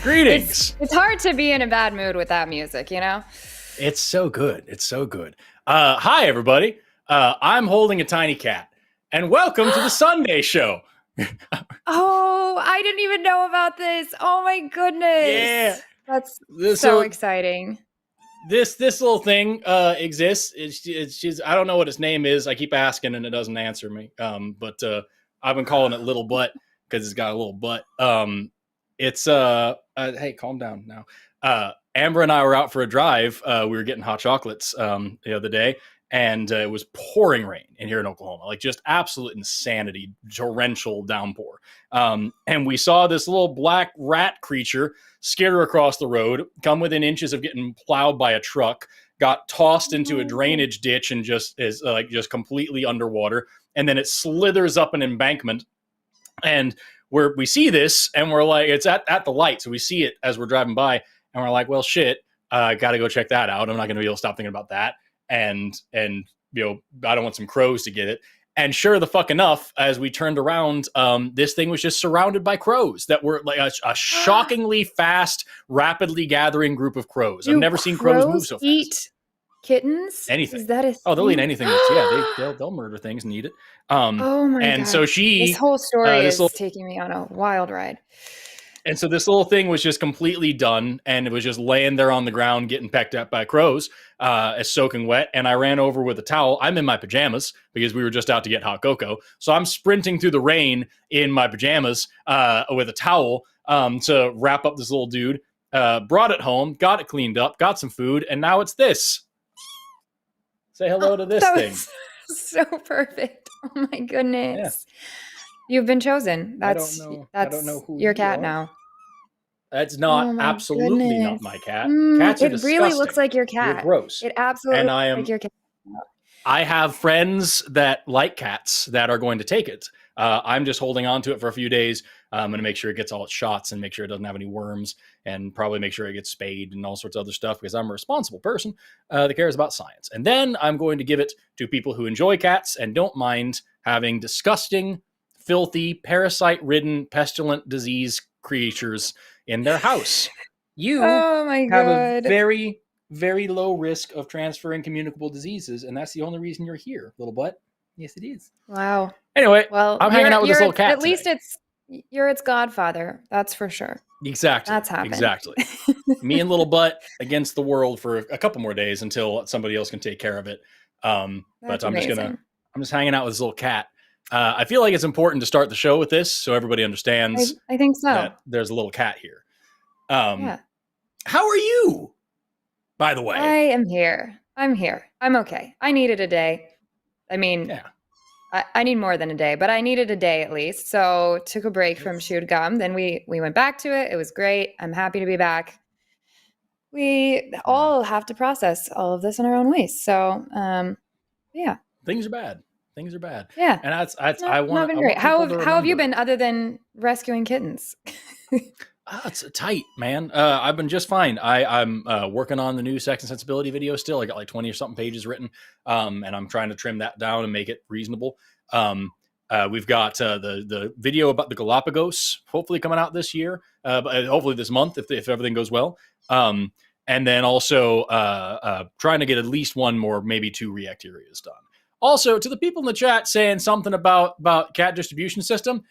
Greetings. It's hard to be in a bad mood with that music, you know? It's so good. It's so good. Hi, everybody. I'm holding a tiny cat, and welcome to the Sunday show. Oh, I didn't even know about this. Oh my goodness. Yeah. That's so exciting. This little thing exists. It's just, I don't know what its name is. I keep asking and it doesn't answer me. But I've been calling it Little Butt because it's got a little butt. Hey, calm down now. Amber and I were out for a drive. We were getting hot chocolates the other day, and it was pouring rain in here in Oklahoma, like just absolute insanity, torrential downpour. And we saw this little black rat creature skitter across the road, come within inches of getting plowed by a truck, got tossed into a drainage ditch and just is just completely underwater. And then it slithers up an embankment, and we see this, and we're like, it's at the light, so we see it as we're driving by, and we're like, well, shit, gotta go check that out. I'm not gonna be able to stop thinking about that, and you know, I don't want some crows to get it. And sure the fuck enough, as we turned around, this thing was just surrounded by crows that were like a shockingly fast, rapidly gathering group of crows. I've never seen crows move so fast. Eat kittens? Anything. Is that a thing? Oh, they'll eat anything. They'll murder things and eat it. Oh my God. And so this whole story is taking me on a wild ride. And so this little thing was just completely done, and it was just laying there on the ground getting pecked at by crows, soaking wet. And I ran over with a towel. I'm in my pajamas because we were just out to get hot cocoa. So I'm sprinting through the rain in my pajamas with a towel to wrap up this little dude. Brought it home, got it cleaned up, got some food, and now it's this. Say hello to this thing. So perfect. Oh my goodness. Yeah. You've been chosen. That's I don't know who your cat now. That's not absolutely not my cat. Cats are disgusting. It really looks like your cat. You're gross. It absolutely looks like your cat. I have friends that like cats that are going to take it. I'm just holding on to it for a few days. I'm going to make sure it gets all its shots and make sure it doesn't have any worms, and probably make sure it gets spayed and all sorts of other stuff, because I'm a responsible person that cares about science. And then I'm going to give it to people who enjoy cats and don't mind having disgusting, filthy, parasite-ridden, pestilent disease creatures in their house. You have a very, very low risk of transferring communicable diseases, and that's the only reason you're here, little butt. Yes, it is. Wow. Anyway, well, I'm hanging out with this little cat. At least you're its godfather. That's for sure. Exactly. That's happened. Exactly. Me and little butt against the world for a couple more days until somebody else can take care of it. But I'm just hanging out with this little cat. I feel like it's important to start the show with this so everybody understands. I think so. That there's a little cat here. Yeah. How are you? By the way, I am here. I'm here. I'm okay. I needed a day. I mean, yeah. I need more than a day, but I needed a day at least. So took a break from chewed gum. Then we went back to it. It was great. I'm happy to be back. We all have to process all of this in our own ways. So, yeah. Things are bad. Yeah. And I want to be great. How have you been other than rescuing kittens? It's tight, man. I've been just fine. I'm working on the new Sex and Sensibility video still. I got like 20 or something pages written, and I'm trying to trim that down and make it reasonable. We've got the video about the Galapagos hopefully coming out this year, but hopefully this month if everything goes well. And then also trying to get at least one more, maybe 2 React areas done. Also, to the people in the chat saying something about cat distribution system,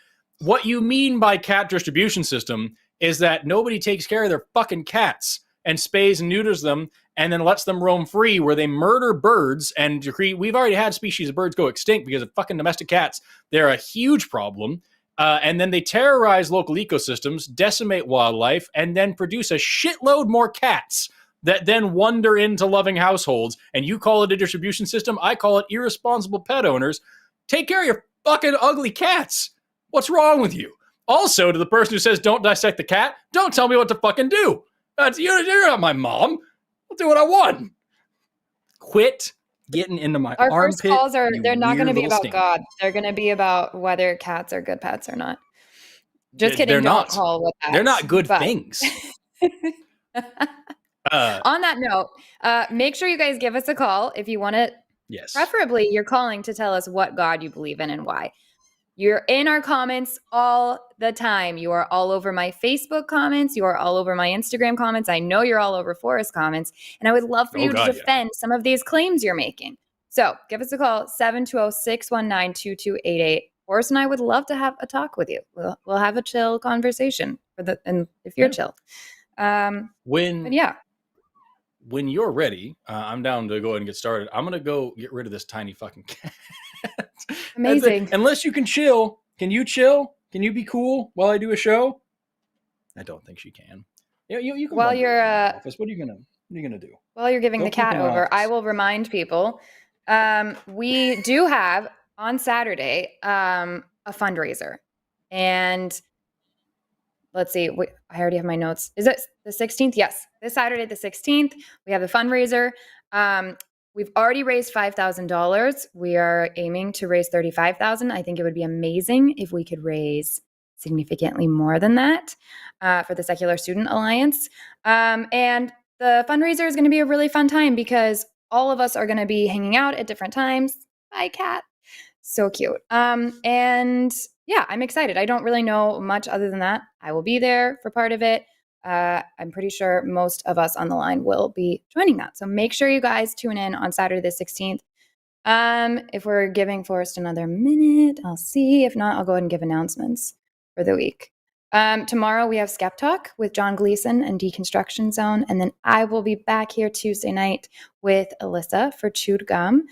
what you mean by cat distribution system is that nobody takes care of their fucking cats and spays and neuters them and then lets them roam free where they murder birds and decree. We've already had species of birds go extinct because of fucking domestic cats. They're a huge problem. And then they terrorize local ecosystems, decimate wildlife, and then produce a shitload more cats that then wander into loving households, and you call it a distribution system. I call it irresponsible pet owners. Take care of your fucking ugly cats. What's wrong with you? Also, to the person who says don't dissect the cat, don't tell me what to fucking do. You're not my mom. I'll do what I want. Quit getting into my Our armpit. First calls they're not going to be about God. They're going to be about whether cats are good pets or not. Just kidding. They're don't not. call with that. They're not good things. On that note, make sure you guys give us a call if you want to. Yes. Preferably, you're calling to tell us what God you believe in and why. You're in our comments all the time. You are all over my Facebook comments. You are all over my Instagram comments. I know you're all over Forrest comments. And I would love for you to defend some of these claims you're making. So give us a call, 720-619-2288. Forrest and I would love to have a talk with you. We'll have a chill conversation and if you're chill. When you're ready, I'm down to go ahead and get started. I'm going to go get rid of this tiny fucking cat. Amazing. Unless you can chill. Can you chill? Can you be cool while I do a show? I don't think she can. You can. While you're office. What are you gonna do? While you're giving the cat over, I will remind people we do have on Saturday a fundraiser, and let's see. I already have my notes. Is it the 16th? Yes, this Saturday, the 16th, we have the fundraiser. We've already raised $5,000. We are aiming to raise $35,000. I think it would be amazing if we could raise significantly more than that for the Secular Student Alliance. And the fundraiser is going to be a really fun time because all of us are going to be hanging out at different times. Bye, cat. So cute. And yeah, I'm excited. I don't really know much other than that. I will be there for part of it. I'm pretty sure most of us on the line will be joining that. So make sure you guys tune in on Saturday the 16th. If we're giving Forrest another minute, I'll see. If not, I'll go ahead and give announcements for the week. Tomorrow we have Skeptalk with John Gleason and Deconstruction Zone. And then I will be back here Tuesday night with Alyssa for Chewed Gum.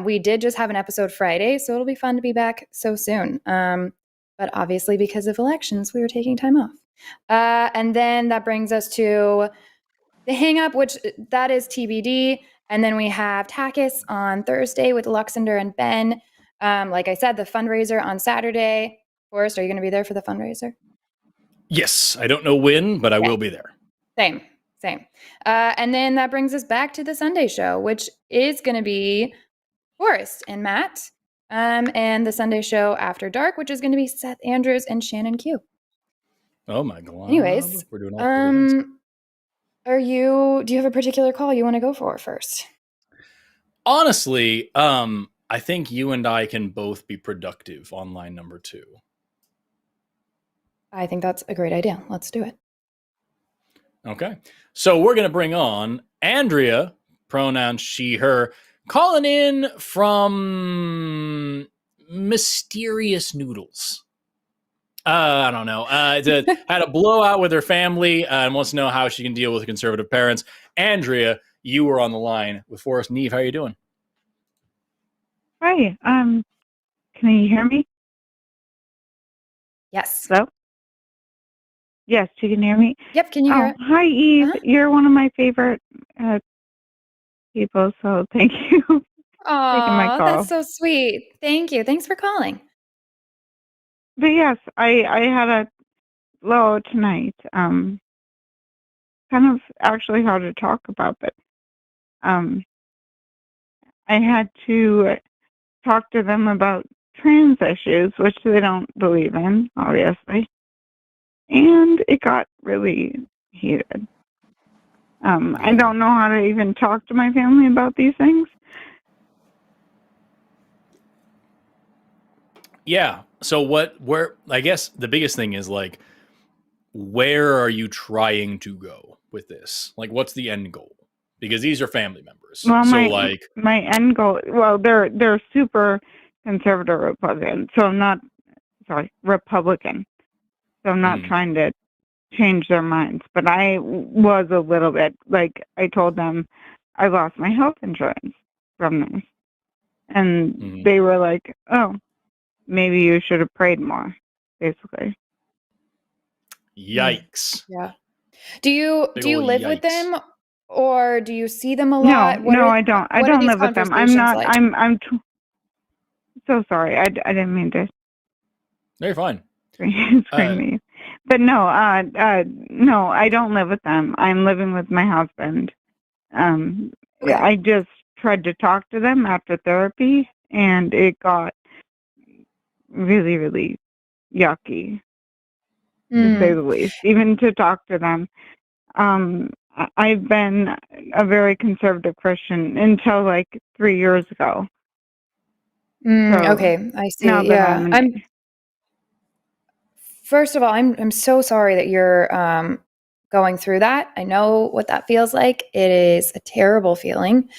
We did just have an episode Friday, so it'll be fun to be back so soon. But obviously because of elections, we were taking time off. And then that brings us to the Hang Up, which that is TBD. And then we have TACIS on Thursday with Luxander and Ben. Like I said, the fundraiser on Saturday. Forrest, are you going to be there for the fundraiser? Yes. I don't know when, but I will be there. Same. And then that brings us back to the Sunday show, which is going to be Forrest and Matt. And the Sunday show after dark, which is going to be Seth Andrews and Shannon Q. Oh my God. Anyways, we're doing all do you have a particular call you want to go for first? Honestly, I think you and I can both be productive on line number 2. I think that's a great idea. Let's do it. Okay. So we're going to bring on Andrea, pronoun she, her, calling in from Mysterious Noodles. I don't know. Had a blowout with her family and wants to know how she can deal with conservative parents. Andrea, you were on the line with Forrest and Eve. How are you doing? Hi. Can you hear me? Yes. Hello? Yes, you can hear me? Yep, can you hear it? Hi, Eve. Huh? You're one of my favorite people, so thank you for taking my call. That's so sweet. Thank you. Thanks for calling. But yes, I had a blow tonight. Kind of actually hard to talk about, but I had to talk to them about trans issues, which they don't believe in, obviously. And it got really heated. I don't know how to even talk to my family about these things. Yeah. So where, I guess the biggest thing is like, where are you trying to go with this? Like, what's the end goal? Because these are family members. Well, so my end goal, well, they're super conservative Republican. So I'm not, Republican. So I'm not trying to change their minds. But I was a little bit, like, I told them I lost my health insurance from this. And they were like, oh, maybe you should have prayed more, basically. Yikes. Yeah. Do you live with them, or do you see them a lot? No, I don't. I don't live with them. I'm not. Like? I'm so sorry. I didn't mean to. No, you're fine. Scream me. But no, no, I don't live with them. I'm living with my husband. Okay. I just tried to talk to them after therapy, and it got really, really yucky, to say the least. Even to talk to them. I've been a very conservative Christian until like 3 years ago. Okay, I see. Yeah, First of all, I'm so sorry that you're going through that. I know what that feels like. It is a terrible feeling.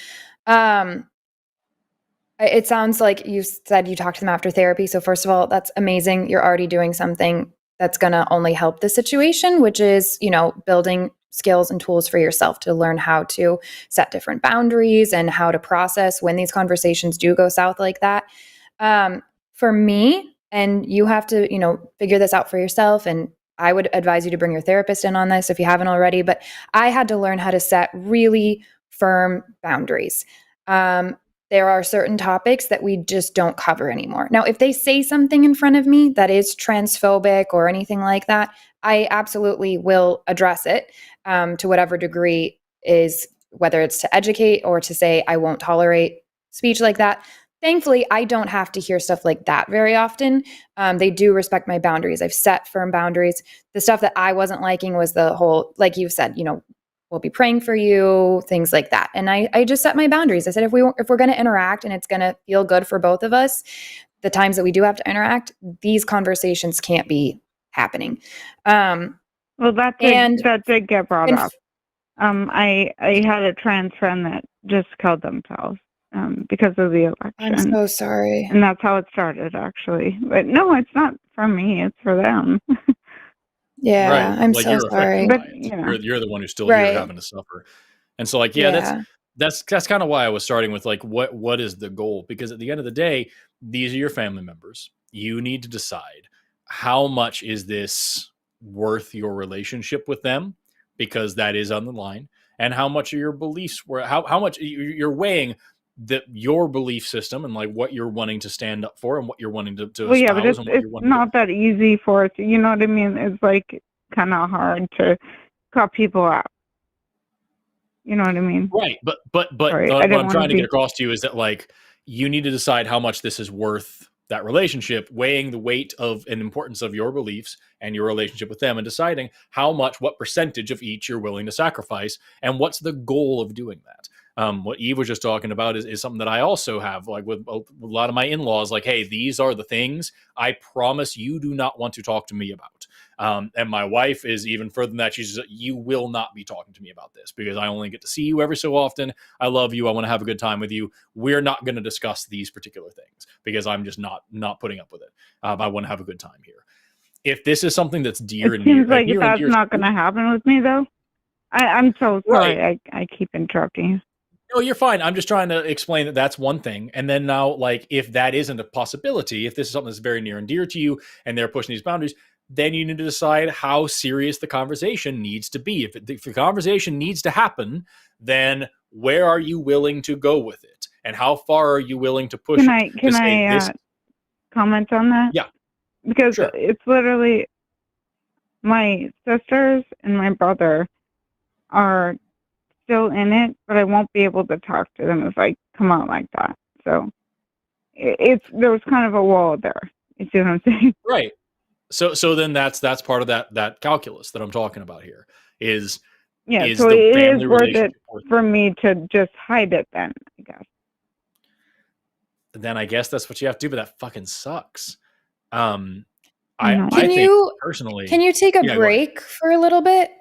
It sounds like you said you talked to them after therapy. So first of all, that's amazing. You're already doing something that's going to only help the situation, which is, building skills and tools for yourself to learn how to set different boundaries and how to process when these conversations do go south like that. For me, and you have to, figure this out for yourself. And I would advise you to bring your therapist in on this if you haven't already. But I had to learn how to set really firm boundaries. There are certain topics that we just don't cover anymore. Now, if they say something in front of me that is transphobic or anything like that, I absolutely will address it to whatever degree is, whether it's to educate or to say I won't tolerate speech like that. Thankfully, I don't have to hear stuff like that very often. They do respect my boundaries. I've set firm boundaries. The stuff that I wasn't liking was the whole, like you said, we'll be praying for you, things like that. And I just set my boundaries. I said, if we're going to interact and it's going to feel good for both of us, the times that we do have to interact, these conversations can't be happening. Well, that did get brought up. I had a trans friend that just killed themselves because of the election. I'm so sorry. And that's how it started, actually. But no, it's not for me. It's for them. Yeah, right. I'm like so sorry. But you're the one who's still here having to suffer. And so that's kind of why I was starting with like what is the goal? Because at the end of the day, these are your family members. You need to decide how much is this worth your relationship with them, because that is on the line, and how much are your beliefs how much you're weighing your belief system and like what you're wanting to stand up for and what you're wanting to espouse. Yeah, but it's not that easy for us. You know what I mean? It's like kind of hard to cut people out. You know what I mean? Right. But Sorry, what I'm trying to get across to you is that like you need to decide how much this is worth that relationship, weighing the weight of and importance of your beliefs and your relationship with them, and deciding what percentage of each you're willing to sacrifice, and what's the goal of doing that. What Eve was just talking about is something that I also have, like with a lot of my in-laws, like, hey, these are the things I promise you do not want to talk to me about. And my wife is even further than that. She's just, you will not be talking to me about this because I only get to see you every so often. I love you. I want to have a good time with you. We're not going to discuss these particular things because I'm just not putting up with it. I want to have a good time here. If this is something that's dear and near, seems like that's not going to happen with me, though. I'm so sorry. Right. I keep interrupting you. No, you're fine. I'm just trying to explain that that's one thing. And then now, like, if that isn't a possibility, if this is something that's very near and dear to you and they're pushing these boundaries, then you need to decide how serious the conversation needs to be. If the conversation needs to happen, then where are you willing to go with it? And how far are you willing to push it? Can I comment on that? Yeah. Because sure. It's literally my sisters and my brother are still in it, but I won't be able to talk to them if I come out like that. So there was kind of a wall there. You see what I'm saying? Right. So then that's part of that calculus that I'm talking about here is so the it is worth it for me to just hide it then, I guess. Then I guess that's what you have to do, but that fucking sucks. Can you take a break for a little bit?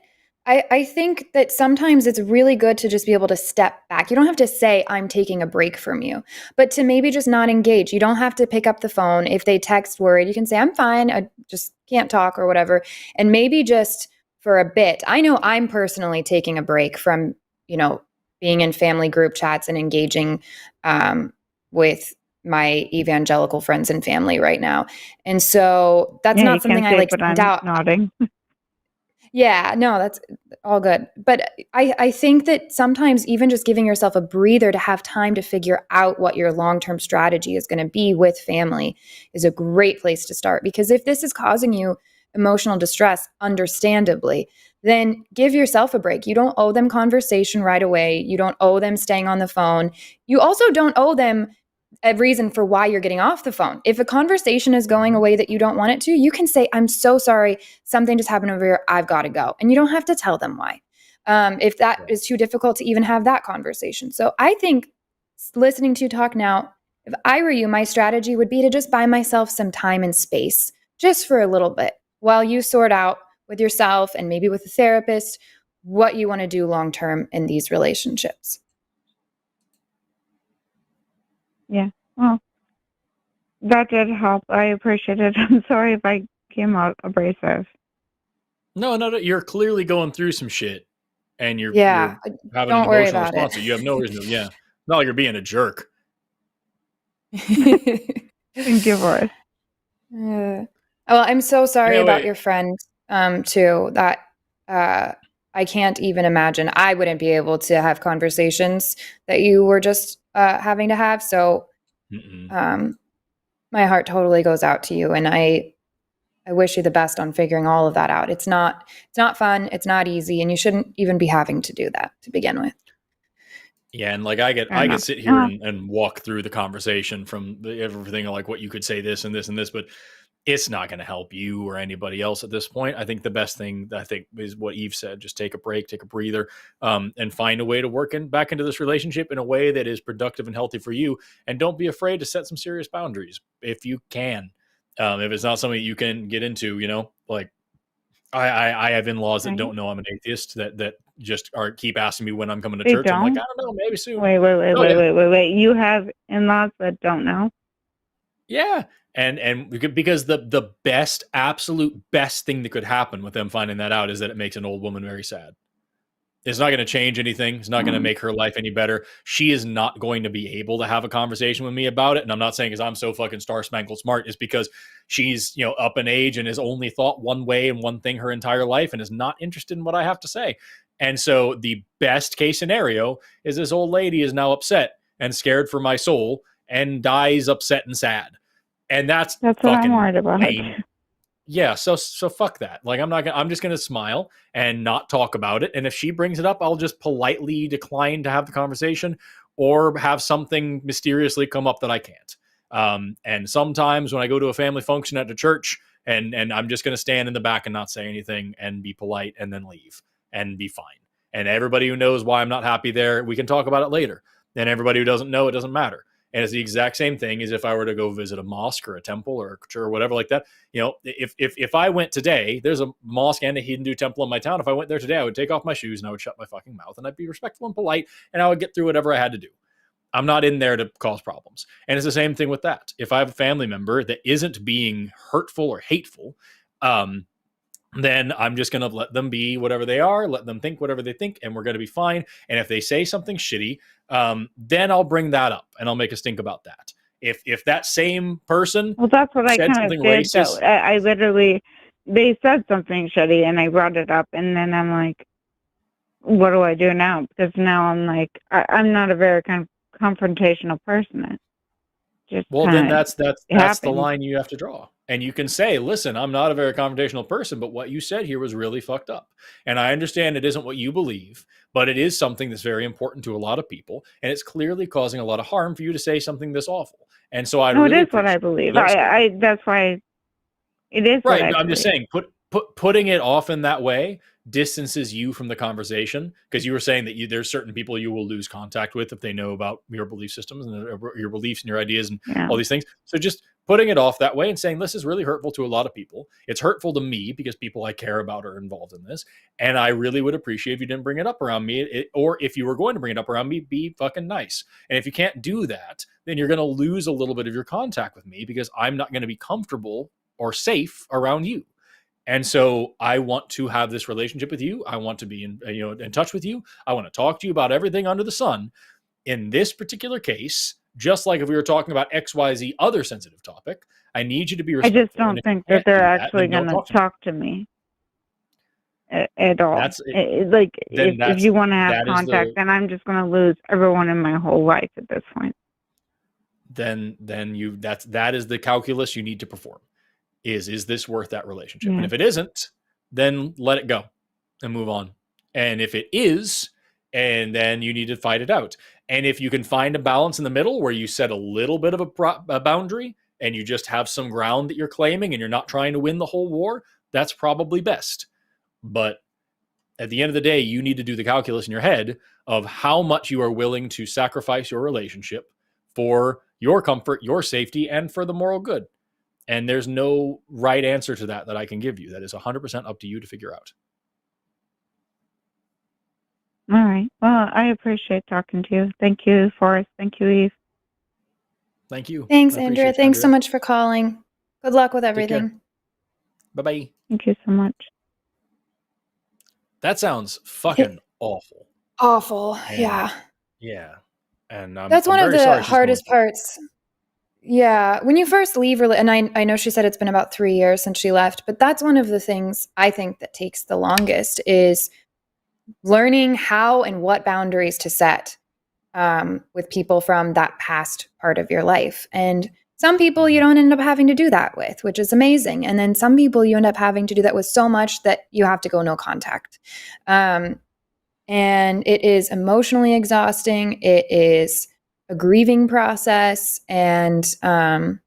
I think that sometimes it's really good to just be able to step back. You don't have to say, I'm taking a break from you, but to maybe just not engage. You don't have to pick up the phone. If they text worried, you can say, I'm fine. I just can't talk or whatever. And maybe just for a bit. I know I'm personally taking a break from, being in family group chats and engaging with my evangelical friends and family right now. And so that's not something I like. But I'm nodding. Yeah, no, that's all good. But I think that sometimes even just giving yourself a breather to have time to figure out what your long-term strategy is going to be with family is a great place to start. Because if this is causing you emotional distress, understandably, then give yourself a break. You don't owe them conversation right away. You don't owe them staying on the phone. You also don't owe them a reason for why you're getting off the phone. If a conversation is going a way that you don't want it to, you can say, I'm so sorry, something just happened over here, I've got to go. And you don't have to tell them why. If that is too difficult to even have that conversation. So I think listening to you talk now, if I were you, my strategy would be to just buy myself some time and space just for a little bit while you sort out with yourself and maybe with a therapist what you want to do long term in these relationships. Yeah, well, that did help. I appreciate it. I'm sorry if I came out abrasive. No, you're clearly going through some shit, and you're having don't an worry emotional about response. it. You have no reason to. Yeah, not like you're being a jerk. Thank you, Forrest. Well, I'm so sorry about your friend, too. That I can't even imagine. I wouldn't be able to have conversations that you were just having to have. So, my heart totally goes out to you, and I wish you the best on figuring all of that out. It's not fun. It's not easy, and you shouldn't even be having to do that to begin with. Yeah, and like I could sit here and walk through the conversation from everything, like what you could say this and this and this, but it's not going to help you or anybody else at this point. I think the best thing is what Eve said: just take a break, take a breather, and find a way to work back into this relationship in a way that is productive and healthy for you. And don't be afraid to set some serious boundaries if you can. If it's not something you can get into, like I have in-laws that don't know I'm an atheist that just keep asking me when I'm coming to church. I'm like, I don't know, maybe soon. Wait. You have in-laws that don't know? Yeah. And because the absolute best thing that could happen with them finding that out is that it makes an old woman very sad. It's not going to change anything. It's not going to make her life any better. She is not going to be able to have a conversation with me about it. And I'm not saying because I'm so fucking star-spangled smart. It's because she's, up in age and has only thought one way and one thing her entire life and is not interested in what I have to say. And so the best case scenario is this old lady is now upset and scared for my soul and dies upset and sad. And that's what I'm worried about. Yeah, so fuck that. Like I'm just gonna smile and not talk about it. And if she brings it up, I'll just politely decline to have the conversation or have something mysteriously come up that I can't. And sometimes when I go to a family function at the church and I'm just gonna stand in the back and not say anything and be polite and then leave and be fine. And everybody who knows why I'm not happy there, we can talk about it later. And everybody who doesn't know, it doesn't matter. And it's the exact same thing as if I were to go visit a mosque or a temple or a church or whatever like that. If I went today, there's a mosque and a Hindu temple in my town. If I went there today, I would take off my shoes and I would shut my fucking mouth and I'd be respectful and polite and I would get through whatever I had to do. I'm not in there to cause problems. And it's the same thing with that. If I have a family member that isn't being hurtful or hateful, then I'm just going to let them be whatever they are, let them think whatever they think, and we're going to be fine. And if they say something shitty, then I'll bring that up and I'll make a stink about that. If that same person that's what I kind of did, racist, though. I literally, they said something shitty and I brought it up and then I'm like, what do I do now? Because now I'm like, I'm not a very kind of confrontational person. Then that's the line you have to draw. And you can say, listen, I'm not a very confrontational person, but what you said here was really fucked up. And I understand it isn't what you believe, but it is something that's very important to a lot of people. And it's clearly causing a lot of harm for you to say something this awful. And so it is what I believe. That's why it is right. I'm just saying, putting it off in that way distances you from the conversation, because you were saying that there's certain people you will lose contact with if they know about your belief systems and your beliefs and your ideas and all these things. So just putting it off that way and saying, this is really hurtful to a lot of people. It's hurtful to me because people I care about are involved in this. And I really would appreciate if you didn't bring it up around me, or if you were going to bring it up around me, be fucking nice. And if you can't do that, then you're going to lose a little bit of your contact with me because I'm not going to be comfortable or safe around you. And so I want to have this relationship with you. I want to be in touch with you. I want to talk to you about everything under the sun. In this particular case, just like if we were talking about XYZ other sensitive topic, I need you to be respectful. I just don't think that they're actually going to talk to me. at all. That's like if you want to have contact, then I'm just going to lose everyone in my whole life at this point. Then that is the calculus you need to perform. Is this worth that relationship? And if it isn't, then let it go and move on. And if it is, and then you need to fight it out. And if you can find a balance in the middle where you set a little bit of a boundary and you just have some ground that you're claiming and you're not trying to win the whole war, that's probably best. But at the end of the day, you need to do the calculus in your head of how much you are willing to sacrifice your relationship for your comfort, your safety, and for the moral good. And there's no right answer to that I can give you. That is 100% up to you to figure out. All right. Well, I appreciate talking to you. Thank you, Forrest. Thank you, Eve. Thank you. Thanks, Andrea. Thanks so much for calling. Good luck with everything. Bye-bye. Thank you so much. That sounds fucking awful. Awful. Yeah. Yeah. And that's one of the hardest parts. Yeah. When you first leave, and I know she said it's been about 3 years since she left, but that's one of the things I think that takes the longest is learning how and what boundaries to set with people from that past part of your life. And some people you don't end up having to do that with, which is amazing. And then some people you end up having to do that with so much that you have to go no contact. And it is emotionally exhausting. It is a grieving process. And I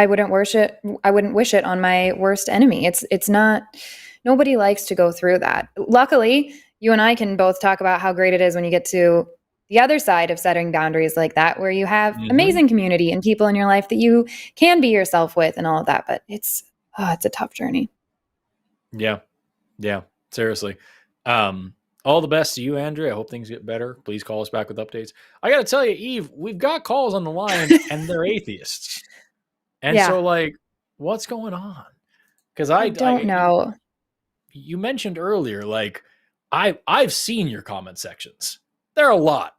wouldn't wish it on my worst enemy. It's not, nobody likes to go through that. Luckily, you and I can both talk about how great it is when you get to the other side of setting boundaries like that, where you have amazing community and people in your life that you can be yourself with and all of that. But it's a tough journey. Yeah. Yeah. Seriously. All the best to you, Andrea. I hope things get better. Please call us back with updates. I got to tell you, Eve, we've got calls on the line and they're atheists. And so like, what's going on? Because I don't know. You mentioned earlier, like I've seen your comment sections. They're a lot.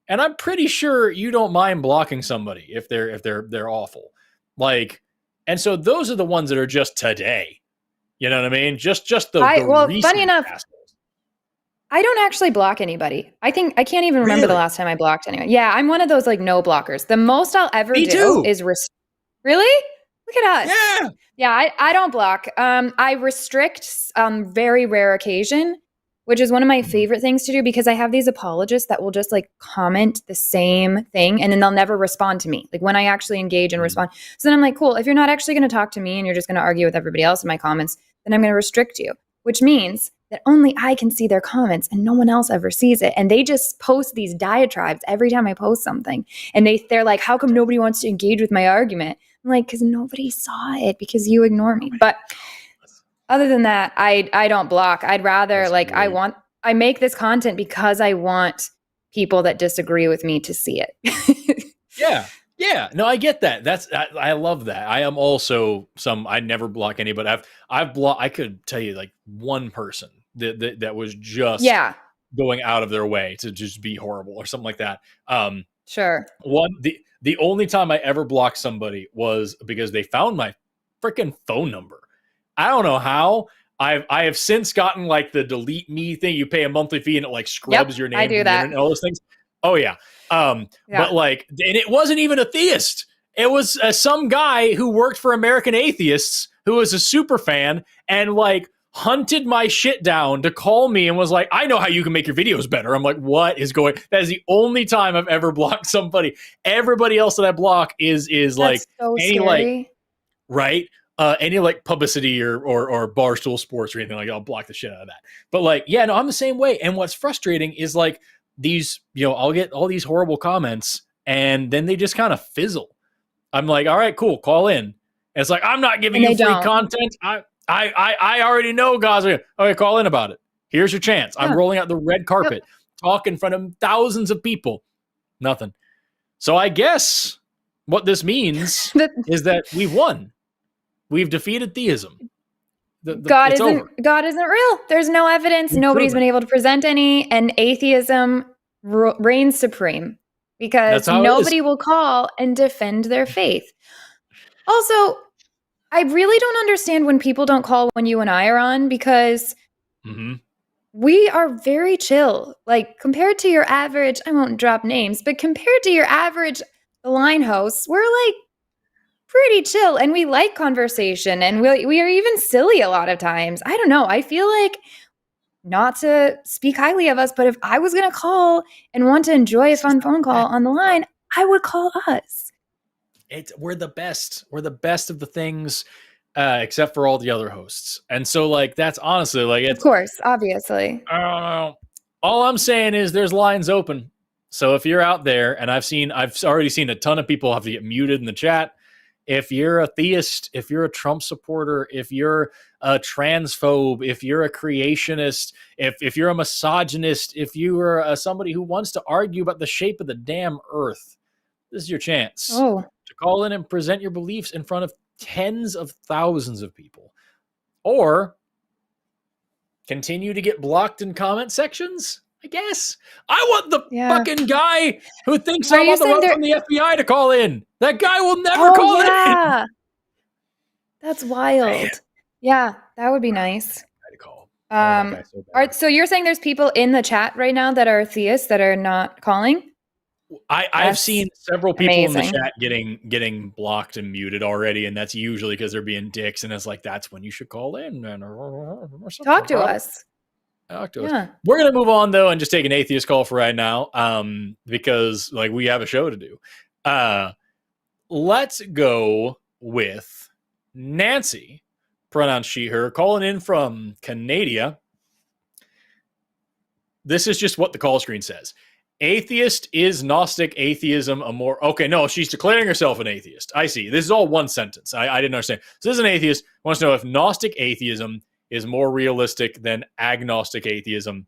And I'm pretty sure you don't mind blocking somebody if they're awful. Like, and so those are the ones that are just today. You know what I mean? Just the funny enough, I don't actually block anybody. I think I can't even remember the last time I blocked anyone. Yeah, I'm one of those like no blockers. The most I'll ever do is really? Look at us. Yeah. Yeah, I don't block. I restrict on very rare occasion, which is one of my favorite things to do because I have these apologists that will just like comment the same thing and then they'll never respond to me. Like when I actually engage and respond. So then I'm like, cool, if you're not actually going to talk to me and you're just going to argue with everybody else in my comments, then I'm going to restrict you, which means that only I can see their comments and no one else ever sees it. And they just post these diatribes every time I post something. And they're like, how come nobody wants to engage with my argument? I'm like, because nobody saw it because you ignore me. But other than that, I don't block. I'd rather I make this content because I want people that disagree with me to see it. Yeah. Yeah. No, I get that. I love that. I am also I never block anybody. I've blocked, I could tell you like one person that was just going out of their way to just be horrible or something like that. Sure. The only time I ever blocked somebody was because they found my freaking phone number. I don't know how. I have since gotten like the delete me thing. You pay a monthly fee and it like scrubs your name. I do that. And all those things. Oh yeah. But like, and it wasn't even a theist. It was some guy who worked for American Atheists who was a super fan and like hunted my shit down to call me and was like, I know how you can make your videos better. I'm like, what is going? That is the only time I've ever blocked somebody. Everybody else that I block is like so any scary. Any like publicity or Barstool Sports or anything like that, I'll block the shit out of that. But like, yeah, no, I'm the same way. And what's frustrating is like these, I'll get all these horrible comments and then they just kind of fizzle. I'm like, all right, cool, call in. And it's like, I'm not giving you free content. I already know, guys. Okay, call in about it. Here's your chance. I'm rolling out the red carpet, talk in front of thousands of people. Nothing. So I guess what this means is that we've won. We've defeated theism. God isn't real. There's no evidence. Nobody's been able to present any, and atheism reigns supreme because nobody will call and defend their faith. Also, I really don't understand when people don't call when you and I are on because Mm-hmm. We are very chill. Like, compared to your average, I won't drop names, but compared to your average The Line hosts, we're like pretty chill, and we like conversation, and we are even silly a lot of times. I don't know. I feel like, not to speak highly of us, but if I was going to call and want to enjoy a fun phone call on The Line, I would call us. We're the best. We're the best of the things, except for all the other hosts. And so, like, that's honestly, like, it's, of course, obviously. All I'm saying is there's lines open. So if you're out there, and I've already seen a ton of people have to get muted in the chat. If you're a theist, if you're a Trump supporter, if you're a transphobe, if you're a creationist, if you're a misogynist, if you are somebody who wants to argue about the shape of the damn earth, this is your chance to call in and present your beliefs in front of tens of thousands of people. Or continue to get blocked in comment sections, I guess. I want the fucking guy who thinks I'm on the run from the FBI to call in. That guy will never call in. That's wild. Yeah, that would be nice. So you're saying there's people in the chat right now that are theists that are not calling? I've seen several people in the chat getting blocked and muted already, and that's usually because they're being dicks, and it's like, that's when you should call in and talk to us. We're gonna move on though and just take an atheist call for right now, because like we have a show to do. Let's go with Nancy, pronouns she her, calling in from Canada. This is just what the call screen says. Atheist is Gnostic atheism a more... Okay, no, she's declaring herself an atheist. I see. This is all one sentence. I didn't understand. So this is an atheist. Wants to know if Gnostic atheism is more realistic than agnostic atheism.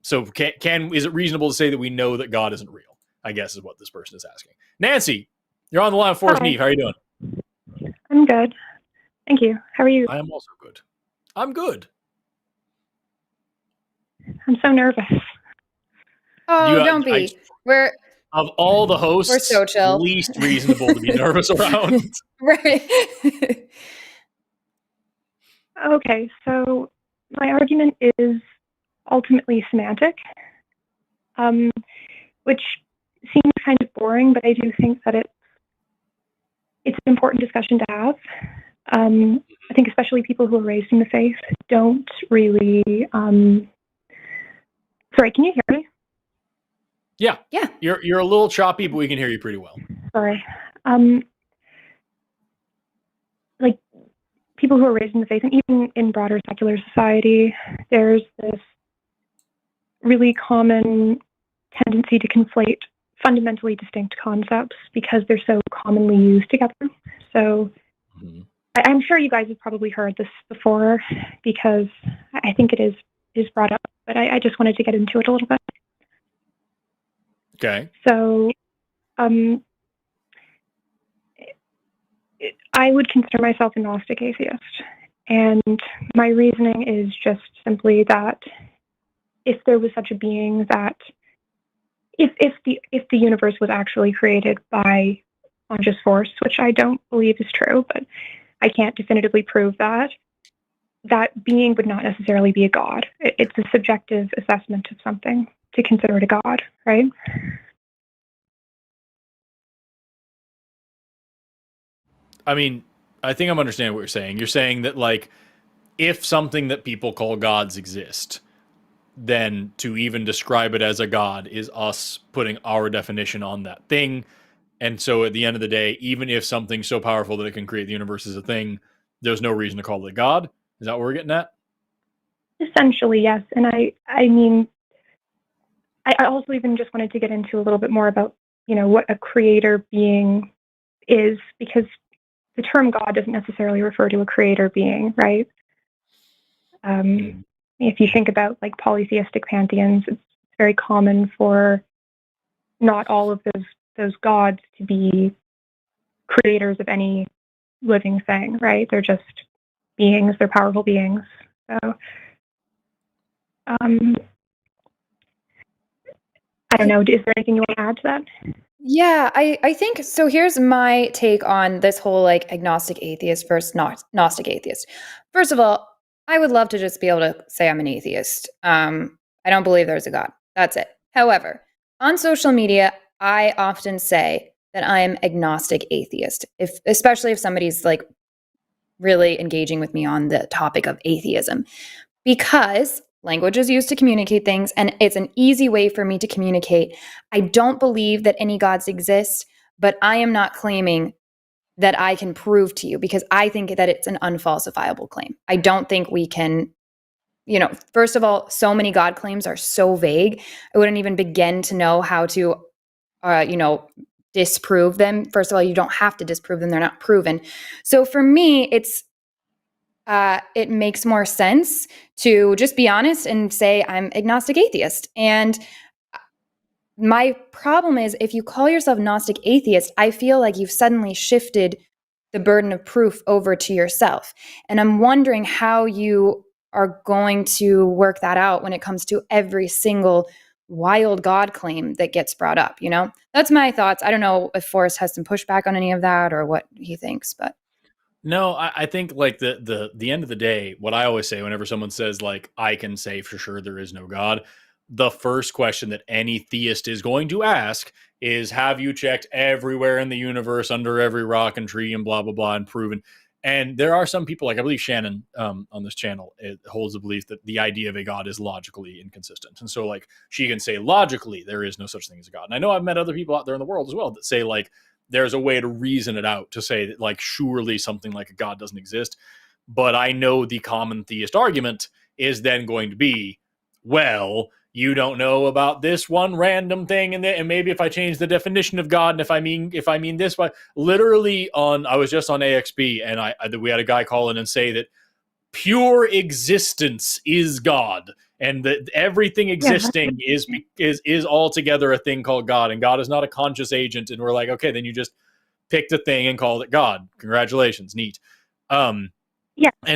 So is it reasonable to say that we know that God isn't real? I guess is what this person is asking. Nancy, you're on the line with Forrest Neve. How are you doing? I'm good. Thank you. How are you? I am also good. I'm good. I'm so nervous. Oh, don't be. We're of all the hosts, we're so chill. Least reasonable to be nervous around. Right. Okay, so my argument is ultimately semantic, which seems kind of boring, but I do think that it's an important discussion to have. I think especially people who are raised in the faith don't really... Sorry, can you hear me? Yeah. You're a little choppy, but we can hear you pretty well. Sorry. Like people who are raised in the faith, and even in broader secular society, there's this really common tendency to conflate fundamentally distinct concepts because they're so commonly used together. So I'm sure you guys have probably heard this before because I think it is brought up, but I just wanted to get into it a little bit. Okay. So, I would consider myself a Gnostic atheist, and my reasoning is just simply that if there was such a being, that if the universe was actually created by conscious force, which I don't believe is true, but I can't definitively prove that being would not necessarily be a god. It's a subjective assessment of something to consider it a god, right? I mean, I think I'm understanding what you're saying. You're saying that, like, if something that people call gods exist, then to even describe it as a god is us putting our definition on that thing. And so at the end of the day, even if something so powerful that it can create the universe is a thing, there's no reason to call it God. Is that what we're getting at? Essentially, yes. And I mean, I also even just wanted to get into a little bit more about, what a creator being is, because the term God doesn't necessarily refer to a creator being, right? If you think about like polytheistic pantheons, it's very common for not all of those gods to be creators of any living thing, right? They're just beings, they're powerful beings. So, I don't know. Is there anything you want to add to that? Yeah, I think so. Here's my take on this whole like agnostic atheist versus Gnostic atheist. First of all, I would love to just be able to say I'm an atheist. I don't believe there's a God. That's it. However, on social media, I often say that I'm agnostic atheist, especially if somebody's like really engaging with me on the topic of atheism, because language is used to communicate things, and it's an easy way for me to communicate. I don't believe that any gods exist, but I am not claiming that I can prove to you, because I think that it's an unfalsifiable claim. I don't think we can, first of all, so many God claims are so vague. I wouldn't even begin to know how to, disprove them. First of all, you don't have to disprove them. They're not proven. So for me, it makes more sense to just be honest and say I'm agnostic atheist. And my problem is, if you call yourself Gnostic atheist, I feel like you've suddenly shifted the burden of proof over to yourself. And I'm wondering how you are going to work that out when it comes to every single wild God claim that gets brought up. That's my thoughts. I don't know if Forrest has some pushback on any of that or what he thinks, but. No, I think like the end of the day, what I always say whenever someone says like, I can say for sure there is no God, the first question that any theist is going to ask is, have you checked everywhere in the universe, under every rock and tree and blah, blah, blah, and proven? And there are some people, like I believe Shannon on this channel, it holds the belief that the idea of a God is logically inconsistent. And so like she can say logically there is no such thing as a God. And I know I've met other people out there in the world as well that say like, there's a way to reason it out to say that like surely something like a God doesn't exist. But I know the common theist argument is then going to be, well, you don't know about this one random thing, and maybe if I change the definition of God, and if I mean this, but literally I was just on AXP, and we had a guy call in and say that pure existence is God, and that everything existing is altogether a thing called God, and God is not a conscious agent. And we're like, okay, then you just picked a thing and called it God. Congratulations, neat. And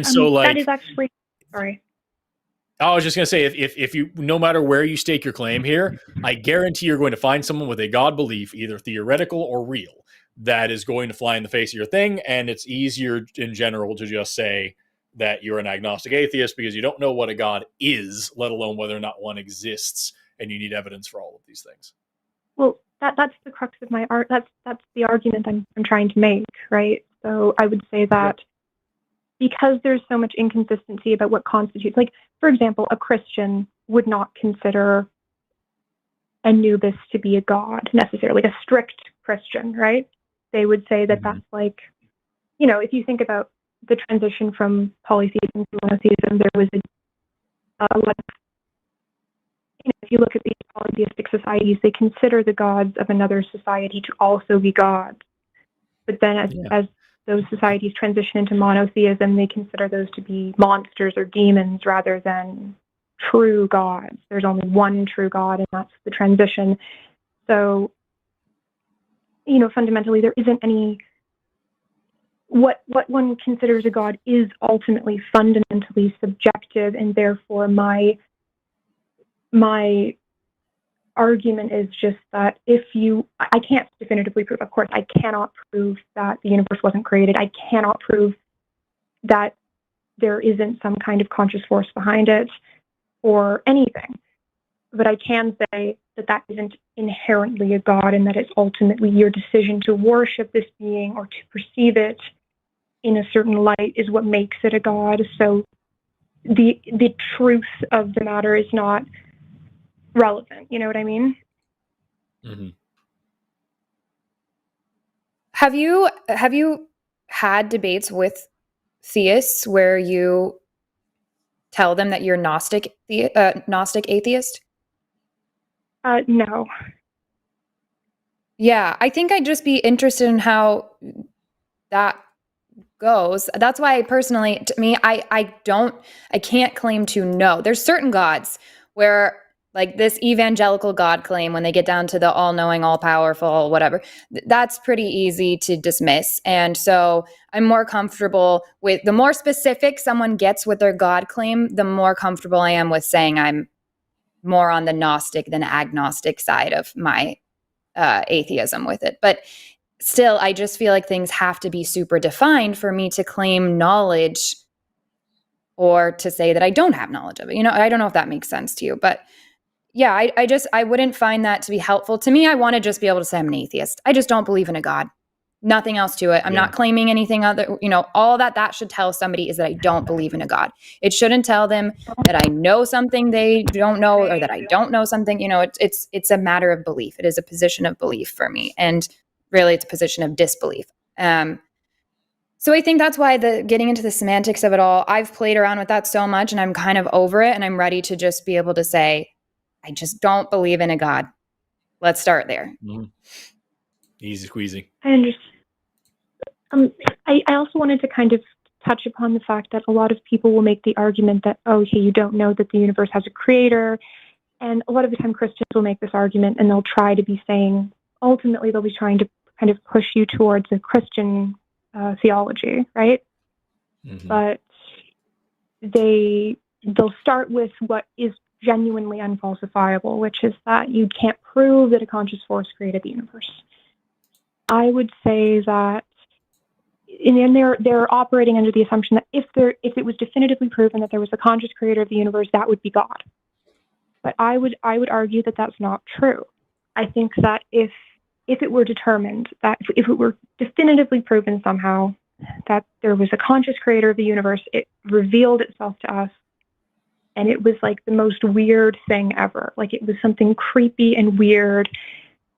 so like that is actually sorry. I was just going to say, if you, no matter where you stake your claim here, I guarantee you're going to find someone with a God belief, either theoretical or real, that is going to fly in the face of your thing. And it's easier in general to just say that you're an agnostic atheist because you don't know what a God is, let alone whether or not one exists. And you need evidence for all of these things. Well, that's the crux of my art. That's the argument I'm trying to make, right? So I would say that because there's so much inconsistency about what constitutes, like, for example, a Christian would not consider Anubis to be a god necessarily, like a strict Christian, right? They would say that that's like, if you think about the transition from polytheism to monotheism, there was a lot of, if you look at these polytheistic societies, they consider the gods of another society to also be gods. But then as those societies transition into monotheism, they consider those to be monsters or demons rather than true gods. There's only one true God, and that's the transition. So, fundamentally, there isn't any. What one considers a god is ultimately fundamentally subjective, and therefore my argument is just that I can't definitively prove, of course, I cannot prove that the universe wasn't created. I cannot prove that there isn't some kind of conscious force behind it or anything. But I can say that isn't inherently a god, and that it's ultimately your decision to worship this being or to perceive it in a certain light is what makes it a god. So the truth of the matter is not relevant. You know what I mean? Mm-hmm. Have you had debates with theists where you tell them that you're Gnostic atheist? No. Yeah, I think I'd just be interested in how that goes. That's why personally, to me, I can't claim to know. There's certain gods where, like this evangelical God claim, when they get down to the all-knowing, all-powerful, whatever, that's pretty easy to dismiss. And so I'm more comfortable with, the more specific someone gets with their God claim, the more comfortable I am with saying I'm more on the Gnostic than agnostic side of my atheism with it. But still, I just feel like things have to be super defined for me to claim knowledge or to say that I don't have knowledge of it. I don't know if that makes sense to you, but yeah, I wouldn't find that to be helpful. To me, I want to just be able to say I'm an atheist. I just don't believe in a God. Nothing else to it. I'm not claiming anything other, all that should tell somebody is that I don't believe in a God. It shouldn't tell them that I know something they don't know, or that I don't know something. It's a matter of belief. It is a position of belief for me. And really it's a position of disbelief. So I think that's why getting into the semantics of it all, I've played around with that so much and I'm kind of over it, and I'm ready to just be able to say, I just don't believe in a God. Let's start there. Mm-hmm. Easy squeezy. I understand. I also wanted to kind of touch upon the fact that a lot of people will make the argument that, you don't know that the universe has a creator. And a lot of the time Christians will make this argument and they'll try to be saying, ultimately they'll be trying to kind of push you towards a Christian theology, right? Mm-hmm. But they'll start with what is genuinely unfalsifiable, which is that you can't prove that a conscious force created the universe. I would say that they're operating under the assumption that if it was definitively proven that there was a conscious creator of the universe, that would be God. But I would argue that that's not true. I think that if it were determined that if it were definitively proven somehow that there was a conscious creator of the universe, it revealed itself to us, and it was like the most weird thing ever. Like it was something creepy and weird,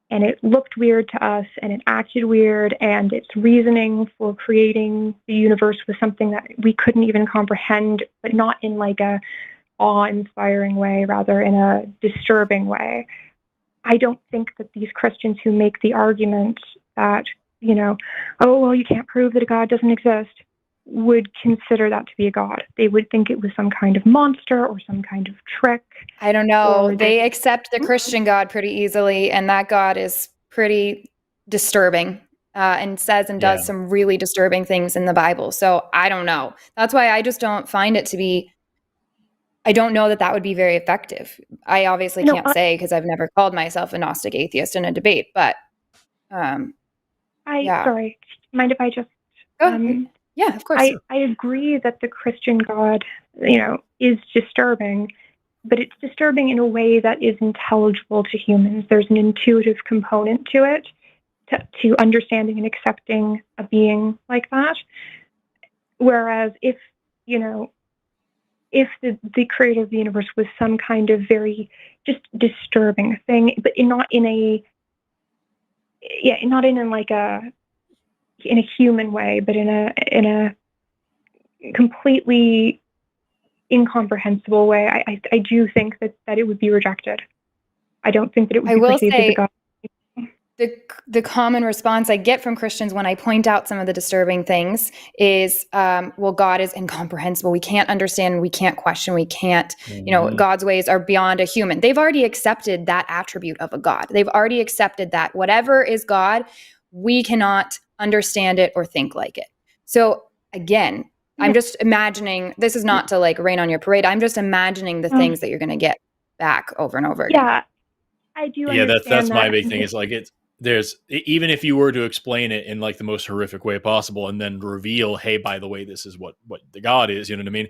and it looked weird to us, and it acted weird, and its reasoning for creating the universe was something that we couldn't even comprehend, but not in like a awe-inspiring way, rather in a disturbing way. I don't think that these Christians who make the argument that, you can't prove that a God doesn't exist, would consider that to be a God. They would think it was some kind of monster or some kind of trick. I don't know. They accept the Christian God pretty easily, and that God is pretty disturbing and says and does some really disturbing things in the Bible. So I don't know. That's why I just don't find it to be, I don't know that would be very effective. I obviously can't say because I've never called myself a Gnostic atheist in a debate, but sorry, mind if I just... yeah, of course. I agree that the Christian God, is disturbing, but it's disturbing in a way that is intelligible to humans. There's an intuitive component to it, to understanding and accepting a being like that. Whereas if the creator of the universe was some kind of very just disturbing thing, but not in a human way, but in a completely incomprehensible way, I do think that it would be rejected. I don't think that it would be perceived as a God. The common response I get from Christians when I point out some of the disturbing things is, God is incomprehensible. We can't understand. We can't question. We can't, God's ways are beyond a human. They've already accepted that attribute of a God. They've already accepted that whatever is God, we cannot understand it or think like it. So again, I'm just imagining, this is not to like rain on your parade. I'm just imagining the things that you're going to get back over and over again. Yeah, I do. Yeah, that's my big thing. Is like there's even if you were to explain it in like the most horrific way possible, and then reveal, hey, by the way, this is what the God is. You know what I mean?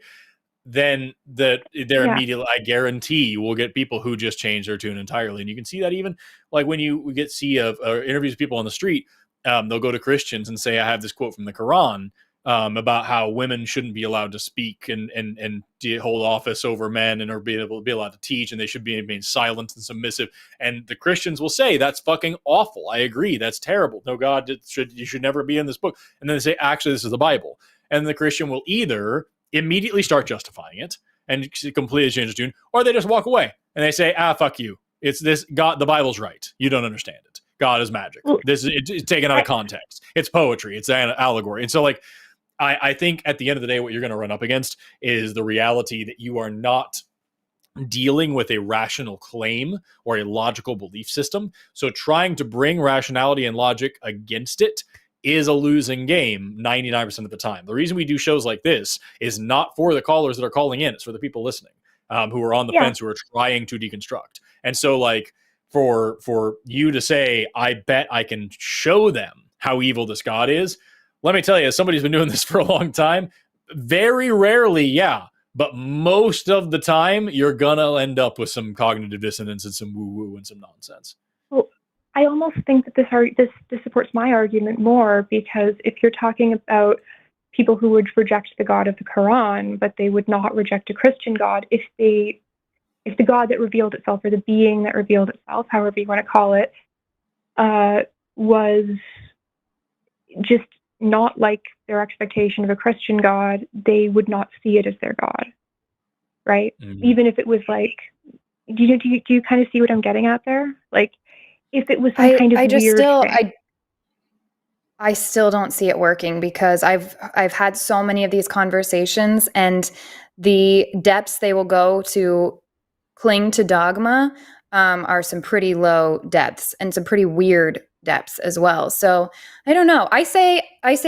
Then immediately, I guarantee you will get people who just change their tune entirely, and you can see that even like when you see interviews with people on the street. They'll go to Christians and say, I have this quote from the Quran about how women shouldn't be allowed to speak and hold office over men and or be allowed to teach, and they should be being silent and submissive. And the Christians will say, that's fucking awful. I agree. That's terrible. No, God, you should never be in this book. And then they say, actually, this is the Bible. And the Christian will either immediately start justifying it and completely change the tune, or they just walk away and they say, fuck you. It's this God, the Bible's right. You don't understand it. God is magic. This is it's taken out of context. It's poetry. It's an allegory. And so like, I think at the end of the day, what you're going to run up against is the reality that you are not dealing with a rational claim or a logical belief system. So trying to bring rationality and logic against it is a losing game 99% of the time. The reason we do shows like this is not for the callers that are calling in. It's for the people listening who are on the fence, who are trying to deconstruct. And so like, for you to say, I bet I can show them how evil this God is. Let me tell you, as somebody who's been doing this for a long time, very rarely, But most of the time, you're gonna end up with some cognitive dissonance and some woo-woo and some nonsense. Well, I almost think that this supports my argument more, because if you're talking about people who would reject the God of the Quran, but they would not reject a Christian God, if the God that revealed itself, or the being that revealed itself, however you want to call it, was just not like their expectation of a Christian God, they would not see it as their God, right? Mm-hmm. Even if it was like, do you kind of see what I'm getting at there? Like, if it was some kind of weird thing. I still don't see it working, because I've had so many of these conversations, and the depths they will go to cling to dogma are some pretty low depths, and some pretty weird depths as well. So I don't know. I say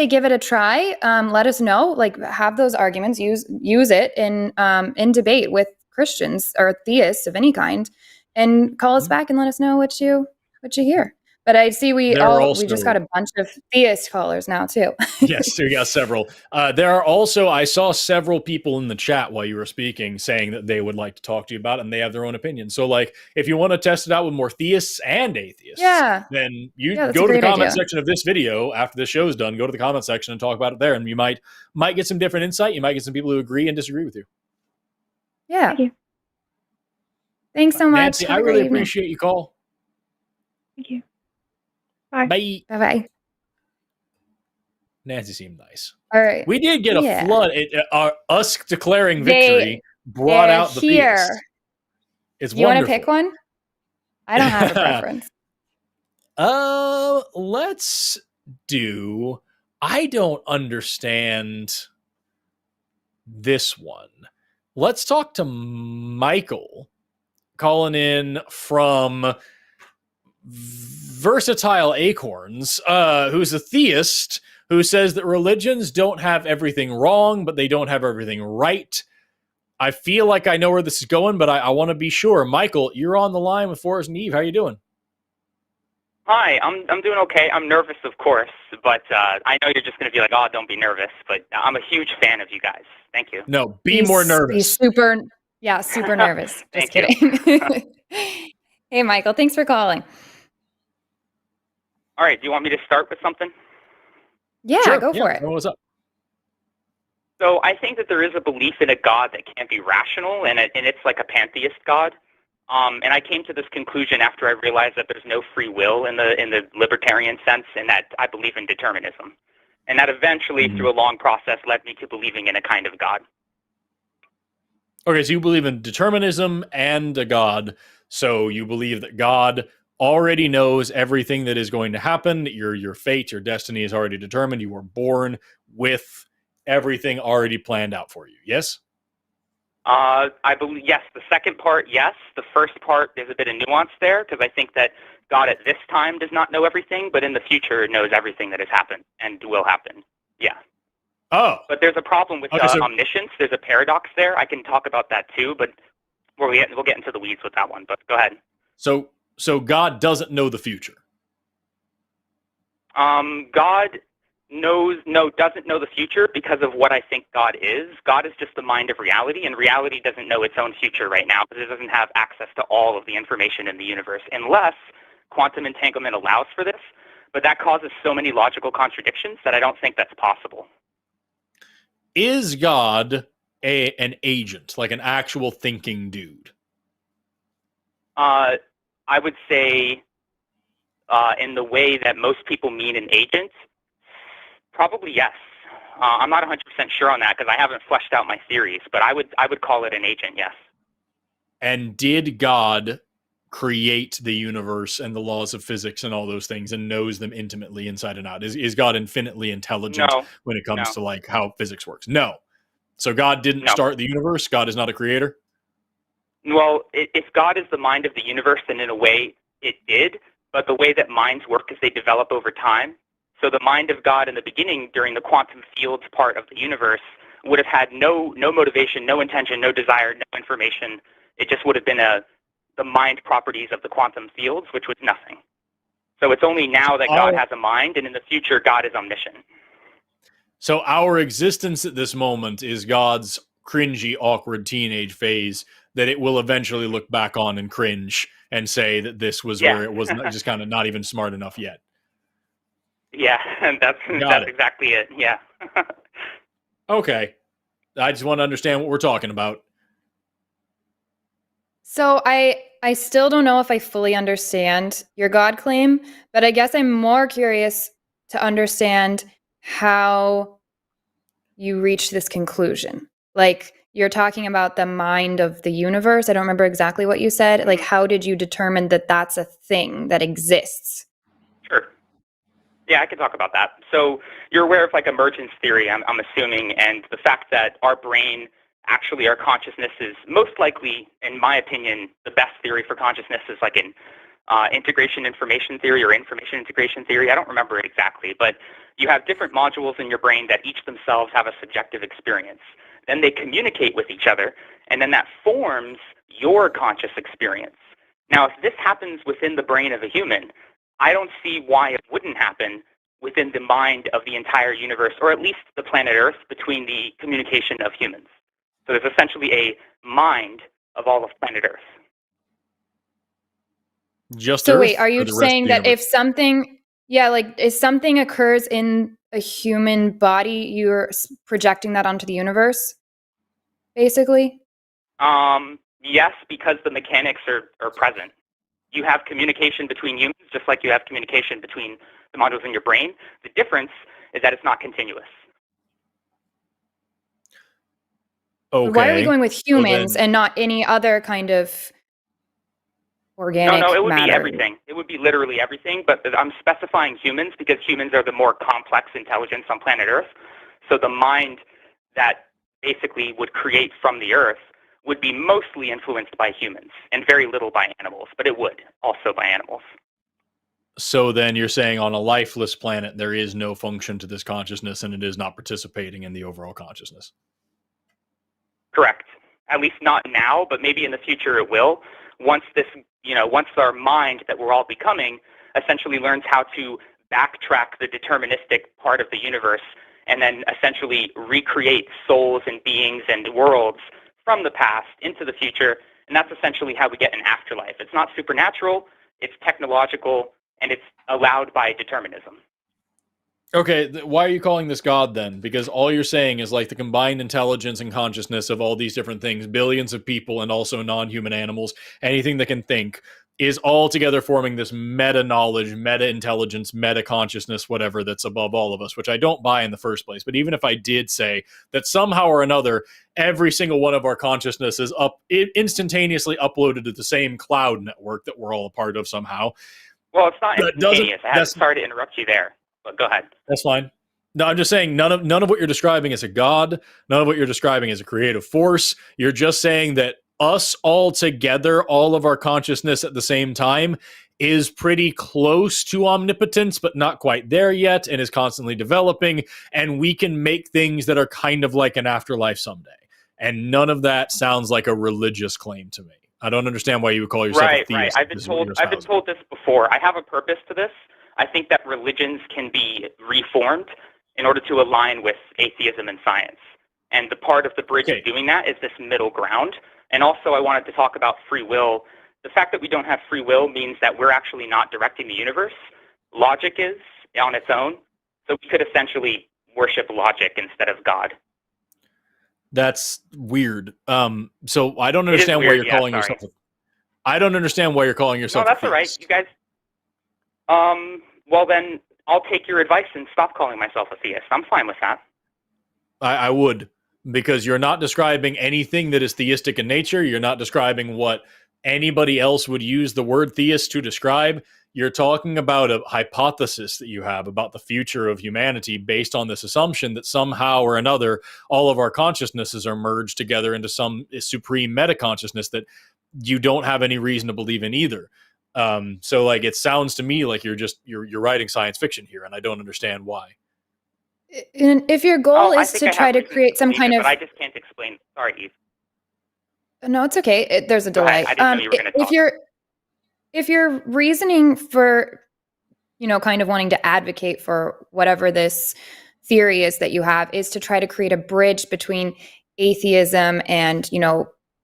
give it a try. Let us know. Like, have those arguments. Use it in debate with Christians or theists of any kind, and call us back and let us know what you hear. But I see we just got a bunch of theist callers now too. Yes, we got several. There are also, I saw several people in the chat while you were speaking saying that they would like to talk to you about it, and they have their own opinion. So, like, if you want to test it out with more theists and atheists, then you go to the comment section of this video after the show's done. Go to the comment section and talk about it there, and you might get some different insight. You might get some people who agree and disagree with you. Yeah. Thank you. Thanks so much. Nancy, I really appreciate you call. Thank you. Bye. Bye. Nancy seemed nice. All right. We did get a flood. Us declaring victory brought out the theists. It's wonderful. You want to pick one? I don't have a preference. Let's do. I don't understand this one. Let's talk to Michael, calling in from Versatile Acorns, who's a theist who says that religions don't have everything wrong, but they don't have everything right. I feel like I know where this is going, but I want to be sure. Michael, you're on the line with Forrest and Eve. How you doing? Hi, I'm doing okay. I'm nervous, of course, but I know you're just going to be like, oh, don't be nervous, but I'm a huge fan of you guys. Thank you. No, be more nervous. He's super nervous. Just kidding. Hey, Michael, thanks for calling. All right, do you want me to start with something? Yeah, sure. Go for it. What's up? So I think that there is a belief in a God that can't be rational, and it's like a pantheist God. And I came to this conclusion after I realized that there's no free will in the libertarian sense, and that I believe in determinism. And that eventually, through a long process, led me to believing in a kind of God. Okay, so you believe in determinism and a God. So you believe that God already knows everything that is going to happen. Your fate, your destiny is already determined. You were born with everything already planned out for you. Yes? I believe, yes. The second part, yes. The first part, there's a bit of nuance there, because I think that God at this time does not know everything, but in the future knows everything that has happened and will happen. Yeah. Oh. But there's a problem with omniscience. There's a paradox there. I can talk about that too, but we'll get into the weeds with that one. But go ahead. So God doesn't know the future. God doesn't know the future because of what I think God is. God is just the mind of reality, and reality doesn't know its own future right now because it doesn't have access to all of the information in the universe, unless quantum entanglement allows for this. But that causes so many logical contradictions that I don't think that's possible. Is God an agent, like an actual thinking dude? I would say, in the way that most people mean an agent, probably yes. I'm not 100% sure on that because I haven't fleshed out my theories, but I would call it an agent, yes. And did God create the universe and the laws of physics and all those things and knows them intimately inside and out? Is God infinitely intelligent when it comes to like how physics works? No. So God didn't start the universe? God is not a creator? Well, if God is the mind of the universe, then in a way it did, but the way that minds work is they develop over time. So the mind of God in the beginning, during the quantum fields part of the universe, would have had no motivation, no intention, no desire, no information. It just would have been the mind properties of the quantum fields, which was nothing. So it's only now that God has a mind, and in the future, God is omniscient. So our existence at this moment is God's cringy, awkward teenage phase that it will eventually look back on and cringe and say that this was where it was just kind of not even smart enough yet. Yeah, and that's exactly it. Yeah. Okay. I just want to understand what we're talking about. So I still don't know if I fully understand your God claim, but I guess I'm more curious to understand how you reached this conclusion. Like, you're talking about the mind of the universe. I don't remember exactly what you said. Like, how did you determine that that's a thing that exists? Sure. Yeah, I can talk about that. So you're aware of like emergence theory, I'm assuming, and the fact that our brain, actually our consciousness, is most likely, in my opinion, the best theory for consciousness is like in integration information theory or information integration theory. I don't remember exactly, but you have different modules in your brain that each themselves have a subjective experience. Then they communicate with each other, and then that forms your conscious experience. Now, if this happens within the brain of a human, I don't see why it wouldn't happen within the mind of the entire universe, or at least the planet Earth, between the communication of humans. So there's essentially a mind of all of planet Earth. Just so Earth, wait, are you saying that if something, if something occurs in a human body, you're projecting that onto the universe, basically? Yes, because the mechanics are present. You have communication between humans, just like you have communication between the modules in your brain. The difference is that it's not continuous. Okay. Why are we going with humans and not any other kind of organic No, it would matter? be everything. It would be literally everything, but I'm specifying humans because humans are the more complex intelligence on planet Earth. So the mind that basically would create from the Earth would be mostly influenced by humans and very little by animals, but it would also by animals. So then you're saying on a lifeless planet, there is no function to this consciousness and it is not participating in the overall consciousness. Correct. At least not now, but maybe in the future it will. Once our mind that we're all becoming essentially learns how to backtrack the deterministic part of the universe and then essentially recreate souls and beings and worlds from the past into the future, and that's essentially how we get an afterlife. It's not supernatural, it's technological, and it's allowed by determinism. Okay, why are you calling this God then? Because all you're saying is like the combined intelligence and consciousness of all these different things, billions of people and also non-human animals, anything that can think, is all together forming this meta-knowledge, meta-intelligence, meta-consciousness, whatever, that's above all of us, which I don't buy in the first place. But even if I did say that somehow or another, every single one of our consciousness is instantaneously uploaded to the same cloud network that we're all a part of somehow. Well, it's not instantaneous. Sorry to interrupt you there, but go ahead. That's fine. No, I'm just saying none of what you're describing is a god. None of what you're describing is a creative force. You're just saying that us all together, all of our consciousness at the same time, is pretty close to omnipotence, but not quite there yet, and is constantly developing, and we can make things that are kind of like an afterlife someday. And none of that sounds like a religious claim to me. I don't understand why you would call yourself a theist. Right. I've been told this before. I have a purpose to this. I think that religions can be reformed in order to align with atheism and science. And the part of the bridge of doing that is this middle ground. And also I wanted to talk about free will. The fact that we don't have free will means that we're actually not directing the universe. Logic is on its own. So we could essentially worship logic instead of God. That's weird. So I don't understand why you're calling yourself I don't understand why you're calling yourself a theist. No, that's all right. You guys... well, then I'll take your advice and stop calling myself a theist. I'm fine with that. I would, because you're not describing anything that is theistic in nature. You're not describing what anybody else would use the word theist to describe. You're talking about a hypothesis that you have about the future of humanity based on this assumption that somehow or another, all of our consciousnesses are merged together into some supreme meta-consciousness that you don't have any reason to believe in either. So like it sounds to me like you're writing science fiction here, and I don't understand why. And if your goal is to try to create some kind of, but I just can't explain. Sorry, Eve. No, it's okay. There's a delay. I didn't know you were going to talk. If you're reasoning for, kind of wanting to advocate for whatever this theory is that you have, is to try to create a bridge between atheism and,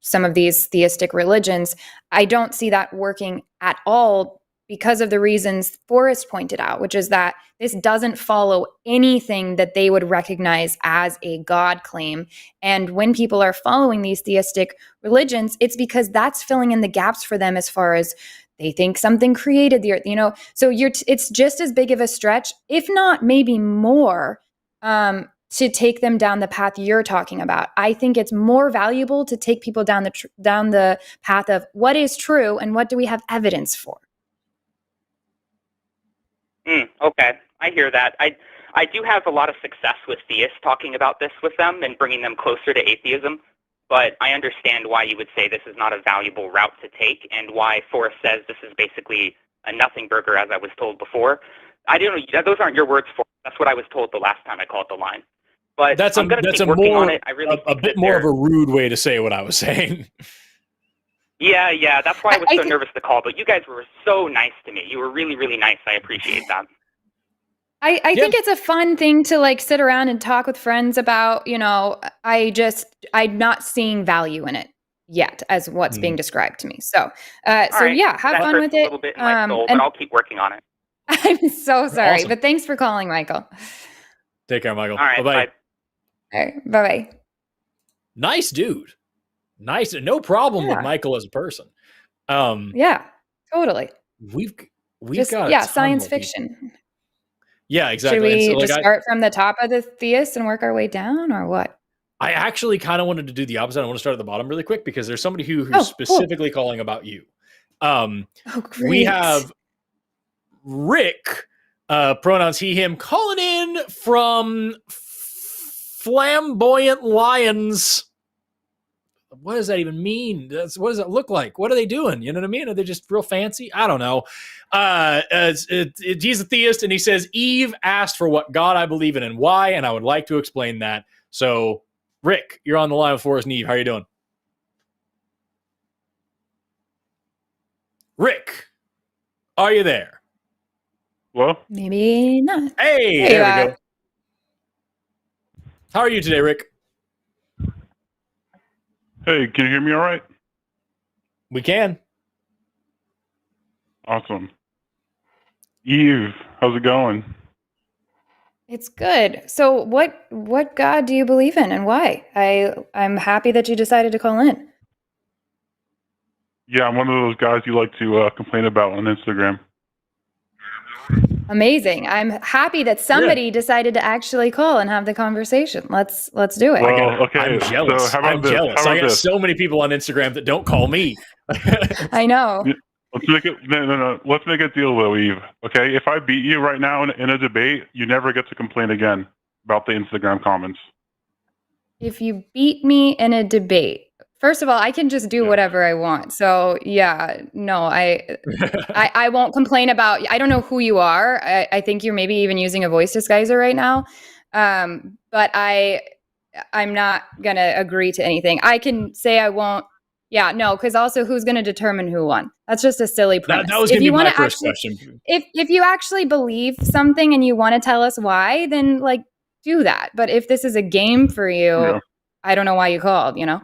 some of these theistic religions, I don't see that working at all because of the reasons Forrest pointed out, which is that this doesn't follow anything that they would recognize as a God claim. And when people are following these theistic religions, it's because that's filling in the gaps for them as far as they think something created the earth, So it's just as big of a stretch, if not maybe more, to take them down the path you're talking about. I think it's more valuable to take people down the path of what is true and what do we have evidence for. Okay, I hear that. I do have a lot of success with theists talking about this with them and bringing them closer to atheism, but I understand why you would say this is not a valuable route to take and why Forrest says this is basically a nothing burger, as I was told before. I don't know, those aren't your words, Forrest. That's what I was told the last time I called the line. But I'm going to keep working on it. I really think a bit more of a rude way to say what I was saying. Yeah, that's why I was so nervous to call. But you guys were so nice to me. You were really, really nice. I appreciate that. I think it's a fun thing to sit around and talk with friends about. I'm not seeing value in it yet as what's being described to me. So, right. Yeah, have fun with it. A little bit in my soul, but I'll keep working on it. I'm so sorry, Awesome. but thanks for calling, Michael. Take care, Michael. All right, Bye-bye. bye. All right, bye-bye. Nice dude. Nice. No problem with Michael as a person. Yeah, totally. We've just, got science fiction. Yeah, exactly. Should we just start from the top of the theists and work our way down, or what? I actually kind of wanted to do the opposite. I want to start at the bottom really quick because there's somebody who's specifically calling about you. Great. We have Rick, pronouns he, him, calling in from Flamboyant Lions. What does that even mean? What does that look like? What are they doing? You know what I mean? Are they just real fancy? I don't know. He's a theist, and he says, Eve asked for what God I believe in and why, and I would like to explain that. So, Rick, you're on the line with Forrest and Eve. How are you doing? Rick, are you there? Well, maybe not. Hey, there we go. How are you today, Rick? Hey, can you hear me all right? We can. Awesome. Eve, how's it going? It's good. So what God do you believe in and why? I'm happy that you decided to call in. Yeah, I'm one of those guys you like to complain about on Instagram. Amazing. I'm happy that somebody decided to actually call and have the conversation. Let's do it. Well, okay. I'm jealous. So how about this? Jealous. I got so many people on Instagram that don't call me. I know. Let's make it no. Let's make a deal though, Eve. Okay, if I beat you right now in a debate, you never get to complain again about the Instagram comments. If you beat me in a debate, first of all, I can just do whatever I want. So no, I won't complain about. I don't know who you are. I think you're maybe even using a voice disguiser right now. But I'm not gonna agree to anything. I can say I won't. Yeah, no, because also who's going to determine who won? That's just a silly premise. That was going to be my first question. If you actually believe something and you want to tell us why, then do that. But if this is a game for you, I don't know why you called, Okay.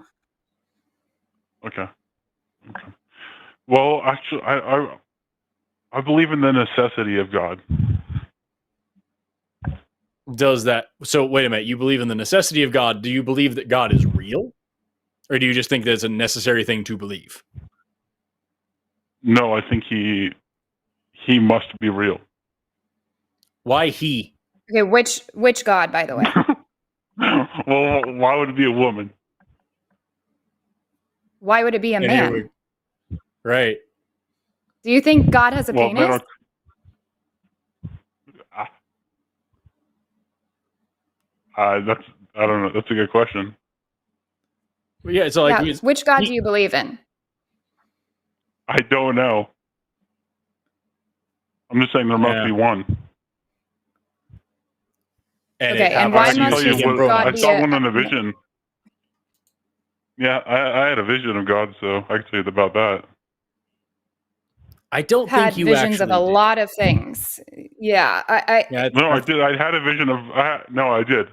Well, actually, I believe in the necessity of God. Does that? So wait a minute. You believe in the necessity of God. Do you believe that God is real? Or do you just think that it's a necessary thing to believe? No, I think he must be real. Why he? Okay, which God, by the way? Well, why would it be a woman? Why would it be a man? Right. Do you think God has a penis? I don't know. That's a good question. Yeah, so which God do you believe in? I don't know. I'm just saying there must be one. And why must I saw one in a vision. Yeah, I had a vision of God, so I can tell you about that. I don't had think you visions of a lot of things. Yeah, I did. I had a vision of. I did.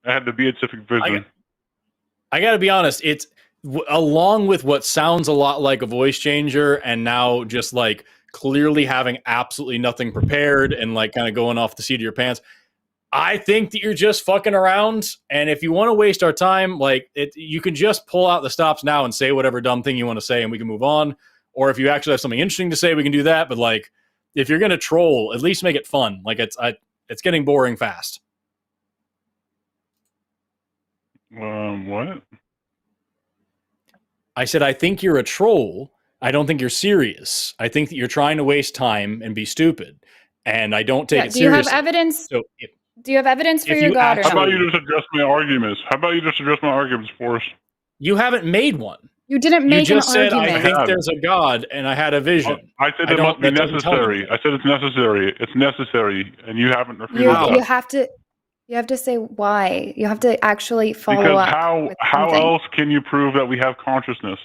I had the beatific vision. I got to be honest, it's along with what sounds a lot like a voice changer and now just like clearly having absolutely nothing prepared and like kind of going off the seat of your pants. I think that you're just fucking around. And if you want to waste our time, like you can just pull out the stops now and say whatever dumb thing you want to say and we can move on. Or if you actually have something interesting to say, we can do that. But like, if you're going to troll, at least make it fun. Like it's getting boring fast. What? I said, I think you're a troll. I don't think you're serious. I think that you're trying to waste time and be stupid. And I don't take it seriously. Do you have evidence? So do you have evidence for your God? How about you just address my arguments? Forrest? You haven't made one. You didn't make an argument. You just said, I think there's a God, and I had a vision. I said it must be necessary. I said it's necessary. It's necessary, and you haven't refuted that. You have to say why. You have to actually follow up. Because how else can you prove that we have consciousness?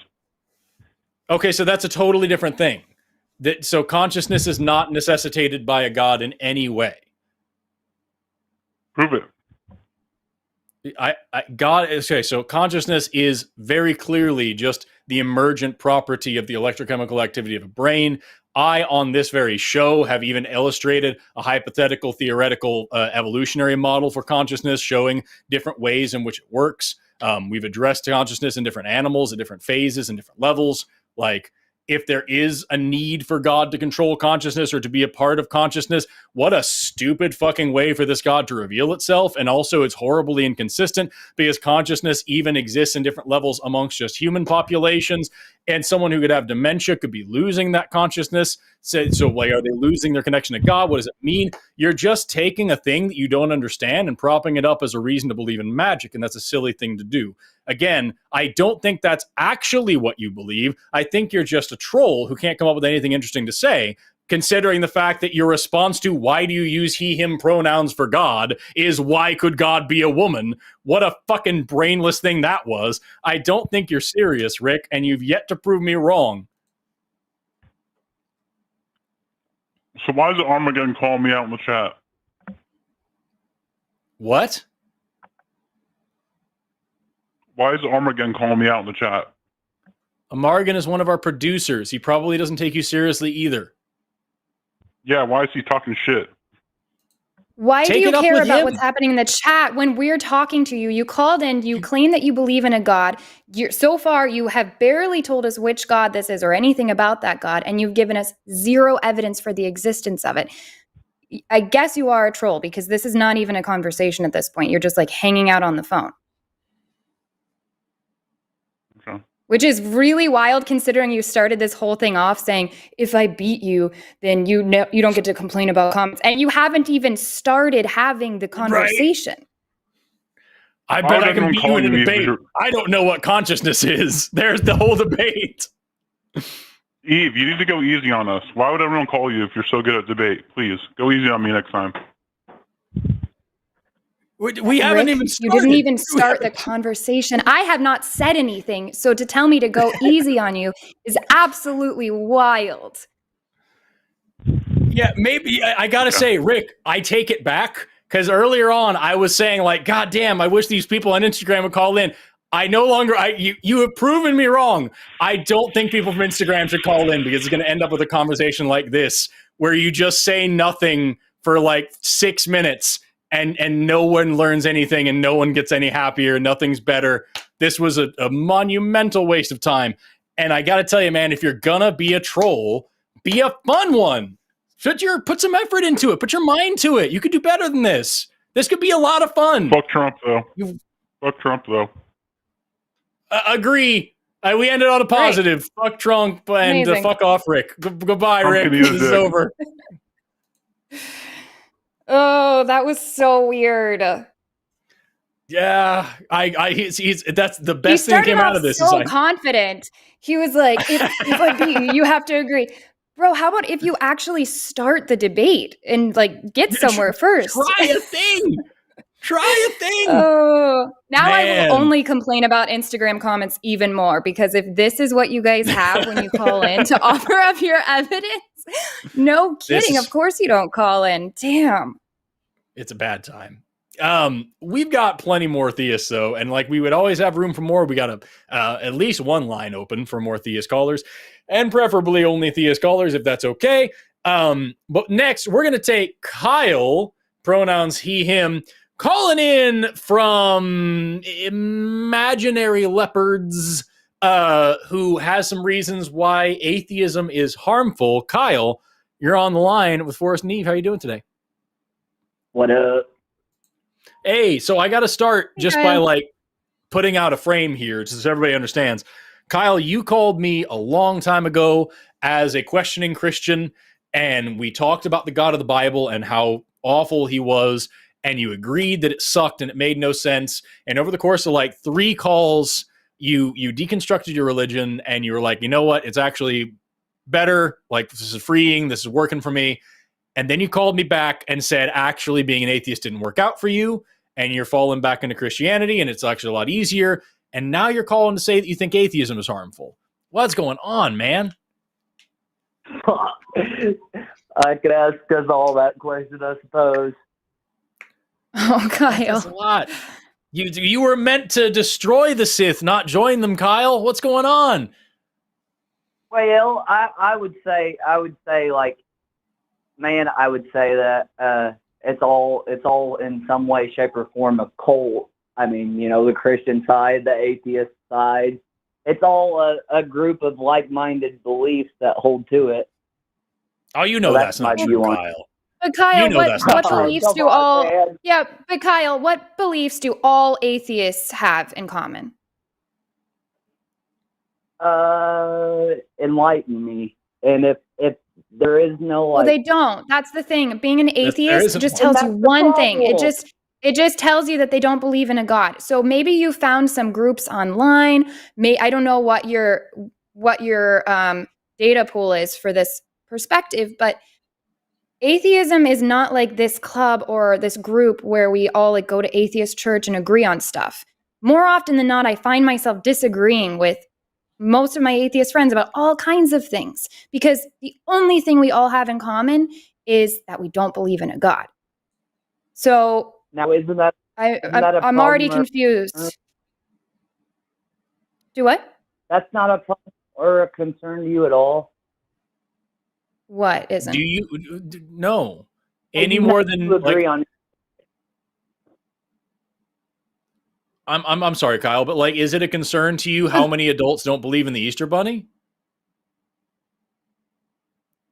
Okay, so that's a totally different thing. So consciousness is not necessitated by a God in any way. Prove it. Okay, so consciousness is very clearly just the emergent property of the electrochemical activity of a brain. I, on this very show, have even illustrated a hypothetical, theoretical evolutionary model for consciousness showing different ways in which it works. We've addressed consciousness in different animals at different phases and different levels. Like, if there is a need for God to control consciousness or to be a part of consciousness, what a stupid fucking way for this God to reveal itself. And also it's horribly inconsistent because consciousness even exists in different levels amongst just human populations. And someone who could have dementia could be losing that consciousness. So like, are they losing their connection to God? What does it mean? You're just taking a thing that you don't understand and propping it up as a reason to believe in magic. And that's a silly thing to do. Again, I don't think that's actually what you believe. I think you're just a troll who can't come up with anything interesting to say, considering the fact that your response to why do you use he, him pronouns for God is why could God be a woman? What a fucking brainless thing that was. I don't think you're serious, Rick, and you've yet to prove me wrong. So why is Armageddon calling me out in the chat? What? Why is Armageddon calling me out in the chat? Amargan is one of our producers. He probably doesn't take you seriously either. Yeah, why is he talking shit? Why do you care about what's happening in the chat when we're talking to you? You called in, you claim that you believe in a God. So far, you have barely told us which God this is or anything about that God, and you've given us zero evidence for the existence of it. I guess you are a troll because this is not even a conversation at this point. You're just like hanging out on the phone. Okay. Which is really wild considering you started this whole thing off saying, if I beat you, then you don't get to complain about comments. And you haven't even started having the conversation. Right. I bet I can beat you in a debate. I don't know what consciousness is. There's the whole debate. Eve, you need to go easy on us. Why would everyone call you if you're so good at debate? Please, go easy on me next time. We haven't even started. You didn't even start the conversation. I have not said anything. So to tell me to go easy on you is absolutely wild. Yeah, maybe. I got to say, Rick, I take it back. Because earlier on, I was saying, like, God damn, I wish these people on Instagram would call in. I no longer, you have proven me wrong. I don't think people from Instagram should call in because it's going to end up with a conversation like this, where you just say nothing for like 6 minutes. And no one learns anything and no one gets any happier. Nothing's better. This was a monumental waste of time. And I got to tell you, man, if you're going to be a troll, be a fun one. Put some effort into it. Put your mind to it. You could do better than this. This could be a lot of fun. Fuck Trump, though. Fuck Trump, though. Agree. We ended on a positive. Right. Fuck Trump and fuck off, Rick. Goodbye, Rick. This is over. Oh, that was so weird. Yeah, that's the best thing came out of this. So confident. He was like, if I beat you, you have to agree. Bro, how about if you actually start the debate and like get somewhere first? Try a thing. Try a thing. Oh, now man. I will only complain about Instagram comments even more because if this is what you guys have when you call in to offer up your evidence, no kidding. Of course you don't call in. Damn. It's a bad time. We've got plenty more theists though, and like we would always have room for more. We got at least one line open for more theist callers, and preferably only theist callers if that's okay. But next we're gonna take Kyle, pronouns he him, calling in from Imaginary Leopards, who has some reasons why atheism is harmful. Kyle, you're on the line with Forrest and Eve. How you doing today? What up? Hey, so I got to start just by like putting out a frame here so everybody understands. Kyle, you called me a long time ago as a questioning Christian, and we talked about the God of the Bible and how awful he was, and you agreed that it sucked and it made no sense. And over the course of like 3 calls, you deconstructed your religion, and you were like, you know what? It's actually better. Like, this is freeing. This is working for me. And then you called me back and said, actually, being an atheist didn't work out for you, and you're falling back into Christianity, and it's actually a lot easier. And now you're calling to say that you think atheism is harmful. What's going on, man? I could ask us all that question, I suppose. Oh, Kyle. That's a lot. You were meant to destroy the Sith, not join them, Kyle. What's going on? Well, I would say like, man, I would say that it's all in some way, shape, or form a cult. I mean, you know, the Christian side, the atheist side, it's all a group of like-minded beliefs that hold to it. Oh, you know So that's not true, on. Kyle. But Kyle, You know that's what not true. beliefs do all? Yeah, but Kyle, what beliefs do all atheists have in common? Enlighten me. And if there is no like, Well, they don't. That's the thing. Being an atheist isn't just one. tells you That's the one thing. problem. It just tells you that they don't believe in a God. So maybe you found some groups online. I don't know what your data pool is for this perspective, but atheism is not like this club or this group where we all like go to atheist church and agree on stuff. More often than not, I find myself disagreeing with most of my atheist friends about all kinds of things, because the only thing we all have in common is that we don't believe in a God. So now isn't that I'm already confused. Do what? That's not a problem or a concern to you at all? What isn't? Do you no any more than you agree like, on? I'm sorry, Kyle, but like, is it a concern to you how many adults don't believe in the Easter Bunny?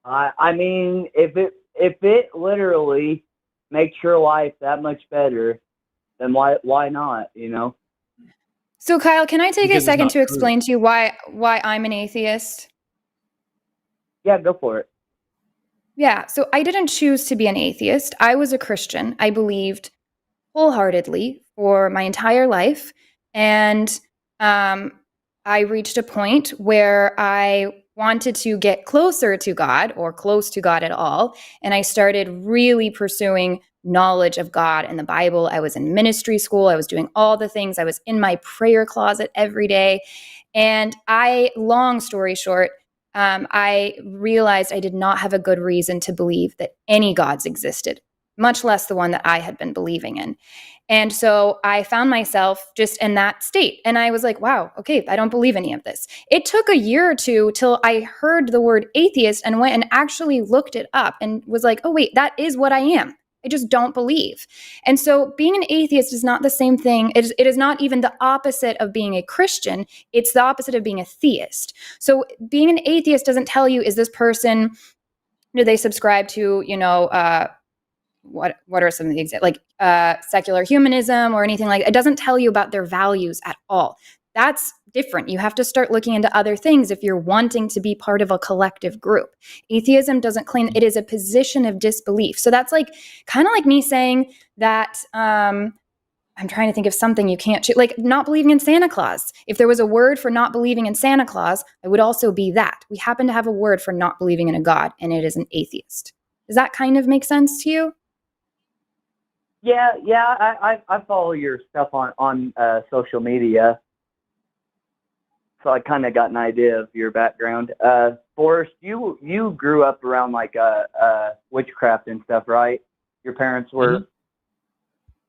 I mean, if it literally makes your life that much better, then why not? You know. So Kyle, can I take Because a it's second not to explain to you why I'm an atheist? Yeah, go for it. Yeah, so I didn't choose to be an atheist. I was a Christian. I believed wholeheartedly for my entire life. And I reached a point where I wanted to get closer to God, or close to God at all. And I started really pursuing knowledge of God and the Bible. I was in ministry school. I was doing all the things. I was in my prayer closet every day. And long story short, I realized I did not have a good reason to believe that any gods existed, much less the one that I had been believing in. And so I found myself just in that state. And I was like, wow, okay, I don't believe any of this. It took a year or two till I heard the word atheist and went and actually looked it up and was like, oh, wait, that is what I am. I just don't believe. And so being an atheist is not the same thing. It is not even the opposite of being a Christian. It's the opposite of being a theist. So being an atheist doesn't tell you, is this person, do they subscribe to, what are some of the examples, like secular humanism or anything like that? It doesn't tell you about their values at all. That's different. You have to start looking into other things if you're wanting to be part of a collective group. Atheism doesn't claim it is a position of disbelief. So that's like kind of like me saying that I'm trying to think of something you can't like not believing in Santa Claus. If there was a word for not believing in Santa Claus, it would also be that. We happen to have a word for not believing in a God, and it is an atheist. Does that kind of make sense to you? Yeah, I follow your stuff on social media, so I kind of got an idea of your background. Forrest, you grew up around like witchcraft and stuff, right? Your parents were.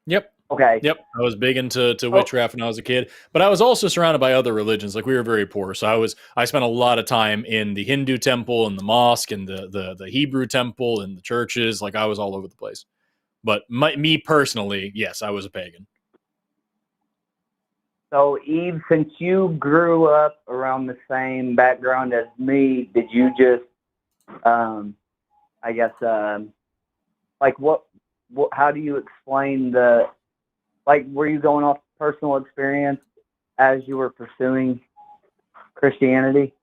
Yep. Okay. Yep. I was big into witchcraft when I was a kid, but I was also surrounded by other religions. Like we were very poor. So I spent a lot of time in the Hindu temple and the mosque and the Hebrew temple and the churches. Like I was all over the place. But me personally, yes, I was a pagan. So, Eve, since you grew up around the same background as me, did you just, I guess, like what, how do you explain were you going off personal experience as you were pursuing Christianity?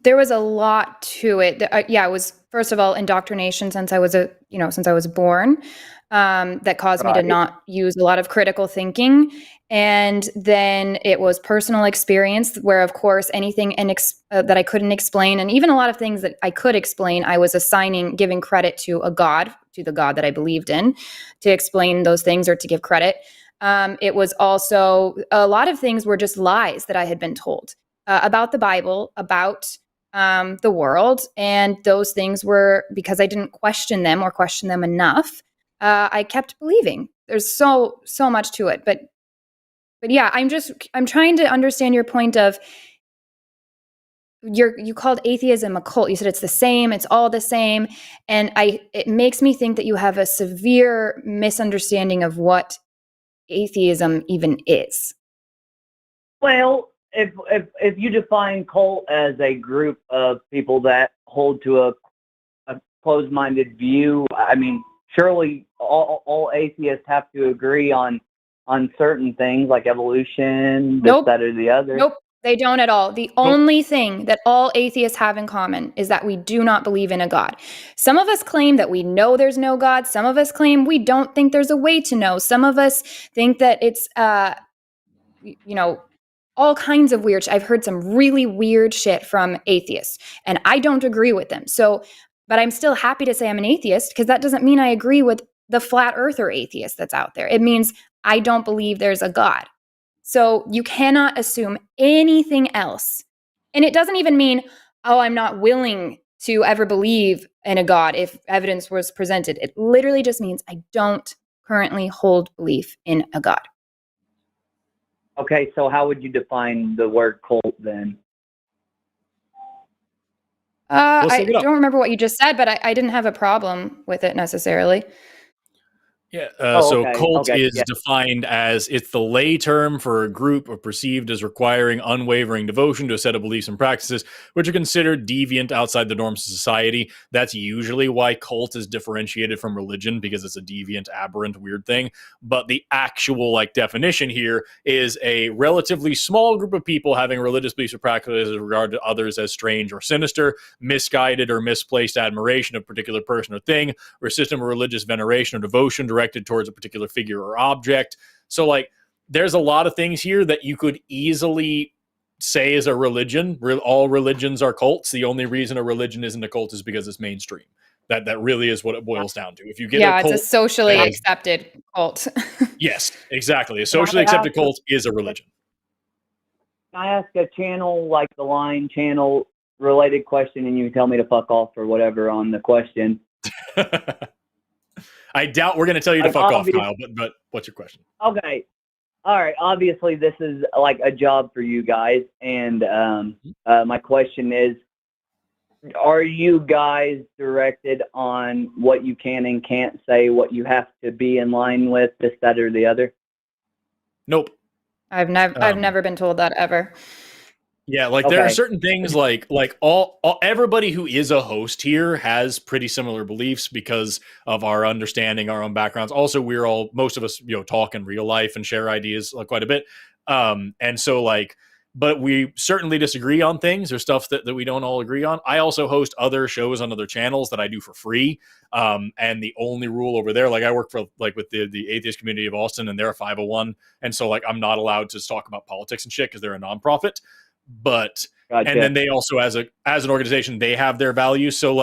There was a lot to it. It was, first of all, indoctrination since I was born, that caused me to not use a lot of critical thinking. And then it was personal experience where, of course, anything that I couldn't explain, and even a lot of things that I could explain, I was giving credit to a God, to the God that I believed in, to explain those things or to give credit. It was also, a lot of things were just lies that I had been told about the Bible, about the world. And those things were, because I didn't question them or question them enough, I kept believing. There's so much to it. But yeah, I'm trying to understand your point of, you called atheism a cult. You said it's the same, it's all the same. And it makes me think that you have a severe misunderstanding of what atheism even is. Well, if you define cult as a group of people that hold to a closed-minded view, I mean, surely all atheists have to agree on certain things like evolution, this, that, or the other. Nope, they don't at all. The only thing that all atheists have in common is that we do not believe in a God. Some of us claim that we know there's no God. Some of us claim we don't think there's a way to know. Some of us think that it's, all kinds of weird. I've heard some really weird shit from atheists, and I don't agree with them. So, but I'm still happy to say I'm an atheist, because that doesn't mean I agree with the flat earther atheist that's out there. It means I don't believe there's a God. So you cannot assume anything else. And it doesn't even mean, I'm not willing to ever believe in a God if evidence was presented. It literally just means I don't currently hold belief in a God. Okay, so how would you define the word cult then? I don't remember what you just said, but I didn't have a problem with it necessarily. Yeah. Cult is defined as, it's the lay term for a group of perceived as requiring unwavering devotion to a set of beliefs and practices, which are considered deviant outside the norms of society. That's usually why cult is differentiated from religion, because it's a deviant, aberrant, weird thing. But the actual definition here is a relatively small group of people having religious beliefs or practices with regard to others as strange or sinister, misguided or misplaced admiration of a particular person or thing, or a system of religious veneration or devotion directed towards a particular figure or object. So there's a lot of things here that you could easily say is a religion. All religions are cults. The only reason a religion isn't a cult is because it's mainstream. That really is what it boils down to. If you get a cult, it's a socially accepted cult. Yes, exactly. A socially accepted cult is a religion. Can I ask a channel, like the Line channel, related question, and you tell me to fuck off or whatever on the question? I doubt we're going to tell you to fuck off, Kyle, but what's your question? Okay. All right. Obviously, this is like a job for you guys. And my question is, are you guys directed on what you can and can't say, what you have to be in line with, this, that, or the other? Nope. I've never been told that ever. Yeah, there are certain things all everybody who is a host here has pretty similar beliefs because of our understanding, our own backgrounds. Also, most of us, talk in real life and share ideas quite a bit. And so but we certainly disagree on things. There's stuff that we don't all agree on. I also host other shows on other channels that I do for free. And the only rule over there, I work for with the atheist community of Austin, and they're a 501. And so I'm not allowed to talk about politics and shit because they're a nonprofit. But gotcha. And then they also, as an organization, they have their values. So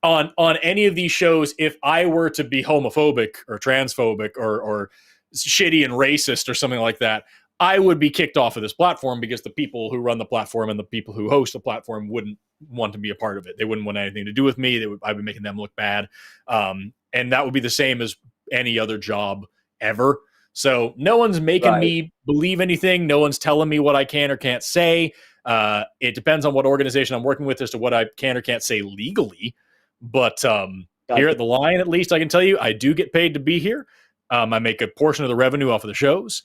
on any of these shows, if I were to be homophobic or transphobic or shitty and racist or something like that, I would be kicked off of this platform because the people who run the platform and the people who host the platform wouldn't want to be a part of it. They wouldn't want anything to do with me. I'd be making them look bad. And that would be the same as any other job ever. So no one's making me believe anything. No one's telling me what I can or can't say. It depends on what organization I'm working with as to what I can or can't say legally. But here at the line, at least I can tell you, I do get paid to be here. I make a portion of the revenue off of the shows.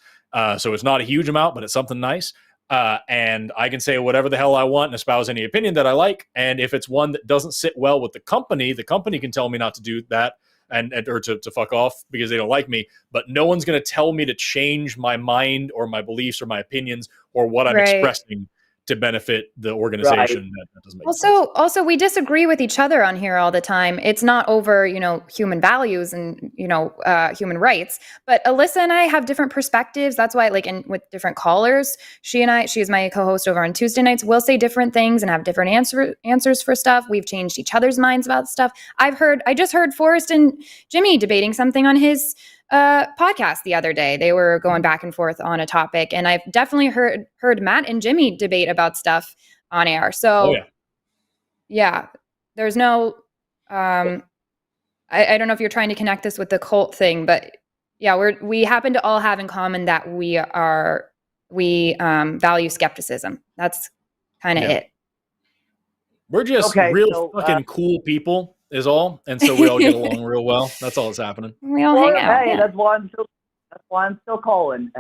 So it's not a huge amount, but it's something nice. And I can say whatever the hell I want and espouse any opinion that I like. And if it's one that doesn't sit well with the company can tell me not to do that or to fuck off because they don't like me. But no one's going to tell me to change my mind or my beliefs or my opinions or what I'm expressing to benefit the organization. That doesn't make sense. Also, we disagree with each other on here all the time. It's not over, human values and, human rights. But Alyssa and I have different perspectives. That's why, with different callers, she is my co-host over on Tuesday nights. We'll say different things and have different answers for stuff. We've changed each other's minds about stuff. I just heard Forrest and Jimmy debating something on his podcast the other day. They were going back and forth on a topic, and I've definitely heard Matt and Jimmy debate about stuff on air. So yeah, there's no I don't know if you're trying to connect this with the cult thing, but yeah, we happen to all have in common that we value skepticism. That's kind of it. We're just fucking cool people is all, and so we all get along real well. That's all that's happening. We all hang out. Hey, that's why I'm still calling.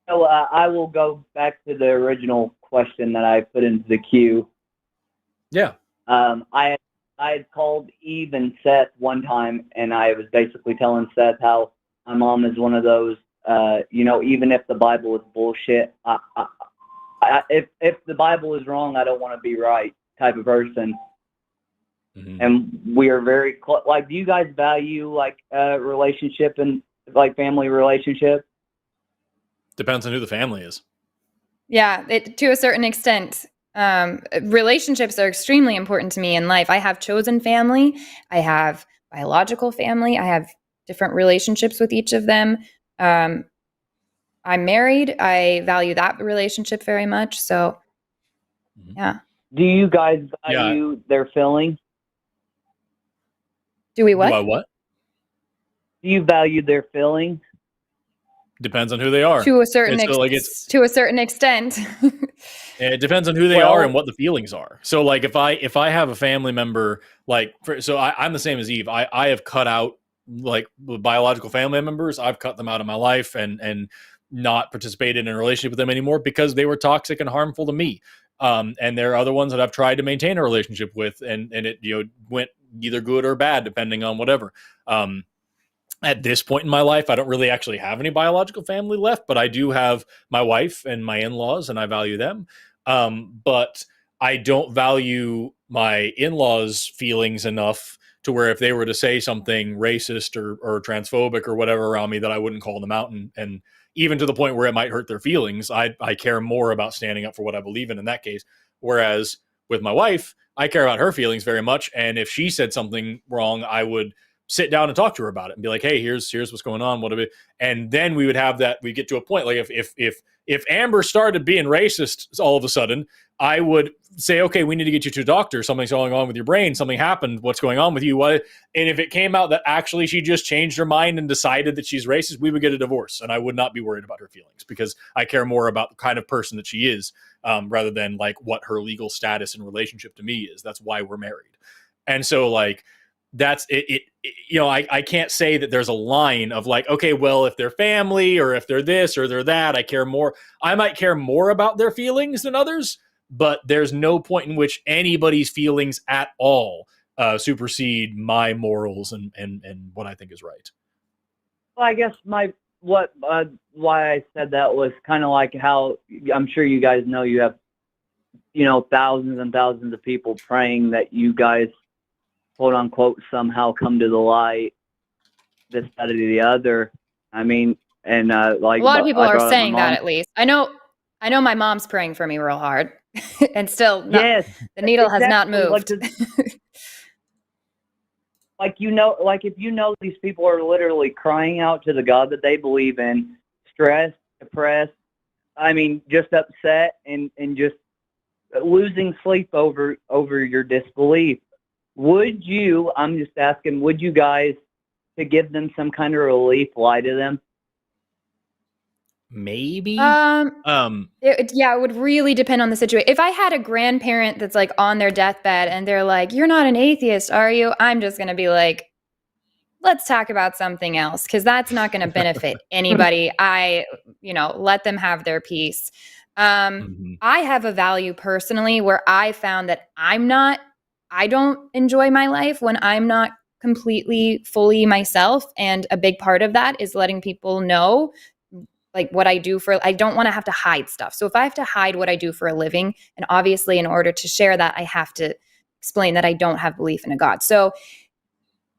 So I will go back to the original question that I put into the queue. Yeah. I had called Eve and Seth one time, and I was basically telling Seth how my mom is one of those, even if the Bible is bullshit, if the Bible is wrong, I don't want to be right type of person. Mm-hmm. And we are very close. Do you guys value relationship and family relationship? Depends on who the family is. Yeah, to a certain extent. Relationships are extremely important to me in life. I have chosen family. I have biological family. I have different relationships with each of them. I'm married. I value that relationship very much. So, yeah. Do you guys value their feelings? Do we what? Do I what? Do you value their feelings? Depends on who they are. To a certain extent. It depends on who they are and what the feelings are. So, if I have a family member, I'm the same as Eve. I have cut out biological family members. I've cut them out of my life and not participated in a relationship with them anymore because they were toxic and harmful to me. And there are other ones that I've tried to maintain a relationship with, and it went either good or bad depending on whatever. At this point in my life, I don't really actually have any biological family left, but I do have my wife and my in-laws, and I value them. But I don't value my in-laws' feelings enough to where if they were to say something racist or transphobic or whatever around me, that I wouldn't call them out. And even to the point where it might hurt their feelings, I care more about standing up for what I believe in that case. Whereas with my wife, I care about her feelings very much. And if she said something wrong, I would sit down and talk to her about it and be like, hey, here's what's going on. And then we would have that, we get to a point, if Amber started being racist all of a sudden, I would say, okay, we need to get you to a doctor. Something's going on with your brain. Something happened. What's going on with you? And if it came out that actually she just changed her mind and decided that she's racist, we would get a divorce. And I would not be worried about her feelings because I care more about the kind of person that she is rather than what her legal status in relationship to me is. That's why we're married. And so that's it. I can't say that there's a line of okay, well, if they're family or if they're this or they're that, I care more. I might care more about their feelings than others, but there's no point in which anybody's feelings at all supersede my morals and what I think is right. Well, I guess why I said that was kind of like how I'm sure you guys know you have, thousands and thousands of people praying that you guys, quote unquote, somehow come to the light, this, that, or the other. I mean, and a lot of people are saying that, at least. I know my mom's praying for me real hard, and still, the needle has not moved. If these people are literally crying out to the God that they believe in, stressed, depressed, just upset and just losing sleep over your disbelief. I'm just asking, would you guys to give them some kind of relief lie to them? Maybe. It would really depend on the situation. If I had a grandparent that's like on their deathbed and they're like, "You're not an atheist, are you?" I'm just going to be like, let's talk about something else, because that's not going to benefit anybody. Let them have their peace. I have a value personally where I found that I don't enjoy my life when I'm not completely fully myself. And a big part of that is letting people know like what I do I don't want to have to hide stuff. So if I have to hide what I do for a living, and obviously in order to share that, I have to explain that I don't have belief in a God. So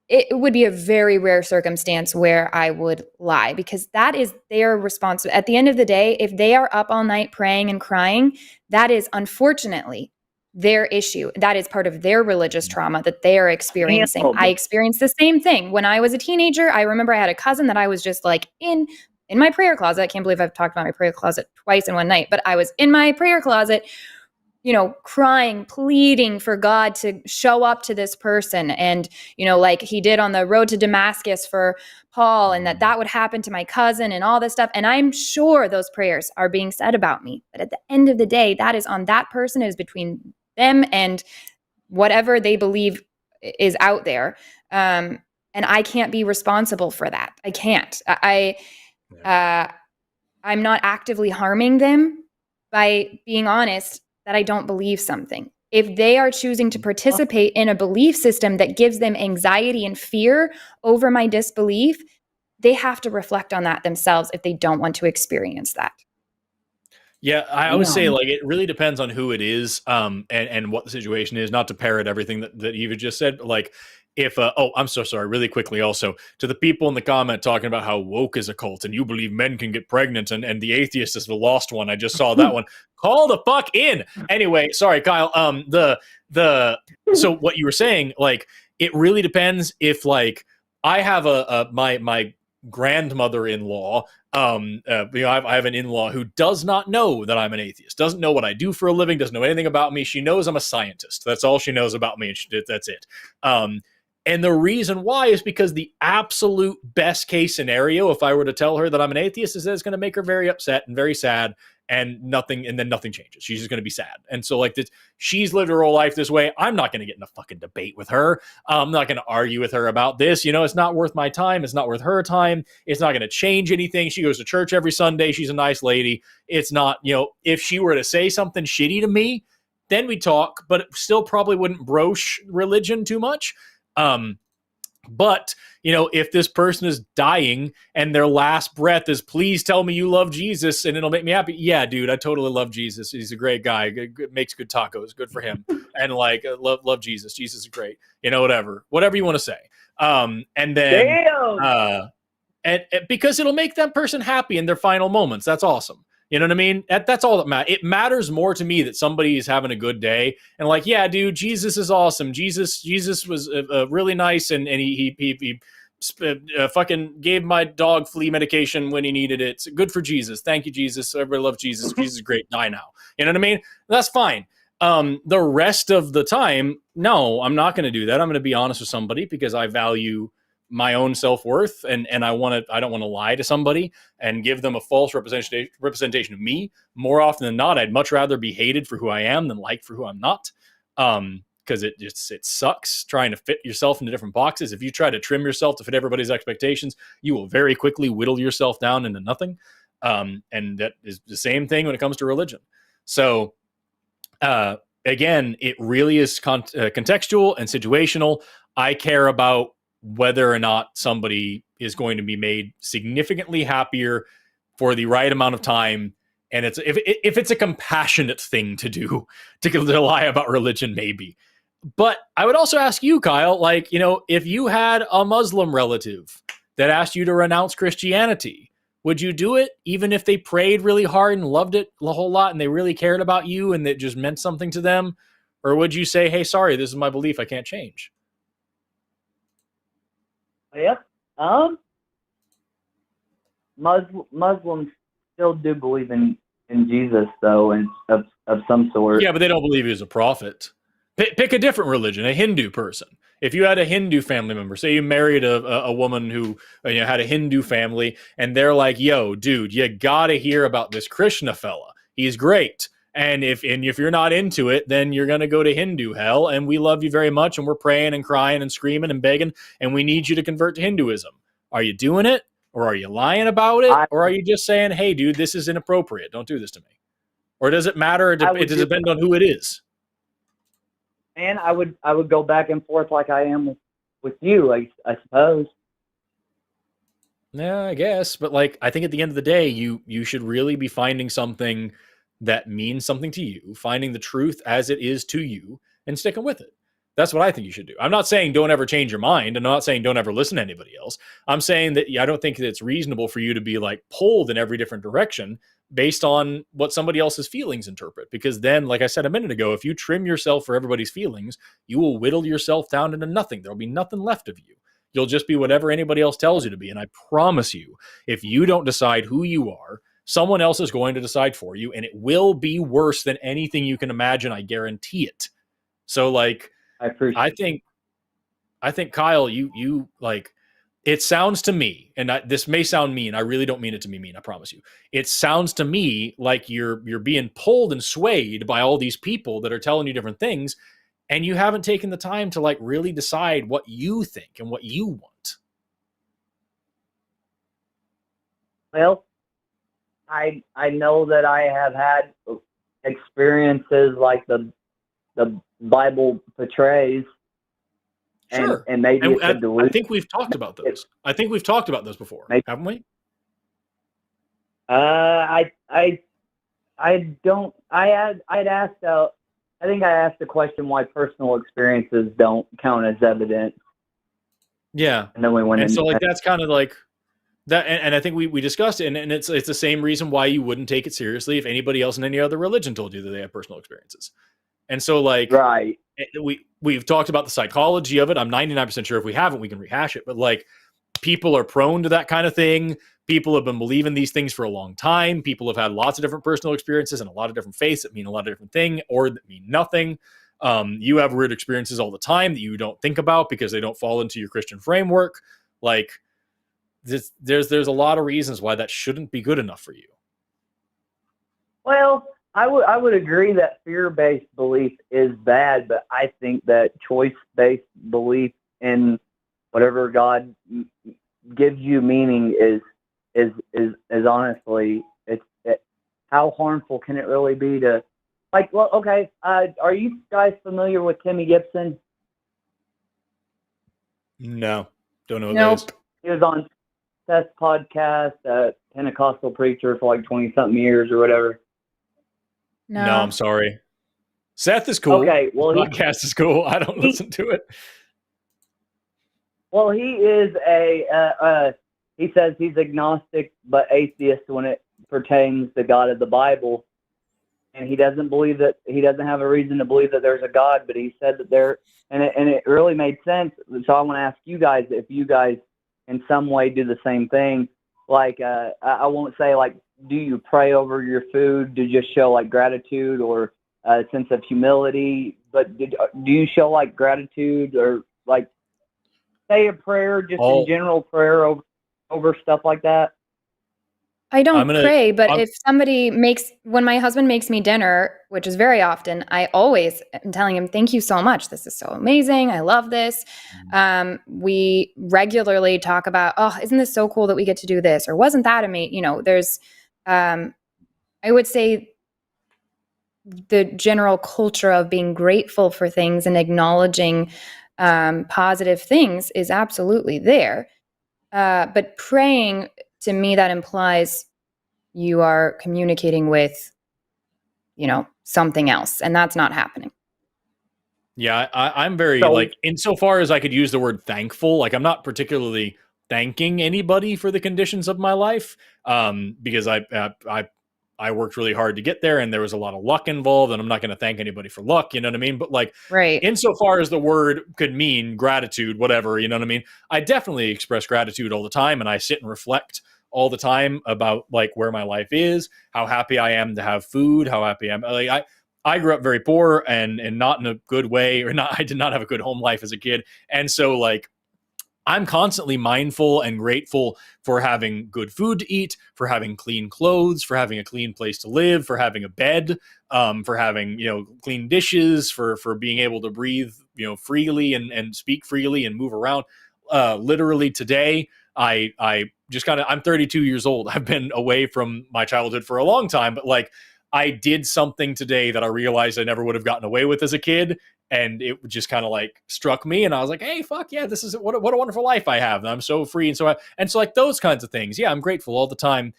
it would be a very rare circumstance where I would lie, because that is their responsibility. At the end of the day, if they are up all night praying and crying, that is unfortunately their issue. That is part of their religious trauma that they are experiencing. I experienced the same thing when I was a teenager. I remember I had a cousin that I was just like in my prayer closet. I can't believe I've talked about my prayer closet twice in one night, but I was in my prayer closet, crying, pleading for God to show up to this person. And, like he did on the road to Damascus for Paul, and that would happen to my cousin and all this stuff. And I'm sure those prayers are being said about me. But at the end of the day, that is on that person. It is between them and whatever they believe is out there. And I can't be responsible for that. I can't. I'm not actively harming them by being honest that I don't believe something. If they are choosing to participate in a belief system that gives them anxiety and fear over my disbelief, they have to reflect on that themselves if they don't want to experience that. Yeah, I always say like it really depends on who it is, and what the situation is. Not to parrot everything that Eva just said, but like if I'm so sorry. Really quickly, also to the people in the comment talking about how woke is a cult and you believe men can get pregnant and the atheist is the lost one. I just saw that one. Call the fuck in. Anyway, sorry, Kyle. So what you were saying, like it really depends. If like I have my grandmother-in-law, I have an in-law who does not know that I'm an atheist, doesn't know what I do for a living, doesn't know anything about me. She knows I'm a scientist. That's all she knows about me, and that's it. And the reason why is because the absolute best case scenario, if I were to tell her that I'm an atheist, is that it's going to make her very upset and very sad, and then nothing changes. She's just going to be sad. And so like she's lived her whole life this way. I'm not going to get in a fucking debate with her. I'm not going to argue with her about this. It's not worth my time. It's not worth her time. It's not going to change anything. She goes to church every Sunday. She's a nice lady. It's not, if she were to say something shitty to me, then we talk, but it still probably wouldn't broach religion too much. But if this person is dying and their last breath is, please tell me you love Jesus and it'll make me happy. Yeah, dude, I totally love Jesus. He's a great guy. Makes good tacos. Good for him. And like, love Jesus. Jesus is great. Whatever you want to say. And then, and because it'll make that person happy in their final moments. That's awesome. You know what I mean? That's all that matters. It matters more to me that somebody is having a good day and like, yeah, dude, Jesus is awesome. Jesus was really nice, and he fucking gave my dog flea medication when he needed it. It's good for Jesus. Thank you, Jesus. Everybody loves Jesus. Jesus is great. Die now. You know what I mean? That's fine. The rest of the time, no, I'm not going to do that. I'm going to be honest with somebody because I value my own self-worth, and I don't want to lie to somebody and give them a false representation of me. More often than not, I'd much rather be hated for who I am than liked for who I'm not. Because it sucks trying to fit yourself into different boxes. If you try to trim yourself to fit everybody's expectations, you will very quickly whittle yourself down into nothing. And that is the same thing when it comes to religion. So again, it really is contextual and situational. I care about whether or not somebody is going to be made significantly happier for the right amount of time. And if it's a compassionate thing to do, to lie about religion, maybe. But I would also ask you, Kyle, like, if you had a Muslim relative that asked you to renounce Christianity, would you do it even if they prayed really hard and loved it a whole lot and they really cared about you and it just meant something to them? Or would you say, hey, sorry, this is my belief, I can't change? Yep. Muslims still do believe in Jesus, though, and of some sort. Yeah, but they don't believe he was a prophet. Pick a different religion, a Hindu person. If you had a Hindu family member, say you married a woman who had a Hindu family, and they're like, "Yo, dude, you gotta hear about this Krishna fella. He's great." And if you're not into it, then you're gonna go to Hindu hell. And we love you very much, and we're praying and crying and screaming and begging, and we need you to convert to Hinduism. Are you doing it, or are you lying about it, or are you just saying, "Hey, dude, this is inappropriate. Don't do this to me"? Or does it matter? It does depend on who it is. And I would go back and forth like I am with you, I suppose. Yeah, I guess. But like, I think at the end of the day, you should really be finding something that means something to you, finding the truth as it is to you, and sticking with it. That's what I think you should do. I'm not saying don't ever change your mind. I'm not saying don't ever listen to anybody else. I'm saying that I don't think that it's reasonable for you to be like pulled in every different direction based on what somebody else's feelings interpret. Because then, like I said a minute ago, if you trim yourself for everybody's feelings, you will whittle yourself down into nothing. There'll be nothing left of you. You'll just be whatever anybody else tells you to be. And I promise you, if you don't decide who you are, someone else is going to decide for you, and it will be worse than anything you can imagine. I guarantee it. So like, I think Kyle, you like, it sounds to me, and this may sound mean. I really don't mean it to be mean. I promise you. It sounds to me like you're being pulled and swayed by all these people that are telling you different things, and you haven't taken the time to like really decide what you think and what you want. Well, I know that I have had experiences like the Bible portrays. Sure. And maybe it's a delusion. I think we've talked about those. I think we've talked about those before, haven't we? I don't. I'd asked. I think I asked the question why personal experiences don't count as evidence. Yeah. And then we went. And so like that's kind of like that, and I think we discussed it, and it's the same reason why you wouldn't take it seriously if anybody else in any other religion told you that they have personal experiences. And so like, right. We've talked about the psychology of it. I'm 99% sure if we haven't, we can rehash it. But like, people are prone to that kind of thing. People have been believing these things for a long time. People have had lots of different personal experiences and a lot of different faiths that mean a lot of different things or that mean nothing. You have weird experiences all the time that you don't think about because they don't fall into your Christian framework. Like, there's a lot of reasons why that shouldn't be good enough for you. Well, I would agree that fear-based belief is bad, but I think that choice-based belief in whatever God gives you meaning is honestly, how harmful can it really be to, like, well, okay, are you guys familiar with Timmy Gibson? No, don't know who that is. He was on Seth's podcast, Pentecostal preacher for like 20-something years or whatever. No, I'm sorry. Seth is cool. Okay, well, podcast is cool. I don't listen to it. Well, he is he says he's agnostic but atheist when it pertains to God of the Bible. And he doesn't believe that, he doesn't have a reason to believe that there's a God, but he said that there, and it really made sense. So I want to ask you guys if you guys in some way do the same thing. Like, I won't say like, do you pray over your food to just show like gratitude or a sense of humility? But do you show like gratitude or like say a prayer, just in general prayer over stuff like that? I don't pray, but if somebody when my husband makes me dinner, which is very often, I always am telling him, thank you so much. This is so amazing. I love this. We regularly talk about, oh, isn't this so cool that we get to do this? Or wasn't that amazing? You know, there's, I would say the general culture of being grateful for things and acknowledging positive things is absolutely there. But praying, to me, that implies you are communicating with, something else, and that's not happening. Yeah, I'm very, like, insofar as I could use the word thankful, like, I'm not particularly thanking anybody for the conditions of my life, because I worked really hard to get there, and there was a lot of luck involved, and I'm not going to thank anybody for luck, you know what I mean? But like, right. Insofar as the word could mean gratitude, whatever, you know what I mean? I definitely express gratitude all the time, and I sit and reflect all the time about like where my life is, how happy I am to have food, how happy I'm. Like, I grew up very poor and not in a good way, I did not have a good home life as a kid. And so like, I'm constantly mindful and grateful for having good food to eat, for having clean clothes, for having a clean place to live, for having a bed, for having, clean dishes, for being able to breathe, freely and speak freely and move around. Literally today, I just I'm 32 years old. I've been away from my childhood for a long time, but like I did something today that I realized I never would have gotten away with as a kid. And it just kind of like struck me, and I was like, "Hey, fuck yeah, this is what a wonderful life I have. And I'm so free." And so like those kinds of things. Yeah, I'm grateful all the time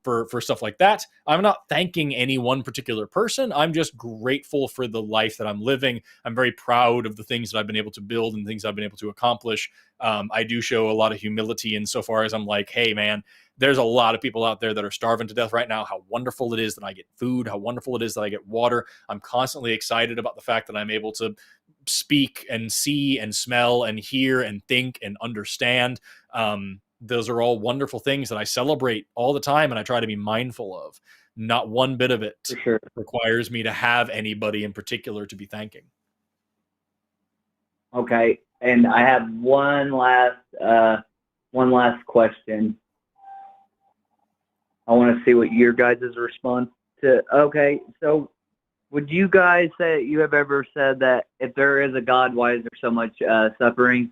for stuff like that. I'm not thanking any one particular person. I'm just grateful for the life that I'm living. I'm very proud of the things that I've been able to build and things I've been able to accomplish. I do show a lot of humility insofar as I'm like, "Hey, man, there's a lot of people out there that are starving to death right now. How wonderful it is that I get food, how wonderful it is that I get water." I'm constantly excited about the fact that I'm able to speak and see and smell and hear and think and understand. Those are all wonderful things that I celebrate all the time and I try to be mindful of. Not one bit of it requires me to have anybody in particular to be thanking. Okay. And I have one last question. I want to see what your guys' response to. Okay, so would you guys say you have ever said that if there is a God, why is there so much suffering?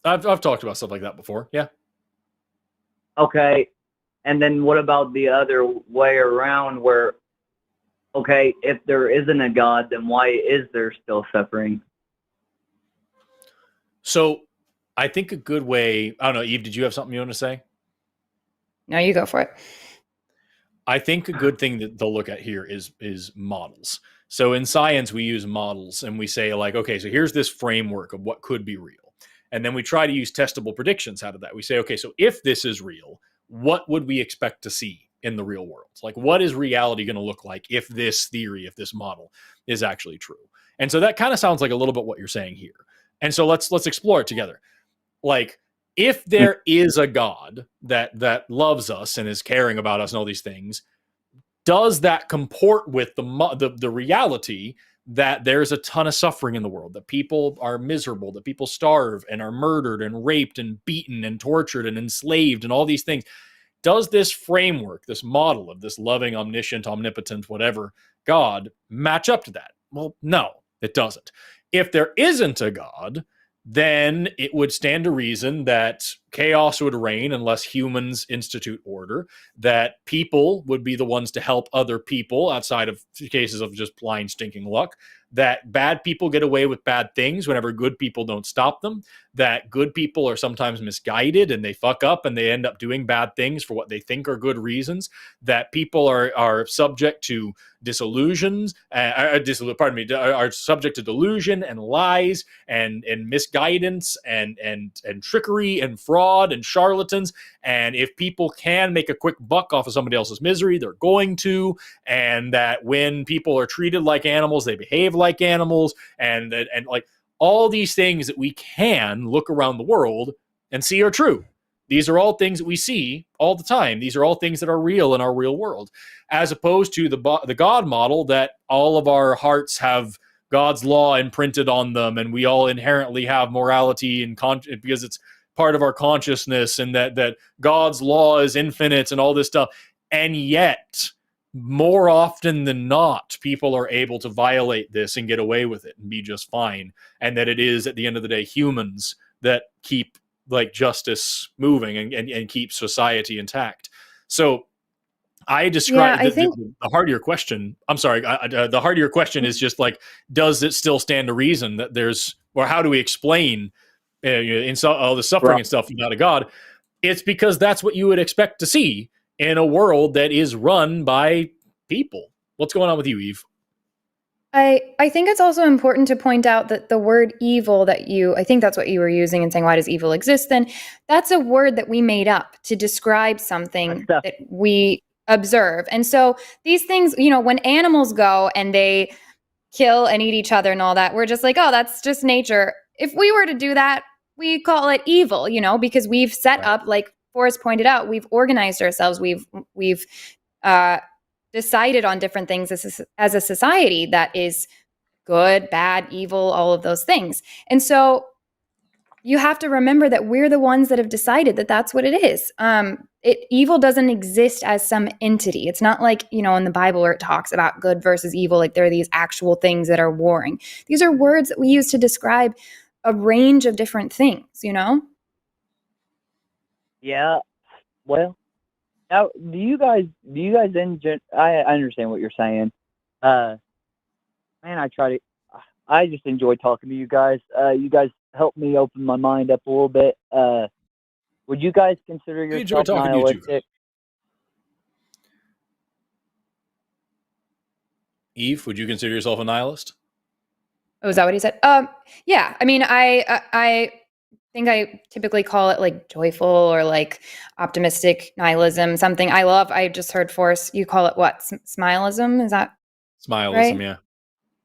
I've talked about stuff like that before. Yeah. Okay, and then what about the other way around where, okay, if there isn't a God, then why is there still suffering? So I think a good way, I don't know, Eve, did you have something you want to say? No, you go for it. I think a good thing that they'll look at here is models. So in science, we use models and we say like, okay, so here's this framework of what could be real. And then we try to use testable predictions out of that. We say, okay, so if this is real, what would we expect to see in the real world? Like, what is reality going to look like if this theory, if this model is actually true? And so that kind of sounds like a little bit what you're saying here. And so let's explore it together. Like, if there is a God that loves us and is caring about us and all these things, does that comport with the reality that there's a ton of suffering in the world, that people are miserable, that people starve and are murdered and raped and beaten and tortured and enslaved and all these things? Does this framework, this model of this loving, omniscient, omnipotent, whatever God match up to that? Well, no, it doesn't. If there isn't a God, then it would stand to reason that chaos would reign unless humans institute order, that people would be the ones to help other people outside of cases of just blind stinking luck, that bad people get away with bad things whenever good people don't stop them, that good people are sometimes misguided and they fuck up and they end up doing bad things for what they think are good reasons, that people are subject to are subject to delusion and lies and misguidance and trickery and fraud and charlatans. And if people can make a quick buck off of somebody else's misery, they're going to. And that when people are treated like animals, they behave like animals. And like all these things that we can look around the world and see are true. These are all things that we see all the time. These are all things that are real in our real world, as opposed to the God model that all of our hearts have God's law imprinted on them, and we all inherently have morality and because it's part of our consciousness, and that God's law is infinite and all this stuff. And yet, more often than not, people are able to violate this and get away with it and be just fine. And that it is, at the end of the day, humans that keep like justice moving and keep society intact. So I describe the heart of your question. I'm sorry. The heart of your question is just like, does it still stand to reason that there's, or how do we explain all the suffering and stuff without a God? It's because that's what you would expect to see in a world that is run by people. What's going on with you, Eve? I think it's also important to point out that the word evil I think that's what you were using and saying, why does evil exist then? That's a word that we made up to describe something that we observe. And so these things, when animals go and they kill and eat each other and all that, we're just like, oh, that's just nature. If we were to do that, we call it evil, because we've set up, like Forrest pointed out, we've organized ourselves. We've decided on different things as a society that is good, bad, evil, all of those things. And so you have to remember that we're the ones that have decided that that's what it is. Evil doesn't exist as some entity. It's not like, in the Bible where it talks about good versus evil, like there are these actual things that are warring. These are words that we use to describe a range of different things, Yeah. Well, now, do you guys I understand what you're saying. Man, I just enjoy talking to you guys. You guys help me open my mind up a little bit. Would you guys consider yourself nihilistic? Eve, would you consider yourself a nihilist? Oh, is that what he said? Yeah. I mean, I think I typically call it like joyful or like optimistic nihilism, something I just heard Forrest, you call it what? Smileism? Is that Smileism, right? yeah.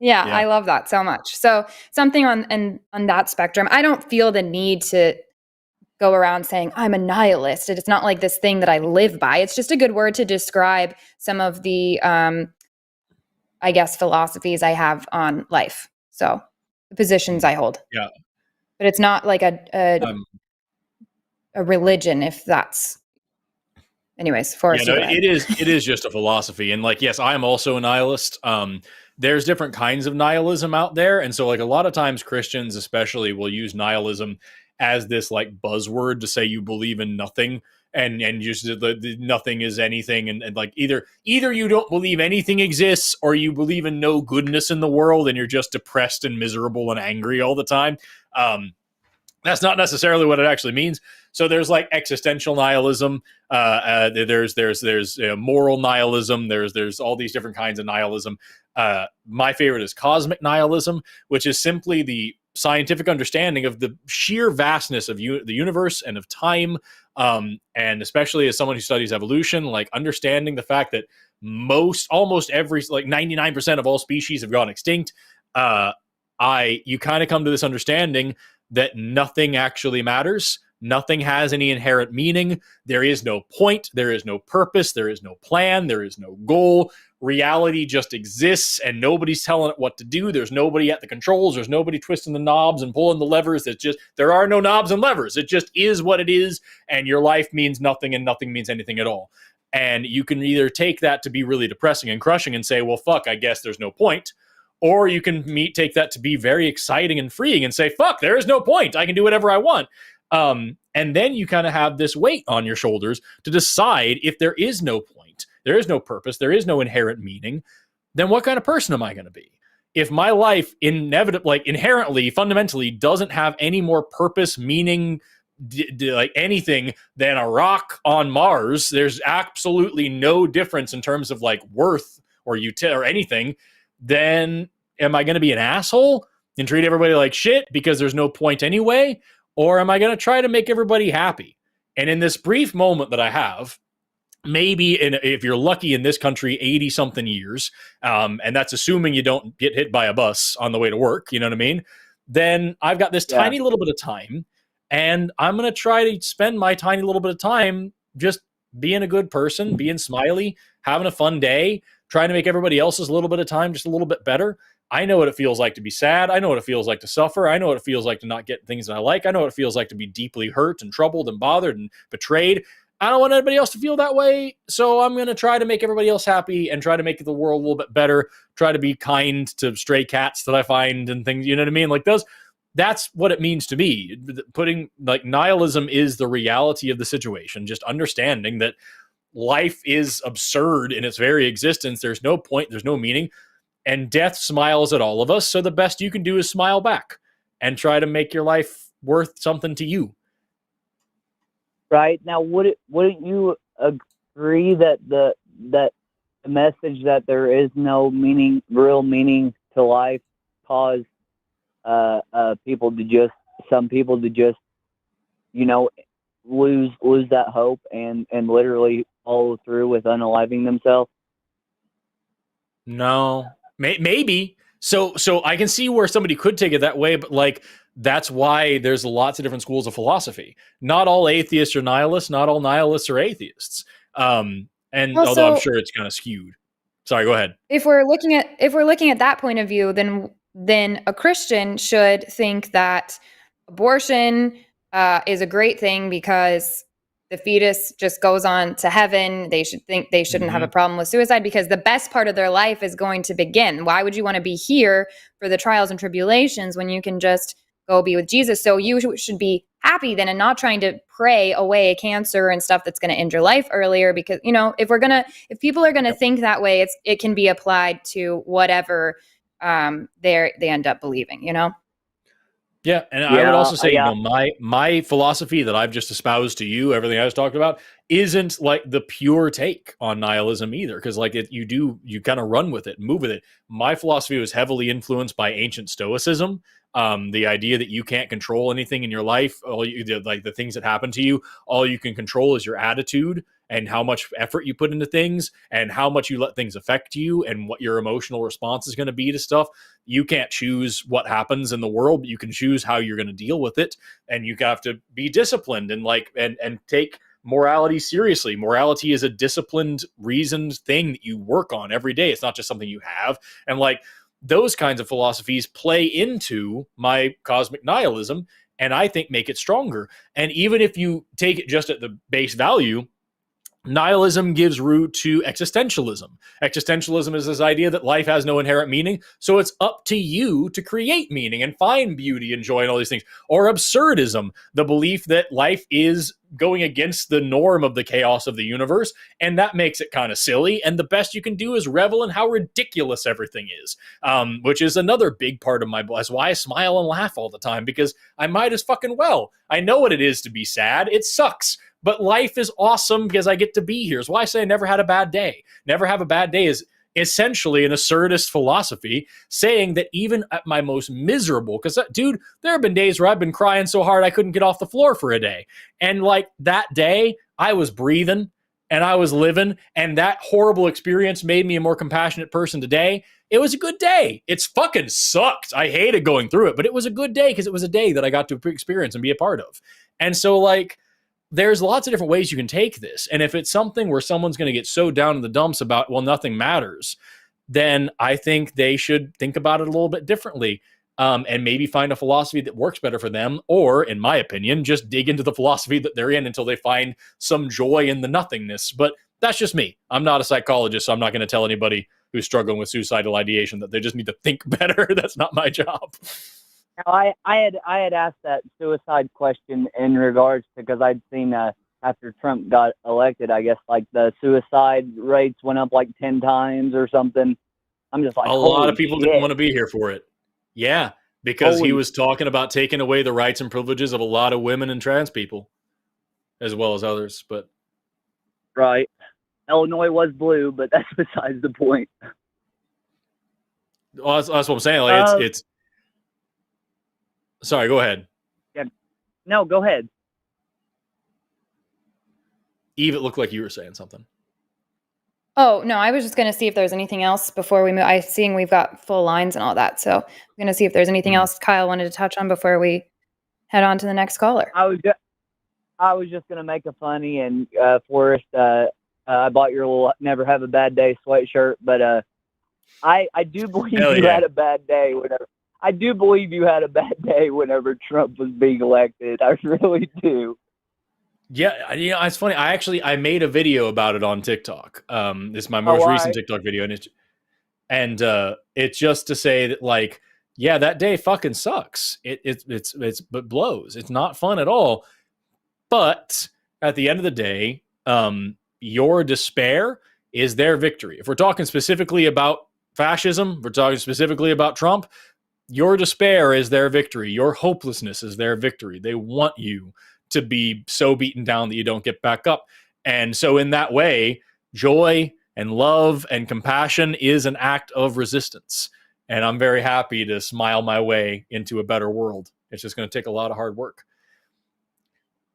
Yeah, I love that so much. So something on that spectrum. I don't feel the need to go around saying I'm a nihilist. It's not like this thing that I live by. It's just a good word to describe some of the, I guess, philosophies I have on life. So the positions I hold. Yeah. But it's not like a religion, if that's. Anyways, Forrest. Yeah, no, it is just a philosophy. And like, yes, I am also a nihilist. There's different kinds of nihilism out there. And so like a lot of times Christians especially will use nihilism as this like buzzword to say you believe in nothing and just the nothing is anything. And like either you don't believe anything exists or you believe in no goodness in the world and you're just depressed and miserable and angry all the time. That's not necessarily what it actually means. So there's like existential nihilism. There's moral nihilism. There's all these different kinds of nihilism. My favorite is cosmic nihilism, which is simply the scientific understanding of the sheer vastness of the universe and of time. And especially as someone who studies evolution, like understanding the fact that almost every, like 99% of all species have gone extinct. You kind of come to this understanding that nothing actually matters. Nothing has any inherent meaning. There is no point. There is no purpose. There is no plan. There is no goal. Reality just exists and nobody's telling it what to do. There's nobody at the controls. There's nobody twisting the knobs and pulling the levers. There are no knobs and levers. It just is what it is. And your life means nothing and nothing means anything at all. And you can either take that to be really depressing and crushing and say, well, fuck, I guess there's no point. Or you can take that to be very exciting and freeing and say, fuck, there is no point. I can do whatever I want. And then you kind of have this weight on your shoulders to decide if there is no point, there is no purpose, there is no inherent meaning, then what kind of person am I going to be? If my life inherently, fundamentally doesn't have any more purpose, meaning, like anything than a rock on Mars, there's absolutely no difference in terms of like worth or utility or anything, then am I going to be an asshole and treat everybody like shit because there's no point anyway? Or am I going to try to make everybody happy? And in this brief moment that I have, maybe if you're lucky in this country, 80-something years, and that's assuming you don't get hit by a bus on the way to work, you know what I mean? Then I've got this tiny little bit of time, and I'm going to try to spend my tiny little bit of time just being a good person, being smiley, having a fun day, trying to make everybody else's little bit of time just a little bit better. I know what it feels like to be sad. I know what it feels like to suffer. I know what it feels like to not get things that I like. I know what it feels like to be deeply hurt and troubled and bothered and betrayed. I don't want anybody else to feel that way. So I'm going to try to make everybody else happy and try to make the world a little bit better. Try to be kind to stray cats that I find and things, you know what I mean? Like that's what it means to me. Putting like nihilism is the reality of the situation. Just understanding that life is absurd in its very existence. There's no point. There's no meaning. And death smiles at all of us. So the best you can do is smile back and try to make your life worth something to you. Right. Now, wouldn't you agree that the message that there is no real meaning to life, cause some people to just, lose that hope and literally follow through with unaliving themselves? No, maybe. So I can see where somebody could take it that way, but like, that's why there's lots of different schools of philosophy. Not all atheists are nihilists. Not all nihilists are atheists. And also, although I'm sure it's kind of skewed. Sorry, go ahead. If we're looking at that point of view, then a Christian should think that abortion is a great thing because the fetus just goes on to heaven. They should think they shouldn't have a problem with suicide because the best part of their life is going to begin. Why would you want to be here for the trials and tribulations when you can just go be with Jesus? So you should be happy then and not trying to pray away cancer and stuff that's going to end your life earlier, because, you know, if people are going to think that way, it can be applied to whatever they end up believing, you know? Yeah, and I would also say, you know, my philosophy that I've just espoused to you, everything I was talking about, isn't like the pure take on nihilism either, because like you kind of run with it, move with it. My philosophy was heavily influenced by ancient Stoicism. The idea that you can't control anything in your life, like the things that happen to you, all you can control is your attitude and how much effort you put into things and how much you let things affect you and what your emotional response is going to be to stuff. You can't choose what happens in the world, but you can choose how you're going to deal with it. And you have to be disciplined and and take morality seriously. Morality is a disciplined, reasoned thing that you work on every day. It's not just something you have. And like those kinds of philosophies play into my cosmic nihilism and I think make it stronger. And even if you take it just at the base value, nihilism gives root to existentialism. Existentialism is this idea that life has no inherent meaning, so it's up to you to create meaning and find beauty and joy and all these things. Or absurdism, the belief that life is going against the norm of the chaos of the universe, and that makes it kind of silly, and the best you can do is revel in how ridiculous everything is, which is another big part of my... That's why I smile and laugh all the time, because I might as fucking well. I know what it is to be sad. It sucks. But life is awesome because I get to be here. It's why I say I never had a bad day. Never have a bad day is essentially an absurdist philosophy saying that even at my most miserable, because, dude, there have been days where I've been crying so hard I couldn't get off the floor for a day. And like that day, I was breathing and I was living, and that horrible experience made me a more compassionate person today. It was a good day. It's fucking sucked. I hated going through it, but it was a good day because it was a day that I got to experience and be a part of. And so like, there's lots of different ways you can take this. And if it's something where someone's going to get so down in the dumps about, well, nothing matters, then I think they should think about it a little bit differently, and maybe find a philosophy that works better for them. Or, in my opinion, just dig into the philosophy that they're in until they find some joy in the nothingness. But that's just me. I'm not a psychologist, so I'm not going to tell anybody who's struggling with suicidal ideation that they just need to think better. That's not my job. I had asked that suicide question in regards to, because I'd seen after Trump got elected, I guess like the suicide rates went up like 10 times or something. I'm just like, a lot of people didn't want to be here for it. Yeah, because he was talking about taking away the rights and privileges of a lot of women and trans people, as well as others. But right, Illinois was blue, but that's besides the point. Well, that's what I'm saying. Like it's. Sorry, go ahead. Yeah, no, go ahead. Eve, it looked like you were saying something. Oh, no, I was just going to see if there's anything else before we move. I'm seeing we've got full lines and all that. So I'm going to see if there's anything else Kyle wanted to touch on before we head on to the next caller. I was just going to make a funny, and Forrest, I bought your little Never Have a Bad Day sweatshirt, but I do believe you had a bad day whenever. I do believe you had a bad day whenever Trump was being elected. I really do. Yeah, you know, it's funny. I made a video about it on TikTok. It's my most recent TikTok video, and it's just to say that, like, yeah, that day fucking sucks. It blows. It's not fun at all. But at the end of the day, your despair is their victory. If we're talking specifically about fascism, if we're talking specifically about Trump, your despair is their victory. Your hopelessness is their victory. They want you to be so beaten down that you don't get back up. And so in that way, joy and love and compassion is an act of resistance. And I'm very happy to smile my way into a better world. It's just going to take a lot of hard work.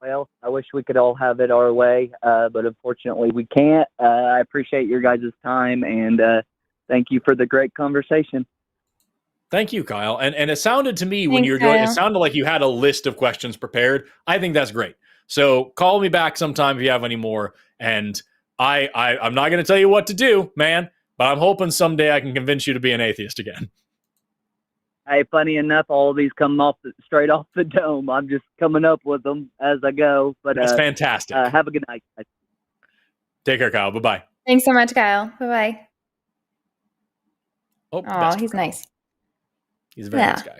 Well, I wish we could all have it our way, but unfortunately we can't. I appreciate your guys' time, and thank you for the great conversation. Thank you, Kyle. And it sounded to me when you were doing it, sounded like you had a list of questions prepared. I think that's great. So call me back sometime if you have any more. And I'm not going to tell you what to do, man, But I'm hoping someday I can convince you to be an atheist again. Hey, funny enough, all of these come straight off the dome. I'm just coming up with them as I go. But that's fantastic. Have a good night, guys. Take care, Kyle. Bye-bye. Thanks so much, Kyle. Bye-bye. Oh, he's nice. He's a very nice guy.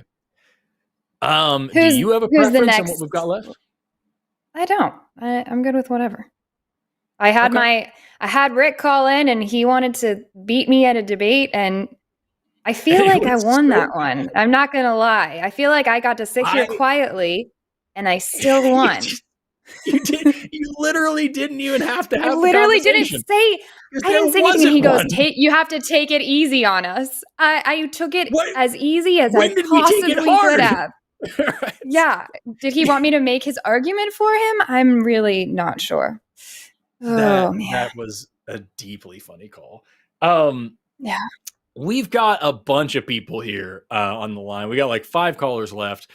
Do you have a preference on what we've got left? I don't. I'm good with whatever. I had Rick call in and he wanted to beat me at a debate, and I feel like I won that one. I'm not going to lie. I feel like I got to sit here quietly and I still won. You literally didn't even have to have I literally didn't say anything. He goes, you have to take it easy on us. I took it as easy as I possibly could have. Right. Yeah. Did he want me to make his argument for him? I'm really not sure. Man. That was a deeply funny call. Yeah. We've got a bunch of people here on the line. We got like 5 callers left.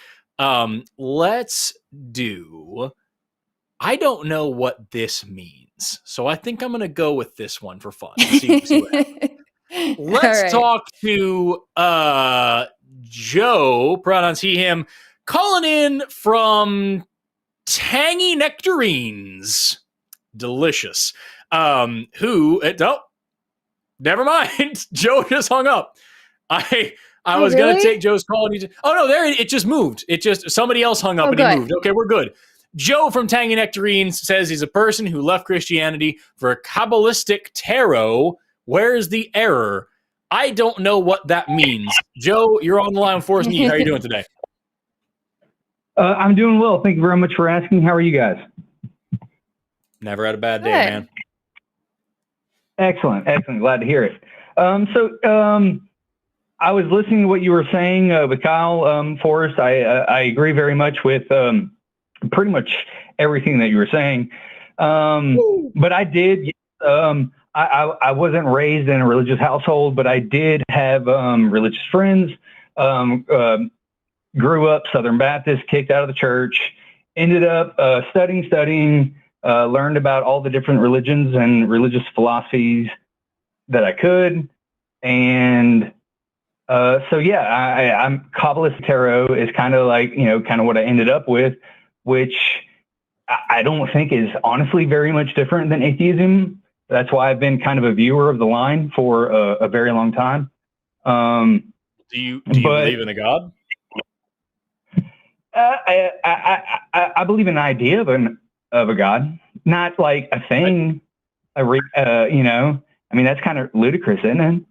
Let's do... I don't know what this means, so I think I'm going to go with this one for fun. See what happens. Let's talk to Joe, pronouns he, him, calling in from Tangy Nectarines. Delicious. Who, never mind. Joe just hung up. I was going to take Joe's call. And it just moved. Somebody else hung up and he moved. Okay, we're good. Joe from Tangy Nectarines says he's a person who left Christianity for a Kabbalistic tarot. Where's the error? I don't know what that means. Joe, you're on the line with Forrest and How are you doing today? I'm doing well. Thank you very much for asking. How are you guys? Never had a bad day, man. Excellent. Glad to hear it. I was listening to what you were saying with Kyle, Forrest. I agree very much with pretty much everything that you were saying. But I did, I wasn't raised in a religious household, but I did have religious friends, grew up Southern Baptist, kicked out of the church, ended up studying, learned about all the different religions and religious philosophies that I could. And I'm Kabbalist tarot is kind of like, kind of what I ended up with, which I don't think is honestly very much different than atheism. That's why I've been kind of a viewer of the line for a very long time. Do you believe in a God? I believe in the idea of a God, not like a thing. I mean, that's kind of ludicrous, isn't it?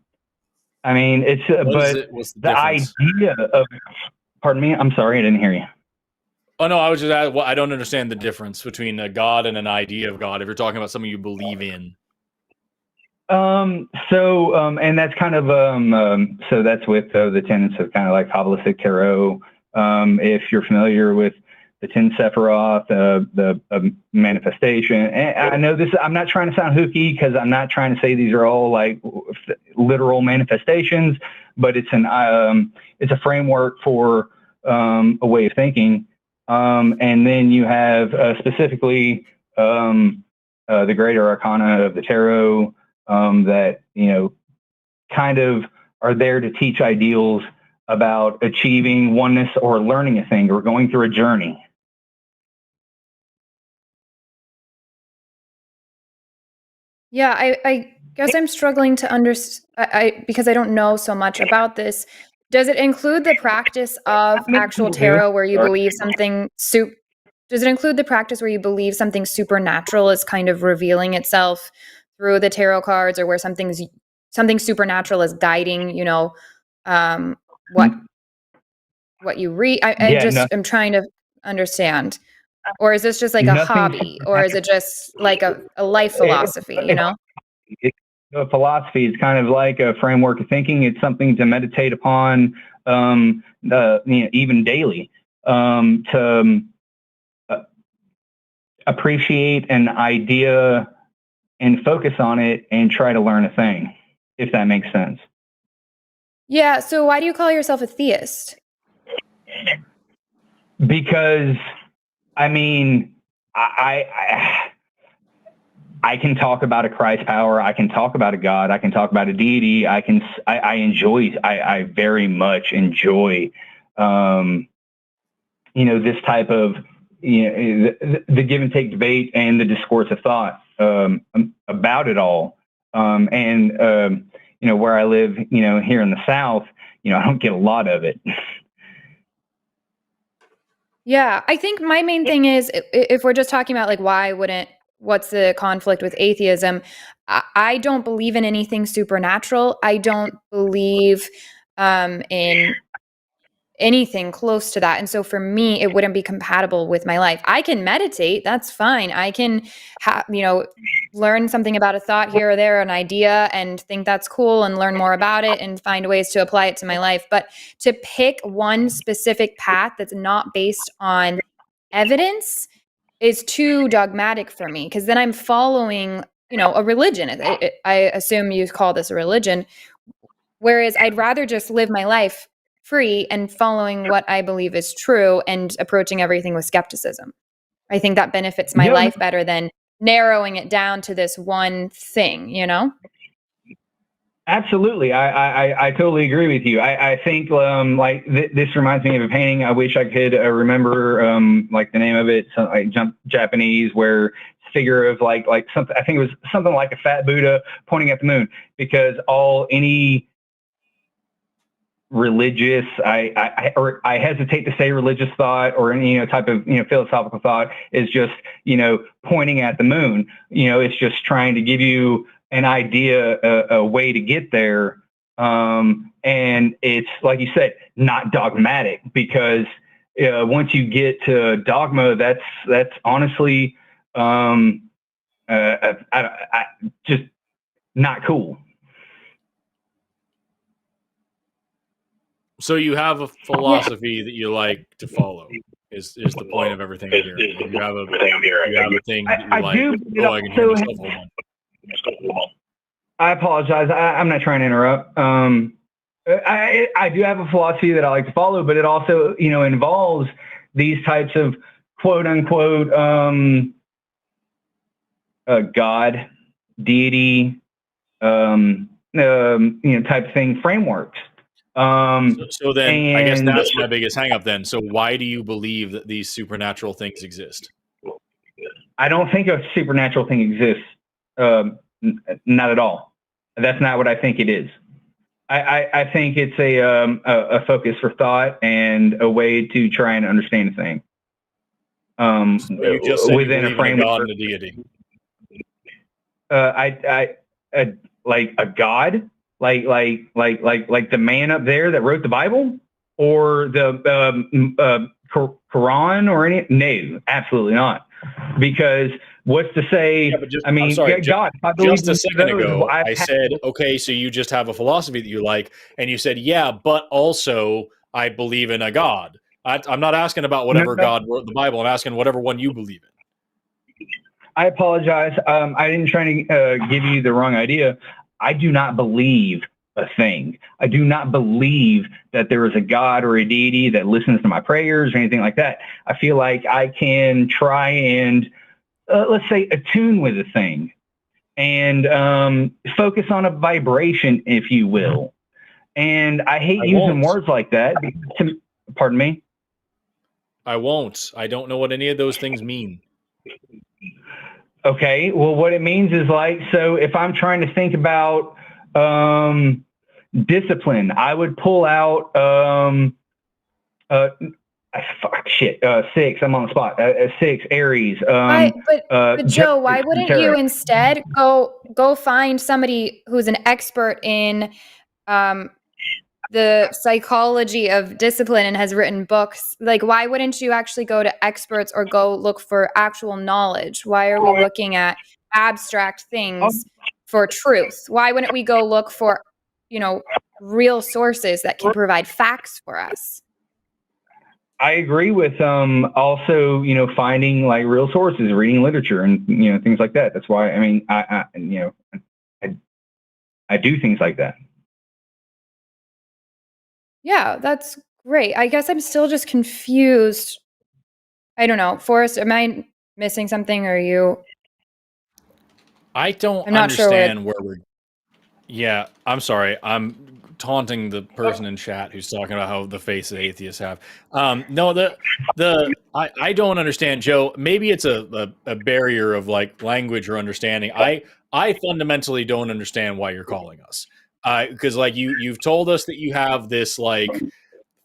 I mean, it's what's the idea of. Pardon me. I'm sorry, I didn't hear you. Oh no, I was just asking, I don't understand the difference between a God and an idea of God. If you're talking about something you believe in. And that's kind of so that's with the tenets of kind of like Kabbalistic tarot. If you're familiar with the 10 Sephiroth, the manifestation. And I know this, I'm not trying to sound hooky because I'm not trying to say these are all like literal manifestations, but it's a framework for a way of thinking. And then you have specifically the greater arcana of the tarot that, kind of are there to teach ideals about achieving oneness or learning a thing or going through a journey. Yeah, I guess I'm struggling to understand because I don't know so much about this. Does it include the practice of actual tarot where you believe something does it include the practice where you believe something supernatural is kind of revealing itself through the tarot cards, or where something supernatural is guiding, what you read? I'm trying to understand. Or is this just like a hobby, or is it just like a life philosophy, A philosophy is kind of like a framework of thinking. It's something to meditate upon, even daily, to appreciate an idea and focus on it and try to learn a thing, if that makes sense. Yeah. So why do you call yourself a theist? Because, I mean, I can talk about a Christ power. I can talk about a God. I can talk about a deity. I very much enjoy, this type of, the give and take debate and the discourse of thought about it all. Where I live, here in the South, I don't get a lot of it. Yeah, I think my main thing is, if we're just talking about like what's the conflict with atheism? I don't believe in anything supernatural. I don't believe in anything close to that. And so for me, it wouldn't be compatible with my life. I can meditate. That's fine. I can learn something about a thought here or there, an idea, and think that's cool and learn more about it and find ways to apply it to my life. But to pick one specific path that's not based on evidence is too dogmatic for me, because then I'm following, a religion. I assume you call this a religion. Whereas I'd rather just live my life free and following what I believe is true and approaching everything with skepticism. I think that benefits my life better than narrowing it down to this one thing, Absolutely. I totally agree with you. I think this reminds me of a painting. I wish I could remember the name of it, Japanese, where figure of like something, I think it was something like a fat Buddha pointing at the moon, because any religious, I hesitate to say religious thought or any type of philosophical thought is just pointing at the moon. It's just trying to give you an idea, a way to get there, and it's like you said, not dogmatic, because once you get to dogma, that's honestly just not cool. So you have a philosophy that you like to follow is the point of everything here. You have a thing that you like. I can hear myself hold on. I apologize. I'm not trying to interrupt. I do have a philosophy that I like to follow, but it also, involves these types of quote unquote God, deity, type of thing, frameworks. So then I guess that's my biggest hang up then. So why do you believe that these supernatural things exist? I don't think a supernatural thing exists. Not at all. That's not what I think it is. I think it's a focus for thought and a way to try and understand a thing. So you just said within a framework. God and a deity. Like a God, like the man up there that wrote the Bible, or the Quran, or any? No, absolutely not. Because what's to say? I'm sorry, God. Just a second ago, I said, okay, so you just have a philosophy that you like, and you said, yeah, but also I believe in a God. I'm not asking about whatever God wrote the Bible. I'm asking whatever one you believe in. I apologize. I didn't try to give you the wrong idea. I do not believe a thing. I do not believe that there is a God or a deity that listens to my prayers or anything like that. I feel like I can try and, let's say, attune with a thing and focus on a vibration, if you will. And I hate using words like that. Pardon me? I won't. I don't know what any of those things mean. Okay, well, what it means is so if I'm trying to think about discipline, I would pull out, 6, I'm on the spot, 6, Aries. But Joe, why wouldn't you instead go find somebody who's an expert in the psychology of discipline and has written books? Why wouldn't you actually go to experts or go look for actual knowledge? Why are we looking at abstract things for truth? Why wouldn't we go look for, real sources that can provide facts for us? I agree with also, finding real sources, reading literature and, things like that. That's why, I do things like that. Yeah, that's great. I guess I'm still just confused. I don't know. Forrest, am I missing something, or are you? I don't I'm not sure understand where we're. Yeah, I'm sorry. I'm taunting the person in chat who's talking about how the face that atheists have. No, I don't understand, Joe. Maybe it's a barrier of like language or understanding. I fundamentally don't understand why you're calling us. Because like you've told us that you have this like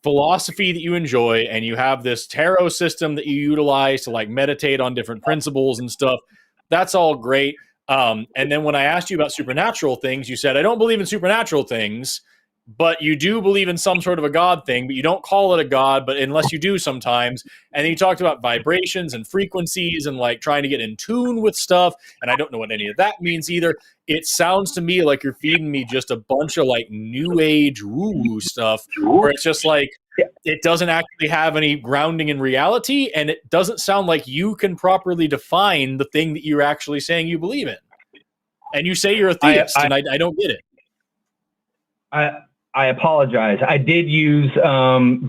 philosophy that you enjoy, and you have this tarot system that you utilize to like meditate on different principles and stuff. That's all great. And then when I asked you about supernatural things, you said, I don't believe in supernatural things, but you do believe in some sort of a God thing, but you don't call it a God, but unless you do sometimes. And then you talked about vibrations and frequencies and like trying to get in tune with stuff. And I don't know what any of that means either. It sounds to me like you're feeding me just a bunch of like new age woo-woo stuff where it's just like, it doesn't actually have any grounding in reality, and it doesn't sound like you can properly define the thing that you're actually saying you believe in. And you say you're a theist, and I don't get it. I apologize. I did use lingo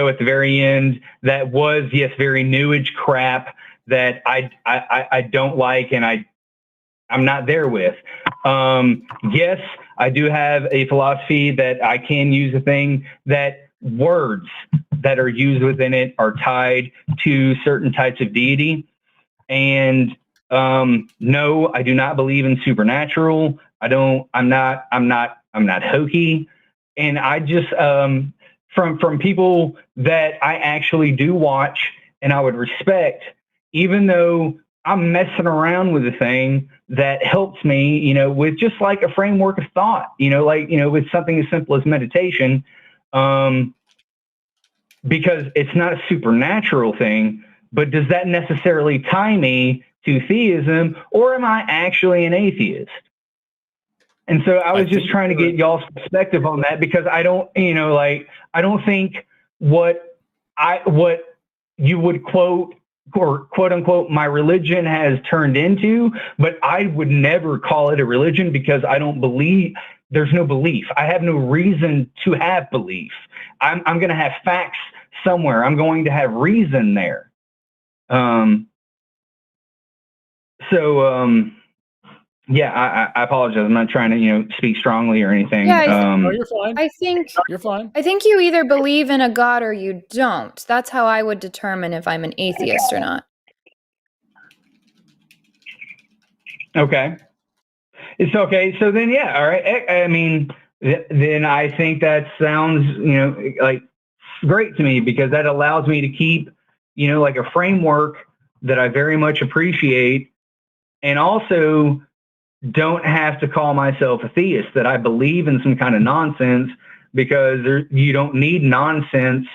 at the very end that was very new age crap that I don't like, and I'm not there with. Yes, I do have a philosophy that I can use a thing that words that are used within it are tied to certain types of deity. And no, I do not believe in supernatural. I'm not hokey. And I just, from people that I actually do watch and I would respect, even though I'm messing around with a thing that helps me, with just like a framework of thought, with something as simple as meditation, because it's not a supernatural thing, but does that necessarily tie me to theism, or am I actually an atheist? And so I was just trying to get y'all's perspective on that, because I don't, I don't think what you would quote or quote unquote my religion has turned into, but I would never call it a religion because I don't believe. There's no belief. I have no reason to have belief. I'm going to have facts somewhere. I'm going to have reason there. Yeah, I apologize. I'm not trying to, speak strongly or anything. Yeah, No, you're fine. You're fine. I think you either believe in a God or you don't. That's how I would determine if I'm an atheist or not. Okay. It's okay. So then, yeah, all right. I mean, then I think that sounds, like great to me, because that allows me to keep, like a framework that I very much appreciate, and also don't have to call myself a theist, that I believe in some kind of nonsense, because you don't need nonsense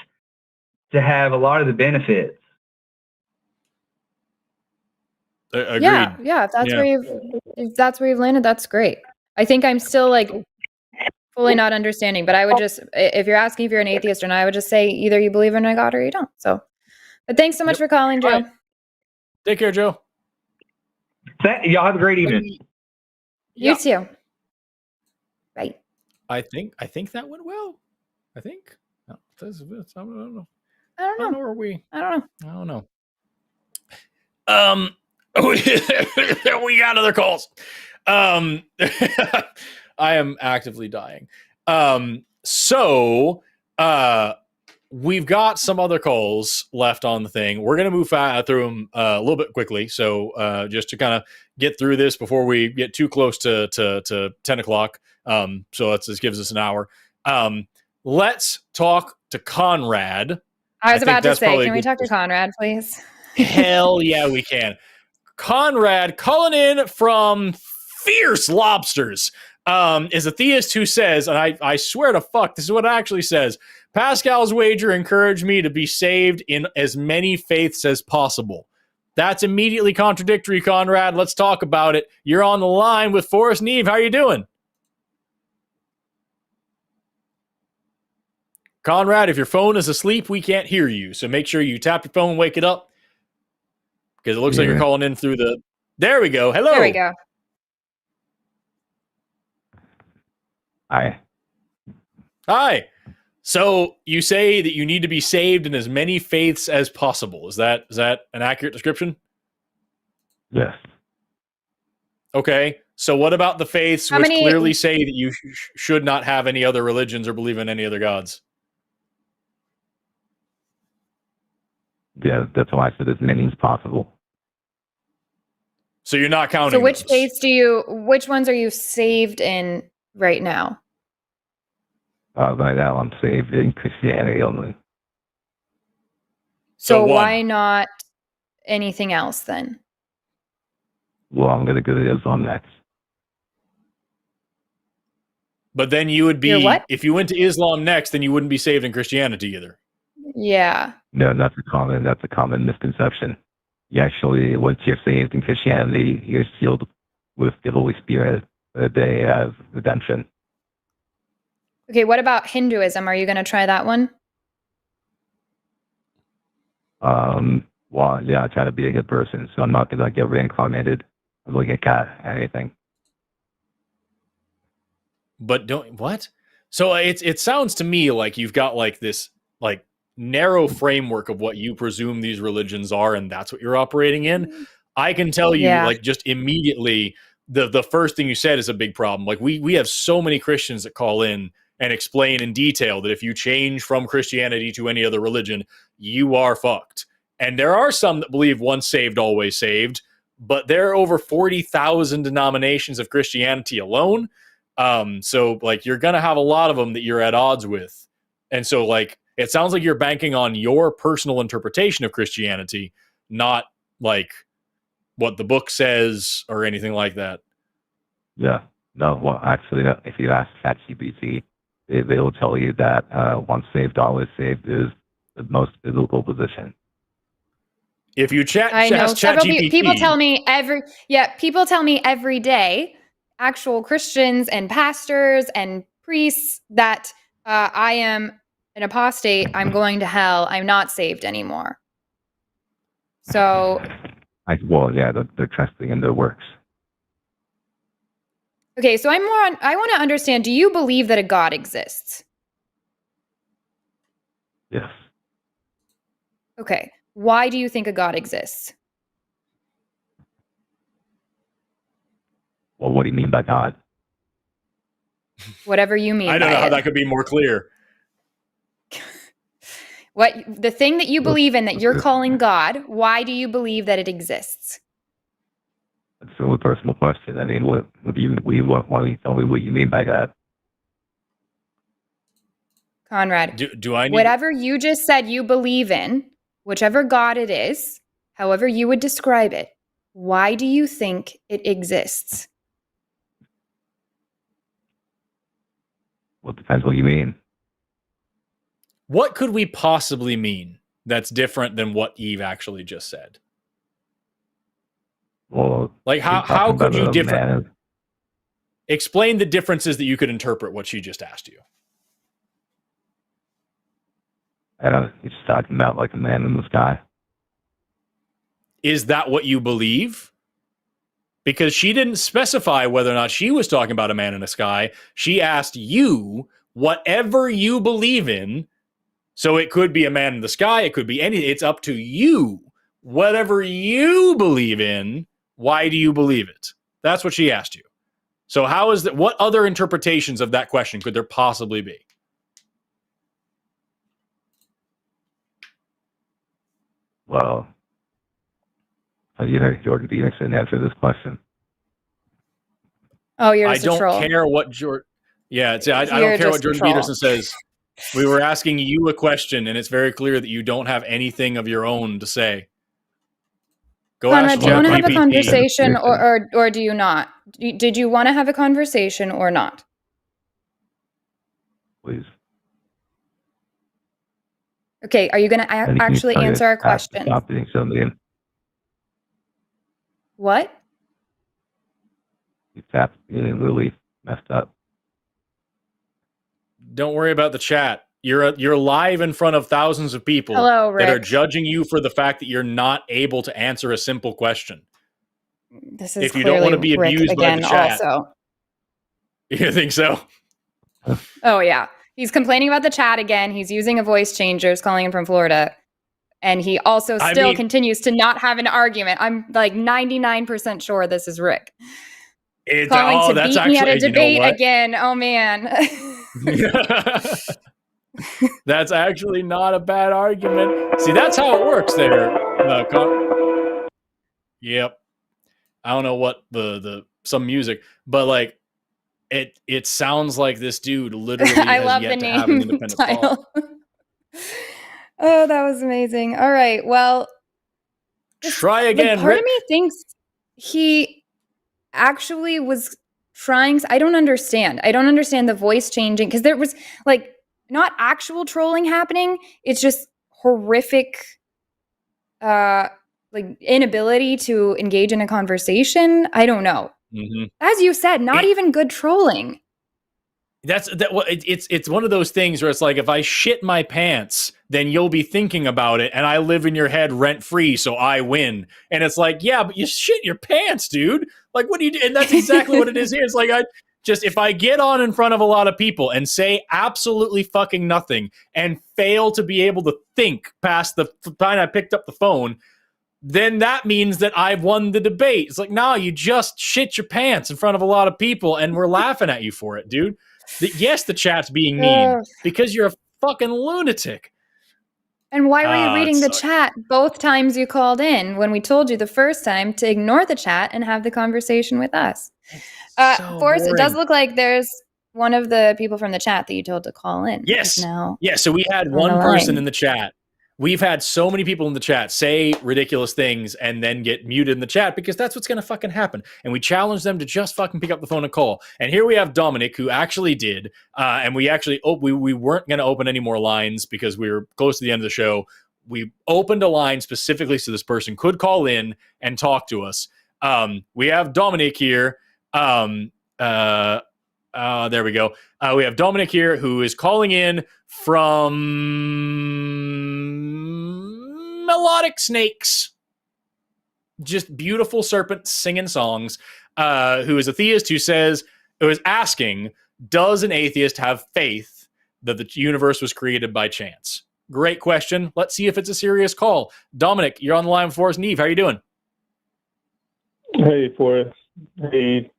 to have a lot of the benefits. Agreed. Yeah. If that's where you've landed, that's great. I think I'm still like fully not understanding, but I would just, if you're asking if you're an atheist or not, I would just say either you believe in a God or you don't. So, but thanks so much for calling, Joe. Right. Take care, Joe. Y'all have a great evening. You too. Bye. I think that went well. I think. No, I don't know. I don't know. Are we? I don't know. We got other calls. I am actively dying. We've got some other calls left on the thing. We're going to move through them a little bit quickly. So just to kind of get through this before we get too close to 10 o'clock. So this gives us an hour. Let's talk to Conrad. I was about to say, can we talk to Conrad, please? Hell yeah, we can. Conrad, calling in from Fierce Lobsters, is a theist who says, and I swear to fuck, this is what it actually says, Pascal's wager encouraged me to be saved in as many faiths as possible. That's immediately contradictory, Conrad. Let's talk about it. You're on the line with Forrest and Eve. How are you doing? Conrad, if your phone is asleep, we can't hear you. So make sure you tap your phone, wake it up. Because it looks like you're calling in through the... There we go. Hello. There we go. Hi. So you say that you need to be saved in as many faiths as possible. Is that an accurate description? Yes. Okay, so what about the faiths How which many- clearly say that you should not have any other religions or believe in any other gods? Yeah, that's why I said as many as possible. So you're not counting So which those. faiths which ones are you saved in right now? Right now, I'm saved in Christianity only. So one. why not anything else then? Well, I'm going to go to Islam next. But then you would You're be, what? if you went to Islam next, then you wouldn't be saved in Christianity either. Yeah. No, that's a common misconception. You actually, once you're saved in Christianity, you're sealed with the Holy Spirit the day of redemption. Okay, what about Hinduism? Are you going to try that one? Well, yeah, I try to be a good person, so I'm not going to get reincarnated or like a cat or anything. But what? So it sounds to me like you've got like this like narrow framework of what you presume these religions are, and that's what you're operating in. I can tell you, like, just immediately, the first thing you said is a big problem. Like, we have so many Christians that call in and explain in detail that if you change from Christianity to any other religion, you are fucked. And there are some that believe once saved, always saved, but there are over 40,000 denominations of Christianity alone. So like you're going to have a lot of them that you're at odds with. And so like, it sounds like you're banking on your personal interpretation of Christianity, not like what the book says or anything like that. Yeah. No, well, actually, if you ask ChatGPT, they will tell you that once saved, always saved is the most biblical position. If you I know several ChatGPT, people tell me people tell me every day, actual Christians and pastors and priests, that I am an apostate. I'm going to hell. I'm not saved anymore. So, they're trusting in their works. okay, so I want to understand, do you believe that a God exists? Yes. Okay. Why do you think a God exists? Well, what do you mean by God? Whatever you mean. I don't know how it. that could be more clear. What the thing that you believe in that you're calling God, why do you believe that it exists? It's a really personal question. I mean, what do you tell me what you mean by that? Conrad, do I need whatever you just said you believe in, whichever God it is, however you would describe it, why do you think it exists? Well, it depends what you mean. What could we possibly mean that's different than what Eve actually just said? Well, like how could you explain the differences that you could interpret what she just asked you? I don't know. He's talking about like a man in the sky. Is that what you believe? Because she didn't specify whether or not she was talking about a man in the sky. She asked you whatever you believe in. So it could be a man in the sky. It could be anything. It's up to you. Whatever you believe in, why do you believe it? That's what she asked you. So how is that? What other interpretations of that question could there possibly be? Well, you know, Jordan Peterson answer this question. Oh, you're I just a don't troll. care what Jordan. Yeah, I don't care what Jordan Peterson says. We were asking you a question, and it's very clear that you don't have anything of your own to say. Go Conrad, ask do you want to have a ChatGPT. conversation or do you not? Did you want to have a conversation or not? Please. Okay, are you going to actually answer our question? Stop being so mean. What? You're really messed up. Don't worry about the chat. You're live in front of thousands of people Hello, that are Rick. judging you for the fact that you're not able to answer a simple question. This is if you don't want to be Rick abused again, by the chat. also. You think so? Oh, yeah. He's complaining about the chat again. He's using a voice changer. He's calling in from Florida. And he also still continues to not have an argument. I'm like 99% sure this is Rick. calling to beat me at a debate again. Oh man. That's actually not a bad argument. See, that's how it works there. Yep. I don't know what some music, but like it sounds like this dude literally I has love yet the to have an name independent title. thought. Oh, that was amazing. All right. Well, try again. Part Rick. of me thinks he actually was trying. I don't understand. I don't understand the voice changing because there was like not actual trolling happening. It's just horrific, like inability to engage in a conversation. I don't know. Mm-hmm. As you said, not even good trolling. It's one of those things where it's like, if I shit my pants, then you'll be thinking about it, and I live in your head rent free, so I win. And it's like, yeah, but you shit your pants, dude. Like, what do you do? And that's exactly what it is here. It's like, if I get on in front of a lot of people and say absolutely fucking nothing and fail to be able to think past the time I picked up the phone, then that means that I've won the debate. It's like, no, you just shit your pants in front of a lot of people, and we're laughing at you for it, dude. Yes, the chat's being mean because you're a fucking lunatic. And why were you reading the chat both times you called in when we told you the first time to ignore the chat and have the conversation with us? Forrest, it does look like there's one of the people from the chat that you told to call in. Yes. Now so we had one person in the chat. We've had so many people in the chat say ridiculous things and then get muted in the chat because that's what's going to fucking happen. And we challenge them to just fucking pick up the phone and call. And here we have Dominic, who actually did. And we actually, we weren't going to open any more lines because we were close to the end of the show. We opened a line specifically so this person could call in and talk to us. We have Dominic here. There we go. We have Dominic here who is calling in from Melodic Snakes. Just beautiful serpents singing songs. Who is a theist who is asking, does an atheist have faith that the universe was created by chance? Great question. Let's see if it's a serious call. Dominic, you're on the line with Forrest and Eve. How are you doing? Hey, Forrest. Hey.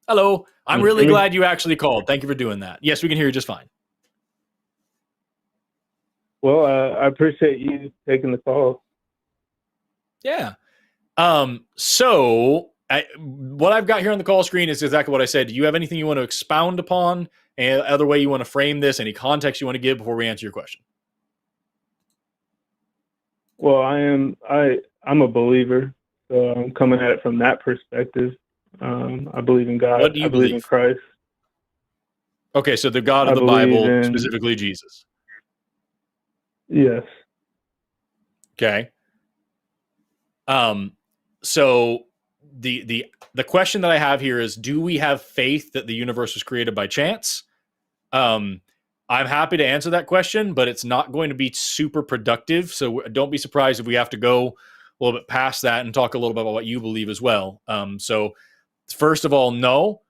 Hello. I'm really glad you actually called. Thank you for doing that. Yes, we can hear you just fine. Well, I appreciate you taking the call. Yeah. So what I've got here on the call screen is exactly what I said. Do you have anything you want to expound upon? Any other way you want to frame this? Any context you want to give before we answer your question? Well, I'm a believer, so I'm coming at it from that perspective. I believe in God. What do you believe in Christ. Okay, so the God of the Bible, specifically Jesus. Yes. Okay. So the question that I have here is, do we have faith that the universe was created by chance? I'm happy to answer that question, but it's not going to be super productive. So don't be surprised if we have to go a little bit past that and talk a little bit about what you believe as well. So first of all, no,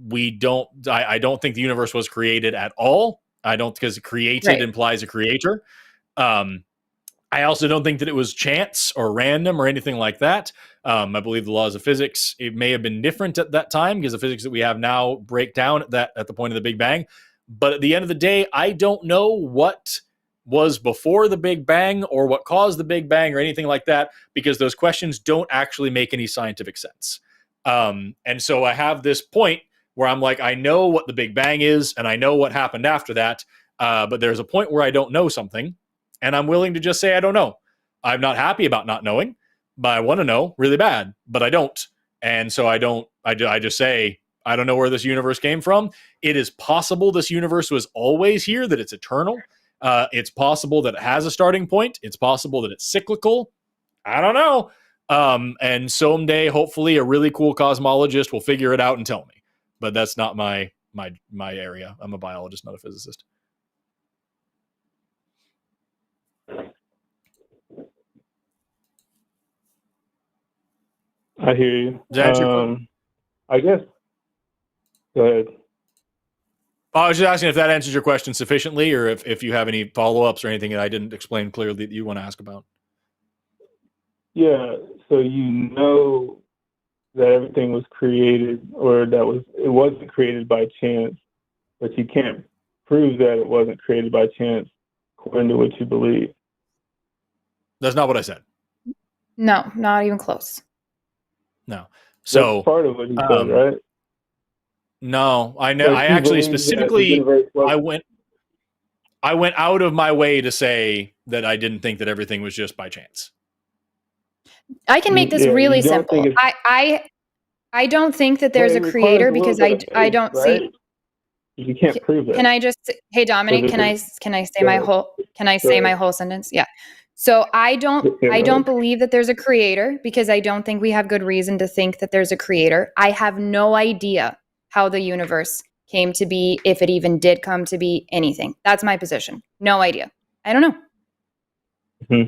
we don't. I don't think the universe was created at all. I don't, because created implies a creator. I also don't think that it was chance or random or anything like that. I believe the laws of physics, it may have been different at that time because the physics that we have now break down at the point of the Big Bang. But at the end of the day, I don't know what was before the Big Bang or what caused the Big Bang or anything like that, because those questions don't actually make any scientific sense. And so I have this point where I'm like, I know what the Big Bang is and I know what happened after that. But there's a point where I don't know something and I'm willing to just say, I don't know. I'm not happy about not knowing, but I want to know really bad, but I don't. And so I just say, I don't know where this universe came from. It is possible this universe was always here, that it's eternal. It's possible that it has a starting point. It's possible that it's cyclical. I don't know. And someday, hopefully, a really cool cosmologist will figure it out and tell me. But that's not my area. I'm a biologist, not a physicist. I hear you. I guess. Go ahead. I was just asking if that answers your question sufficiently, or if you have any follow-ups or anything that I didn't explain clearly that you want to ask about. Yeah. So that everything was created, or it wasn't created by chance, but you can't prove that it wasn't created by chance according to what you believe. That's not what I said. No, not even close. No. So that's part of what you said, right? No, I know. Like, I you actually believe that the specifically, universe was- I went out of my way to say that I didn't think that everything was just by chance. I can make this Yeah, really you don't simple. think I don't think that there's Well, a it creator requires a because little bit of I faith, don't right? see. You can't prove that. Can I just, hey Dominic, Does it- can I say Go my ahead. whole Go say my ahead. whole sentence? Yeah. So I don't Yeah, go ahead. believe that there's a creator because I don't think we have good reason to think that there's a creator. I have no idea how the universe came to be, if it even did come to be, anything. That's my position. No idea. I don't know.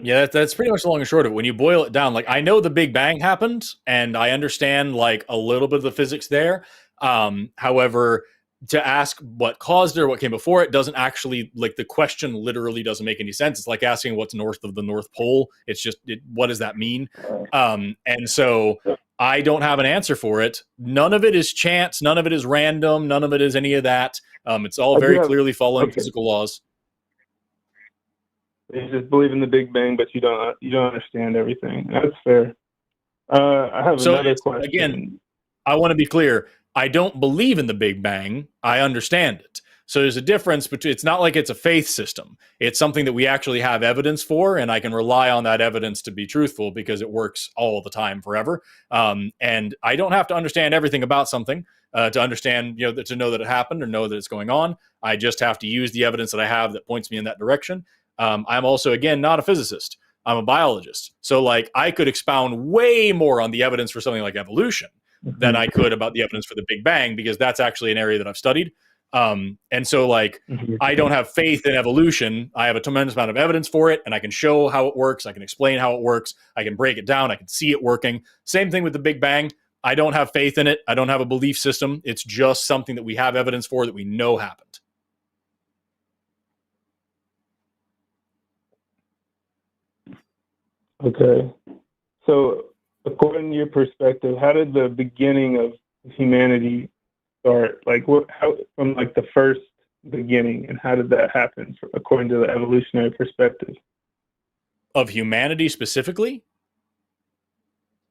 Yeah, that's pretty much the long and short of it. When you boil it down, like, I know the Big Bang happened, and I understand like a little bit of the physics there. However, to ask what caused it or what came before it doesn't actually, like, the question literally doesn't make any sense. It's like asking what's north of the North Pole. It's just, what does that mean? And so I don't have an answer for it. None of it is chance. None of it is random. None of it is any of that. It's all very clearly following physical laws. You just believe in the Big Bang, but you don't understand everything. That's fair. I have another question. Again, I want to be clear. I don't believe in the Big Bang. I understand it. So there's a difference between, it's not like it's a faith system. It's something that we actually have evidence for, and I can rely on that evidence to be truthful because it works all the time forever. And I don't have to understand everything about something to understand, to know that it happened or know that it's going on. I just have to use the evidence that I have that points me in that direction. I'm also, again, not a physicist. I'm a biologist. So, like, I could expound way more on the evidence for something like evolution than I could about the evidence for the Big Bang, because that's actually an area that I've studied. And so, like, I don't have faith in evolution. I have a tremendous amount of evidence for it, and I can show how it works. I can explain how it works. I can break it down. I can see it working. Same thing with the Big Bang. I don't have faith in it. I don't have a belief system. It's just something that we have evidence for that we know happened. Okay. So, according to your perspective, how did the beginning of humanity start? Like, from like the first beginning, and how did that happen according to the evolutionary perspective? Of humanity specifically?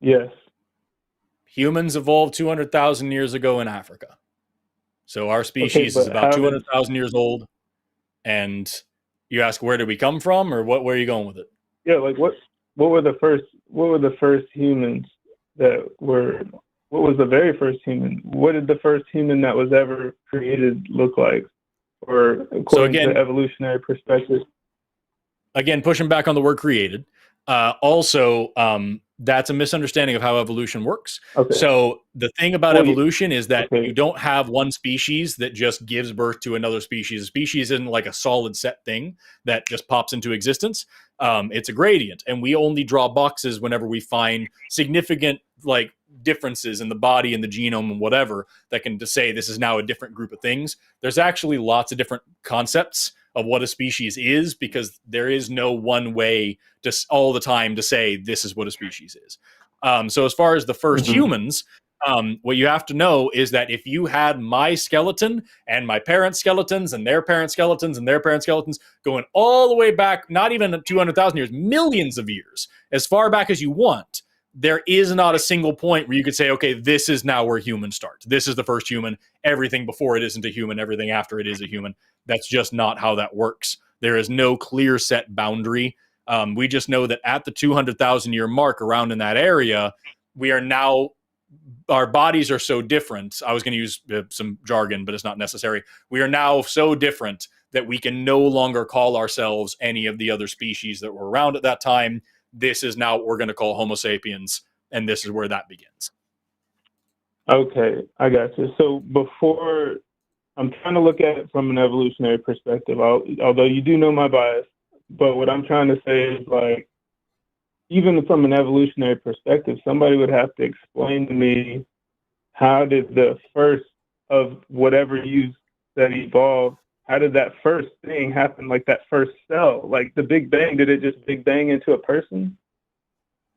Yes. Humans evolved 200,000 years ago in Africa. So our species is about 200,000 years old. And you ask, where did we come from, or where are you going with it? Yeah, like what were the first humans what was the very first human? What did the first human that was ever created look like? Or according to the evolutionary perspective? Again, pushing back on the word created. Also, that's a misunderstanding of how evolution works. Okay. So the thing about evolution is that you don't have one species that just gives birth to another species. A species isn't like a solid set thing that just pops into existence. It's a gradient, and we only draw boxes whenever we find significant, like, differences in the body and the genome and whatever that can just say this is now a different group of things. There's actually lots of different concepts of what a species is, because there is no one way just all the time to say this is what a species is. So as far as the first humans, what you have to know is that if you had my skeleton and my parents' skeletons and their parents' skeletons and their parents' skeletons going all the way back, not even 200,000 years, millions of years, as far back as you want, there is not a single point where you could say, okay, this is now where humans start. This is the first human. Everything before it isn't a human. Everything after it is a human. That's just not how that works. There is no clear set boundary. We just know that at the 200,000 year mark, around in that area, we are now, our bodies are so different. I was going to use some jargon, but it's not necessary. We are now so different that we can no longer call ourselves any of the other species that were around at that time. This is now what we're going to call Homo sapiens, and this is where that begins. Okay, I got you. So before, I'm trying to look at it from an evolutionary perspective, although you do know my bias, but what I'm trying to say is, like, even from an evolutionary perspective, somebody would have to explain to me, how did the first of whatever you said evolved, how did that first thing happen, like that first cell? Like the Big Bang, did it just Big Bang into a person?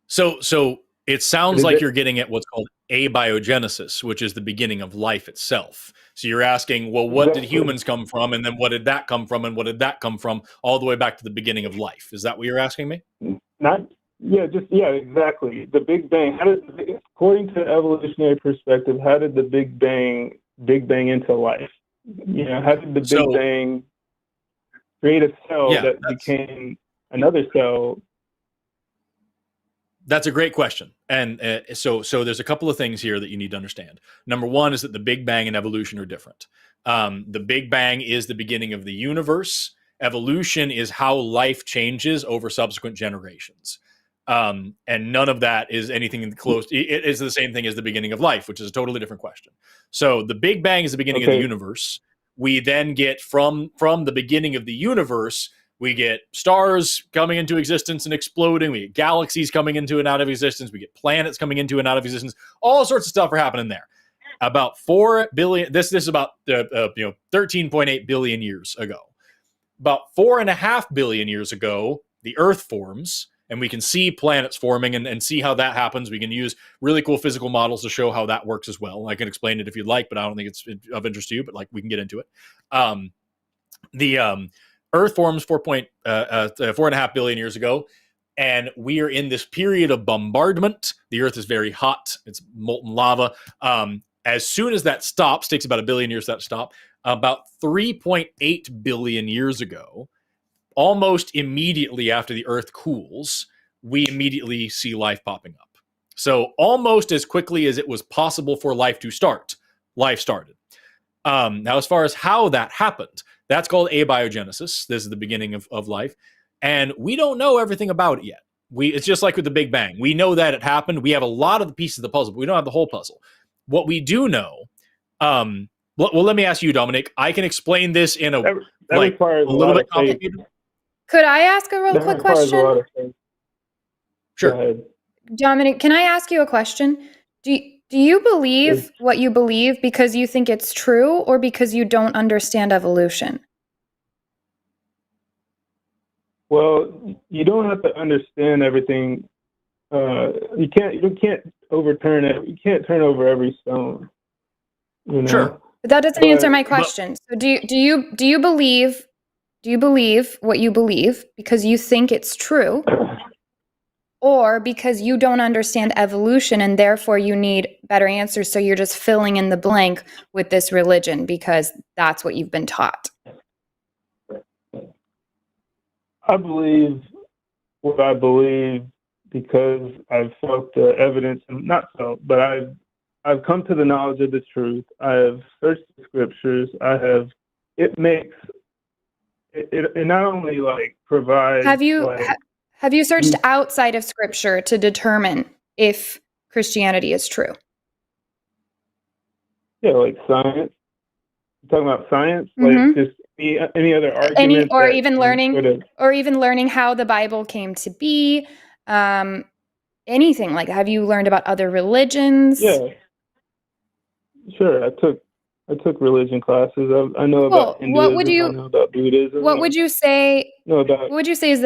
So It sounds like you're getting at what's called abiogenesis, which is the beginning of life itself. So you're asking, well, what did humans come from? And then what did that come from? And what did that come from? All the way back to the beginning of life. Is that what you're asking me? Exactly. The Big Bang. According to evolutionary perspective, how did the Big Bang into life? How did the Big Bang create a cell that became another cell? That's a great question. And so there's a couple of things here that you need to understand. Number one is that the Big Bang and evolution are different. The Big Bang is the beginning of the universe. Evolution is how life changes over subsequent generations. And none of that is anything close. It is the same thing as the beginning of life, which is a totally different question. So the Big Bang is the beginning of the universe. We then get from the beginning of the universe, we get stars coming into existence and exploding. We get galaxies coming into and out of existence. We get planets coming into and out of existence. All sorts of stuff are happening there. About 4 billion. This is about 13.8 billion years ago. About 4.5 billion years ago, the Earth forms, and we can see planets forming and see how that happens. We can use really cool physical models to show how that works as well. I can explain it if you'd like, but I don't think it's of interest to you. But we can get into it. The Earth forms 4.5 billion years ago, and we are in this period of bombardment. The Earth is very hot. It's molten lava. As soon as that stops, takes about 1 billion years for that to stop, about 3.8 billion years ago, almost immediately after the Earth cools, we immediately see life popping up. So almost as quickly as it was possible for life to start, life started. Now, as far as how that happened, that's called abiogenesis. This is the beginning of life. And we don't know everything about it yet. It's just like with the Big Bang. We know that it happened. We have a lot of the pieces of the puzzle, but we don't have the whole puzzle. What we do know, well, let me ask you, Dominic. I can explain this in a little bit complicated. Could I ask a real quick question? Sure. Dominic, can I ask you a question? Do you believe what you believe because you think it's true or because you don't understand evolution? Well, you don't have to understand everything. You can't overturn it. You can't turn over every stone. Sure. But that doesn't answer my question. So do you believe what you believe because you think it's true? Or because you don't understand evolution and therefore you need better answers, so you're just filling in the blank with this religion because that's what you've been taught? I believe what I believe because I've felt the evidence, not felt, but I've come to the knowledge of the truth. I have searched the scriptures. It not only provides. Have you searched outside of scripture to determine if Christianity is true? Yeah, like science. You're talking about science, just any other argument, or even learning how the Bible came to be. Anything like, have you learned about other religions? Yeah, sure. I took religion classes. I know about Hinduism. I know about Buddhism. What would you say? What would you say is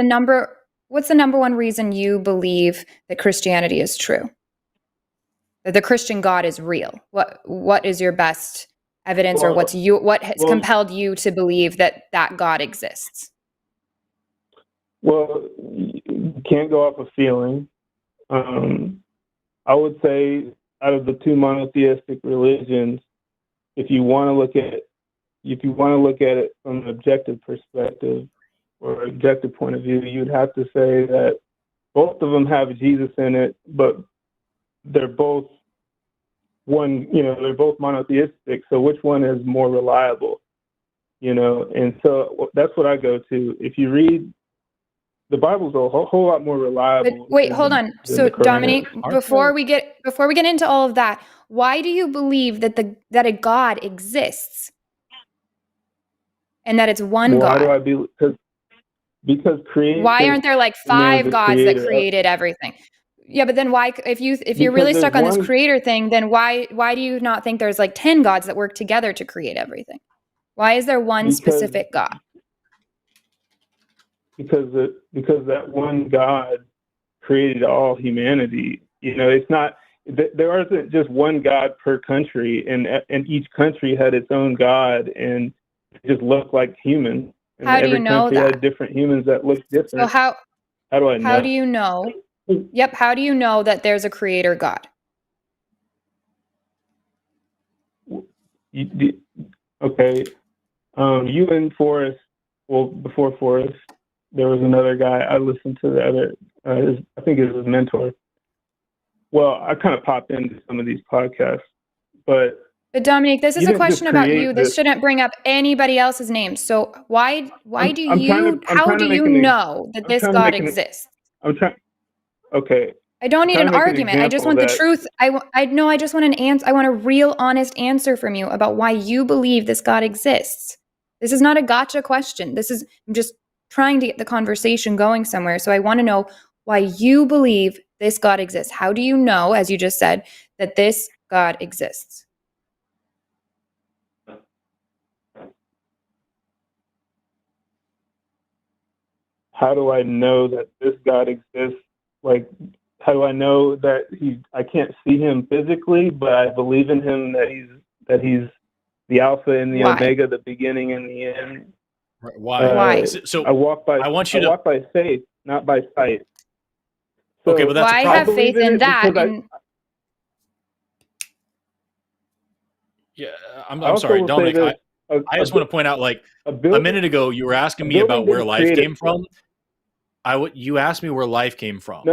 what's the number one reason you believe that Christianity is true? That the Christian God is real? What is your best evidence, or what has compelled you to believe that God exists? Well, you can't go off a feeling. I would say out of the two monotheistic religions, if you want to look at it from an objective perspective or objective point of view, you'd have to say that both of them have Jesus in it, but they're both they're both monotheistic. So which one is more reliable? And so that's what I go to. If you read the Bible's a whole lot more reliable. But wait, hold on. So Dominic, before we get into all of that, why do you believe that a God exists and that it's one God? Why do I believe? Because creation. Why aren't there like 5 gods that created everything? Yeah, but then why? If you're really stuck on this creator thing, then why do you not think there's like 10 gods that work together to create everything? Why is there one specific God? Because that one God created all humanity It's not. There isn't just one God per country, and each country had its own God, and it just looked like humans. And How do you know country that? had different humans that looked different. So how do I know? How do you know? Yep. How do you know that there's a creator God? Okay. You and Forrest. Well, before Forrest, there was another guy. I listened to the other. I think it was his mentor. Well, I kind of popped into some of these podcasts, but Dominique, this is a question about you. This shouldn't bring up anybody else's name. So how do you know that this God exists? Okay. I don't need an argument. I just want the truth. I just want an answer. I want a real, honest answer from you about why you believe this God exists. This is not a gotcha question. I'm just trying to get the conversation going somewhere. So I want to know why you believe this God exists. How do you know, as you just said, that this God exists? How do I know that this God exists? Like, how do I know that I can't see him physically, but I believe in him that he's the Alpha and the Omega, the beginning and the end? Why? So I walk by. I walk by faith, not by sight. So okay, but that's why have faith in that? I'm sorry, Dominic. I just want to point out, like, a minute ago, you were asking me about where life came from. You asked me where life came from.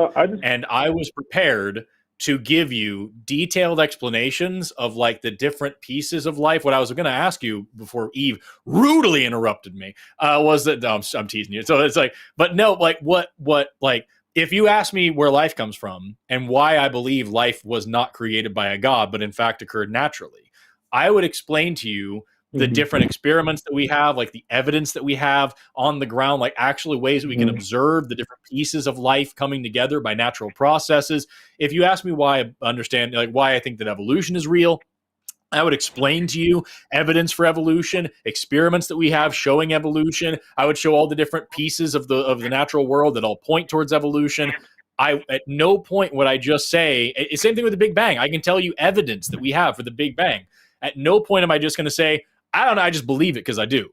And I was prepared to give you detailed explanations of, like, the different pieces of life. What I was going to ask you before Eve rudely interrupted me was that, no, I'm teasing you. So it's like, but no, like, like, if you ask me where life comes from and why I believe life was not created by a God, but in fact occurred naturally, I would explain to you the different experiments that we have, like the evidence that we have on the ground, like actually ways that we can observe the different pieces of life coming together by natural processes. If you ask me why I understand, like, why I think that evolution is real, I would explain to you evidence for evolution, experiments that we have showing evolution. I would show all the different pieces of the natural world that all point towards evolution. At no point would I just say, same thing with the Big Bang. I can tell you evidence that we have for the Big Bang. At no point am I just going to say, I don't know, I just believe it because I do.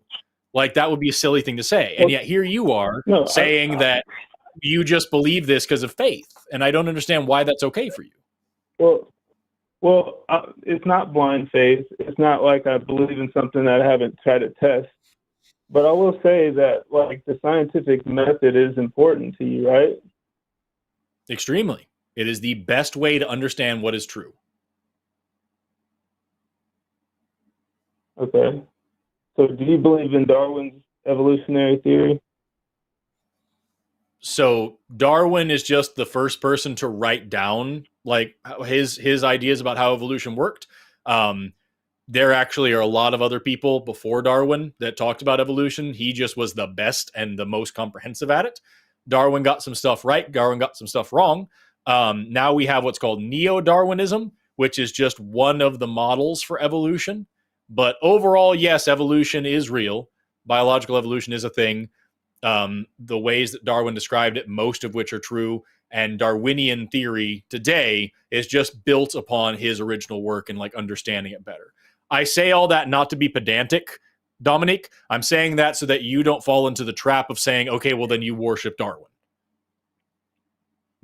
Like, that would be a silly thing to say. And yet here you are saying that you just believe this because of faith. And I don't understand why that's okay for you. Well, it's not blind faith. It's not like I believe in something that I haven't tried to test. But I will say that, like, the scientific method is important to you, right? Extremely. It is the best way to understand what is true. Okay. So do you believe in Darwin's evolutionary theory? So Darwin is just the first person to write down, like, his ideas about how evolution worked. There actually are a lot of other people before Darwin that talked about evolution. He just was the best and the most comprehensive at it. Darwin got some stuff right. Darwin got some stuff wrong. Now we have what's called neo-Darwinism, which is just one of the models for evolution. But overall, yes, evolution is real. Biological evolution is a thing. The ways that Darwin described it, most of which are true. And Darwinian theory today is just built upon his original work and, like, understanding it better. I say all that not to be pedantic, Dominic. I'm saying that so that you don't fall into the trap of saying, okay, well, then you worship Darwin.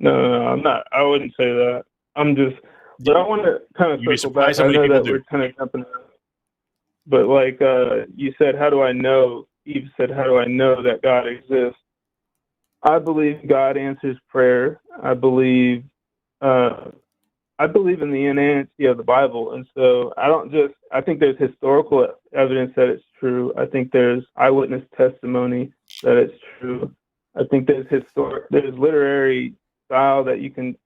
No, I'm not. I wouldn't say that. I'm just, but I want to kind of circle back. I know that we're kind of jumping out. But, like, you said, how do I know? Eve said, how do I know that God exists? I believe God answers prayer. I believe in the inerrancy of the Bible. And so I think there's historical evidence that it's true. I think there's eyewitness testimony that it's true. I think there's literary style that you can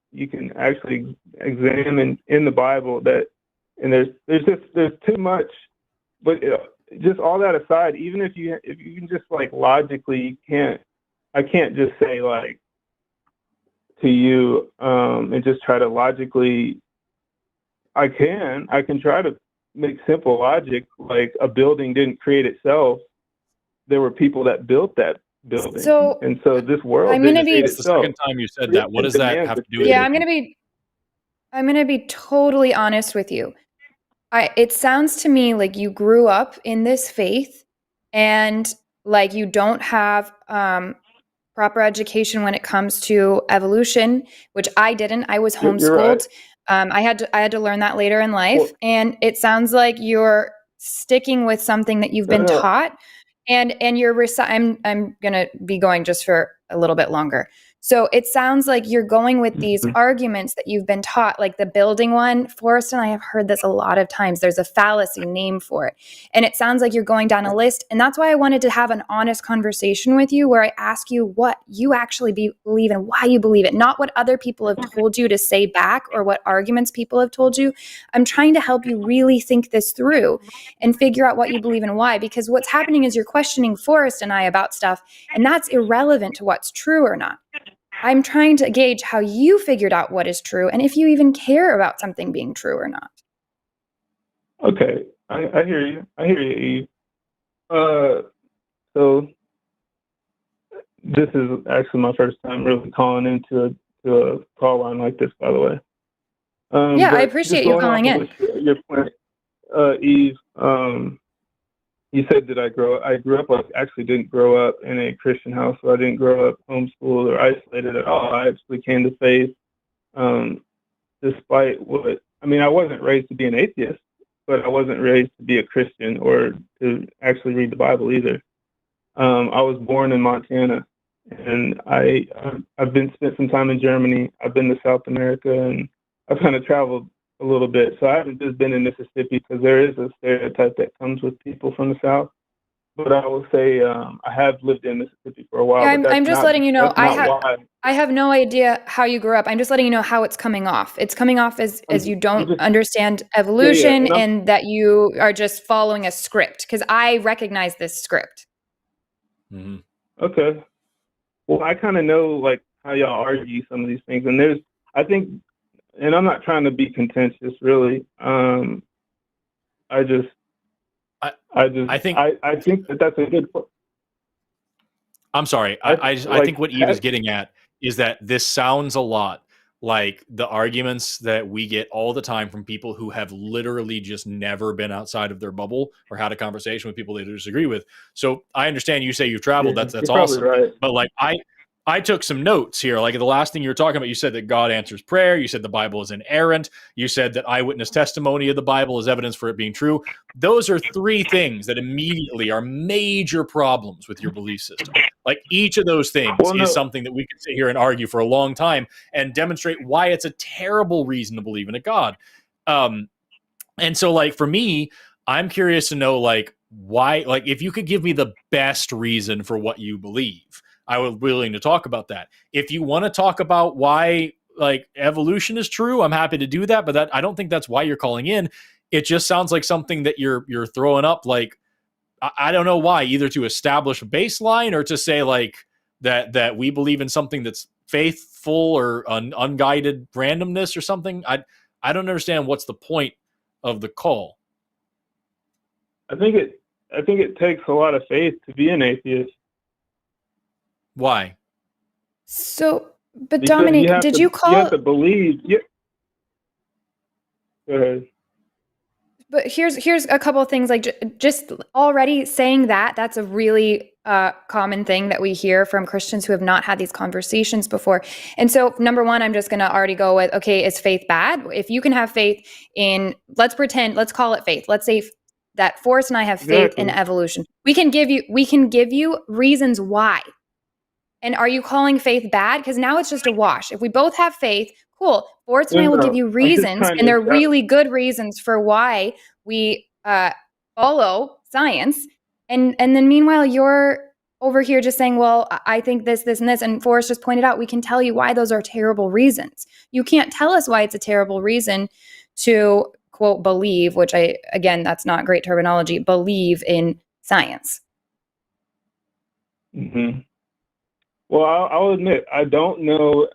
actually examine in the Bible and there's too much. But just all that aside, even if you can just, like, logically, I can't just say, like, to you and just try to logically. I can try to make simple logic, like a building didn't create itself. There were people that built that building, and so this world didn't create itself. The second time you said that. What does that have to do with it? Yeah, I'm going to be I'm going to be totally honest with you. It sounds to me like you grew up in this faith and like you don't have proper education when it comes to evolution, which I didn't. I was homeschooled. You're right. I had to learn that later in life. Well, and it sounds like you're sticking with something that you've been taught. And you're I'm going to be going just for a little bit longer. So it sounds like you're going with these arguments that you've been taught, like the building one. Forrest and I have heard this a lot of times. There's a fallacy name for it. And it sounds like you're going down a list. And that's why I wanted to have an honest conversation with you where I ask you what you actually believe and why you believe it, not what other people have told you to say back or what arguments people have told you. I'm trying to help you really think this through and figure out what you believe and why, because what's happening is you're questioning Forrest and I about stuff, and that's irrelevant to what's true or not. I'm trying to gauge how you figured out what is true and if you even care about something being true or not. Okay, I hear you. I hear you, Eve. So this is actually my first time really calling into a call line like this, by the way. Yeah, I appreciate you calling in. Your point, Eve. You said that I grew up, like, actually didn't grow up in a Christian house, so I didn't grow up homeschooled or isolated at all. I actually came to faith despite I wasn't raised to be an atheist, but I wasn't raised to be a Christian or to actually read the Bible either. I was born in Montana, and I've spent some time in Germany. I've been to South America, and I've kind of traveled a little bit. So I haven't just been in Mississippi because there is a stereotype that comes with people from the South. But I will say I have lived in Mississippi for a while. Yeah, I'm just letting you know, I have no idea how you grew up. I'm just letting you know how it's coming off. It's coming off as you don't understand evolution and that you are just following a script, because I recognize this script. Mm-hmm. Okay. Well, I kind of know like how y'all argue some of these things. And I think, and I'm not trying to be contentious, really. I think that that's a good point. I'm sorry. I think what Eve is getting at is that this sounds a lot like the arguments that we get all the time from people who have literally just never been outside of their bubble or had a conversation with people they disagree with. So I understand you say you've traveled. Yeah, that's you're awesome. right. But like I took some notes here. Like the last thing you were talking about, you said that God answers prayer. You said the Bible is inerrant. You said that eyewitness testimony of the Bible is evidence for it being true. Those are three things that immediately are major problems with your belief system. Like each of those things is something that we could sit here and argue for a long time and demonstrate why it's a terrible reason to believe in a God. And so like for me, I'm curious to know like why, like if you could give me the best reason for what you believe, I would be willing to talk about that. If you want to talk about why like evolution is true, I'm happy to do that, but I don't think that's why you're calling in. It just sounds like something that you're throwing up, like, I don't know why, either to establish a baseline or to say like that we believe in something that's faithful or unguided randomness or something. I don't understand what's the point of the call. I think it takes a lot of faith to be an atheist. Why? So, but because Dominic, did you call? You have to believe. Yeah. Go ahead. But here's a couple of things, like just already saying that's a really common thing that we hear from Christians who have not had these conversations before. And so number one, I'm just going to already go with, okay, is faith bad? If you can have faith in, let's call it faith. Let's say that Forrest and I have faith in evolution. We can give you reasons why. And are you calling faith bad? Because now it's just a wash. If we both have faith, cool. Forrest and I will give you reasons, and they're really good reasons for why we follow science. And then meanwhile, you're over here just saying, well, I think this, and this. And Forrest just pointed out, we can tell you why those are terrible reasons. You can't tell us why it's a terrible reason to, quote, believe, which again, that's not great terminology, believe in science. Mm-hmm. Well, I'll admit, I don't know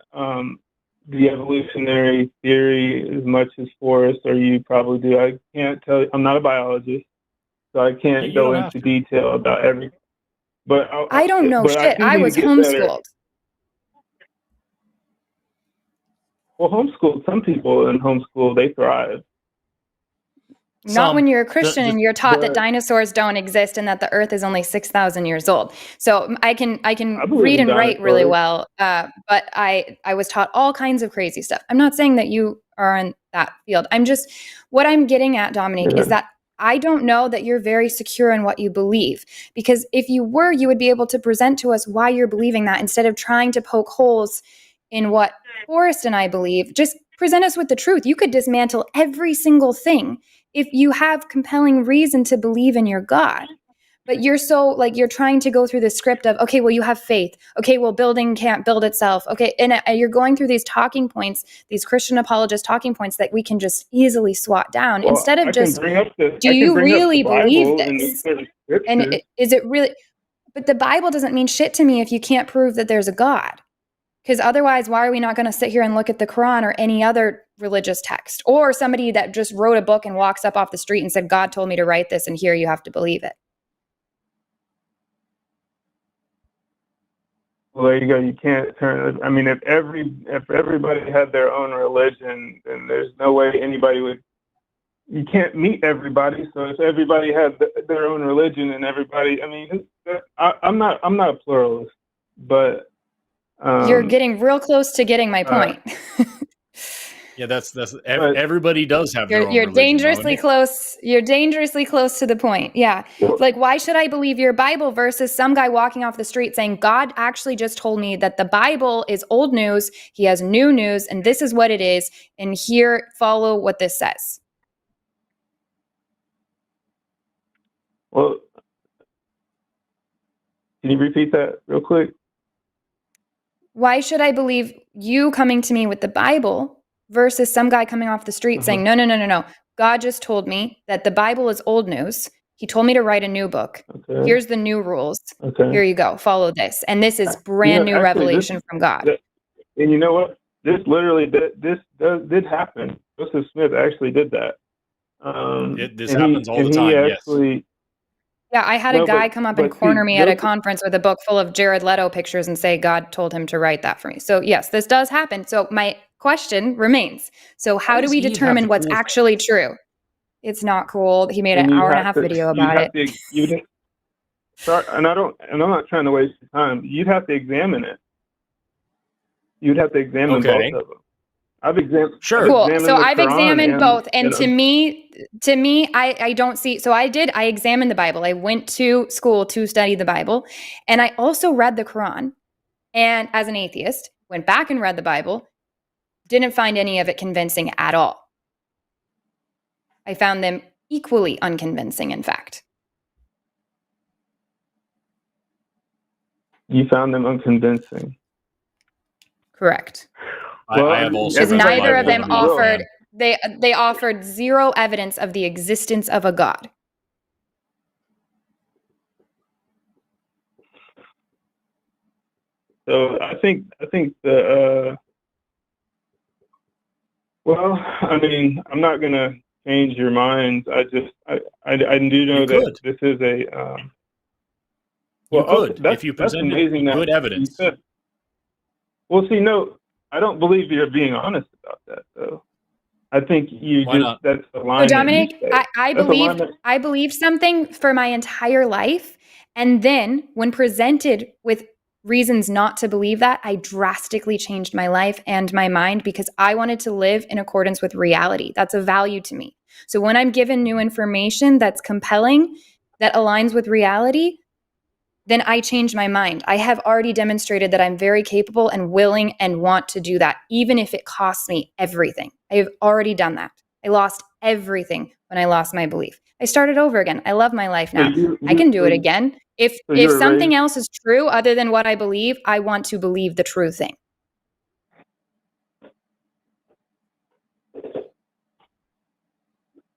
the evolutionary theory as much as Forrest or you probably do. I can't tell you. I'm not a biologist, so I can't go into detail about everything. But I don't know shit. I was homeschooled. Well, homeschool. Some people in homeschool they thrive. Not when you're a Christian and you're taught that dinosaurs don't exist and that the Earth is only 6,000 years old. So I can read and write really well, but I was taught all kinds of crazy stuff. I'm not saying that you are in that field. What I'm getting at, Dominique, is that I don't know that you're very secure in what you believe, because if you were, you would be able to present to us why you're believing that instead of trying to poke holes in what Forrest and I believe. Just present us with the truth. You could dismantle every single thing if you have compelling reason to believe in your God. But you're so you're trying to go through the script of, okay, well, you have faith. Okay, well, building can't build itself. Okay, and you're going through these talking points, these Christian apologist talking points that we can just easily swat down instead of just, do you really believe this? And is it really? But the Bible doesn't mean shit to me if you can't prove that there's a God. Because otherwise, why are we not going to sit here and look at the Quran or any other religious text, or somebody that just wrote a book and walks up off the street and said, God told me to write this and here you have to believe it? Well, there you go. You can't turn. I mean, if everybody had their own religion, then there's no way anybody would. You can't meet everybody. So if everybody had their own religion and everybody, I mean, I'm not a pluralist, but you're getting real close to getting my point. Yeah, that's everybody does have their own you're religion, dangerously close. You're dangerously close to the point. Yeah. Why should I believe your Bible versus some guy walking off the street saying, God actually just told me that the Bible is old news. He has new news and this is what it is. And here, follow what this says. Well, can you repeat that real quick? Why should I believe you coming to me with the Bible versus some guy coming off the street saying, no. God just told me that the Bible is old news. He told me to write a new book. Okay. Here's the new rules. Okay. Here you go. Follow this. And this is brand new revelation from God. And you know what? This literally did happen. Joseph Smith actually did that. This happens all the time, yes. Yeah, I had a guy come up and corner me at a conference with a book full of Jared Leto pictures and say God told him to write that for me. So yes, this does happen. So my question remains. So how do we determine what's actually true? It's not cool. He made an hour and a half video about it. And I'm not trying to waste your time. You'd have to examine it. You'd have to examine both of them. I've examined. Sure. Cool. So I've examined both, and to me, I don't see. So I examined the Bible. I went to school to study the Bible, and I also read the Quran. And as an atheist, went back and read the Bible. Didn't find any of it convincing at all. I found them equally unconvincing, in fact. You found them unconvincing. Correct. Well, I have also because neither of them offered they offered zero evidence of the existence of a God. So I think the well, I mean, I'm not gonna change your minds. I do know that this is a well, you could if you present good evidence. Well, see, no. I don't believe you're being honest about that, though. I think that's the line. So, Dominic, I believed something for my entire life. And then when presented with reasons not to believe that, I drastically changed my life and my mind because I wanted to live in accordance with reality. That's a value to me. So when I'm given new information that's compelling, that aligns with reality, then I change my mind. I have already demonstrated that I'm very capable and willing and want to do that, even if it costs me everything. I have already done that. I lost everything when I lost my belief. I started over again. I love my life now. I can do it again. If something else is true other than what I believe, I want to believe the true thing.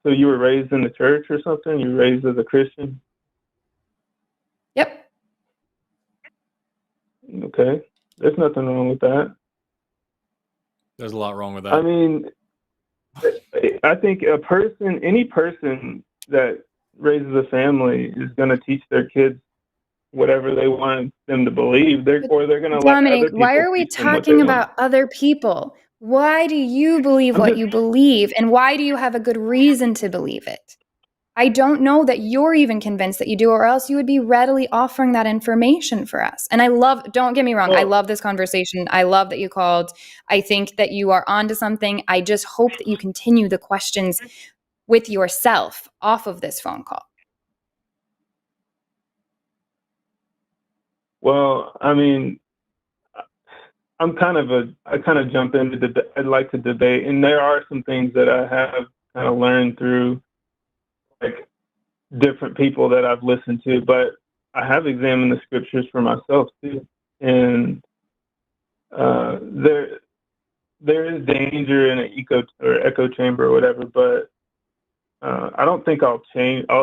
So you were raised in the church or something? You were raised as a Christian? Yep. Okay. There's nothing wrong with that. There's a lot wrong with that. I mean, I think any person that raises a family is going to teach their kids whatever they want them to believe. Or they're going to let other people. Dominic, why are we talking about other people? Why do you believe what you believe? And why do you have a good reason to believe it? I don't know that you're even convinced that you do, or else you would be readily offering that information for us. And don't get me wrong, I love this conversation. I love that you called. I think that you are onto something. I just hope that you continue the questions with yourself off of this phone call. Well, I mean, I kind of jump into I'd like to debate, and there are some things that I have kind of learned through like different people that I've listened to, but I have examined the scriptures for myself too, and there is danger in an echo chamber or whatever, but I don't think I'll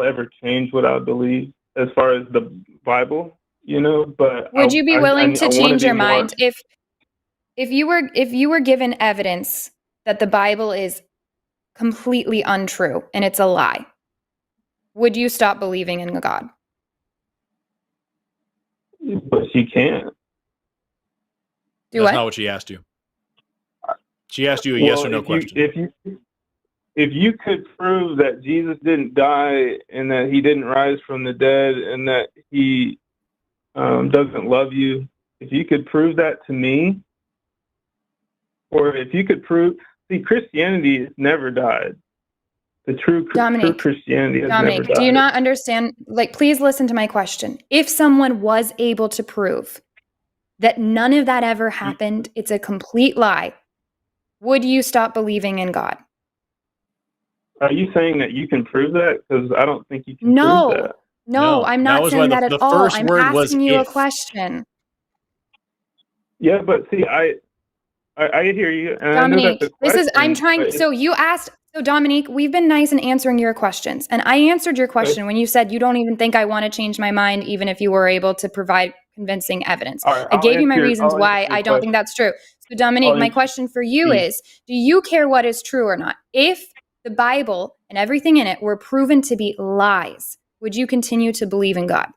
ever change what I believe as far as the Bible, But would you be willing to change your mind if you were given evidence that the Bible is completely untrue and it's a lie? Would you stop believing in God? But she can't. That's not what she asked you. She asked you a yes or no question. If you could prove that Jesus didn't die and that he didn't rise from the dead and that he doesn't love you, if you could prove that to me, or if you could prove, Christianity has never died. The true Christianity has never died. Do you not understand? Please listen to my question. If someone was able to prove that none of that ever happened, it's a complete lie, would you stop believing in God? Are you saying that you can prove that? Because I don't think you can prove that. No, I'm not saying that at all. I'm asking you a question. Yeah, but see, I hear you. And Dominique, so you asked, so Dominique, we've been nice in answering your questions. And I answered your question when you said you don't even think I want to change my mind, even if you were able to provide convincing evidence. Right, I gave you my reasons why I don't think that's true. So Dominique, my question for you is, do you care what is true or not? If the Bible and everything in it were proven to be lies, would you continue to believe in God?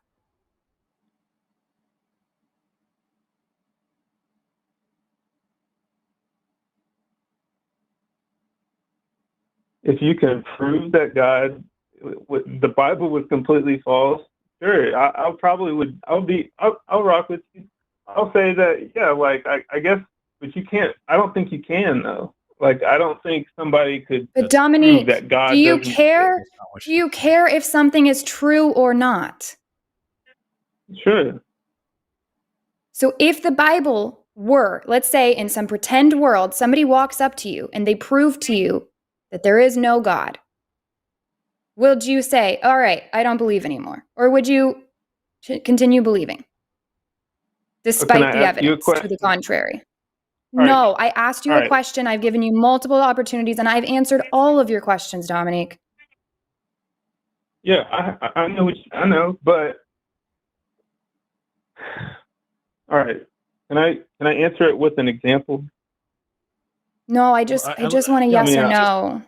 If you can prove that the Bible was completely false, sure, I'll rock with you. I'll say that, yeah, I guess, but you can't, I don't think you can though. I don't think somebody could But Dominique, prove that God do you care? Do you care if something is true or not? Sure. So if the Bible were, let's say in some pretend world, somebody walks up to you and they prove to you that there is no God, would you say, all right, I don't believe anymore? Or would you continue believing despite the evidence to the contrary? No, I asked you a question. I've given you multiple opportunities and I've answered all of your questions, Dominique. Yeah, I know I know, but all right. Can I answer it with an example? No, I just want a yes or no.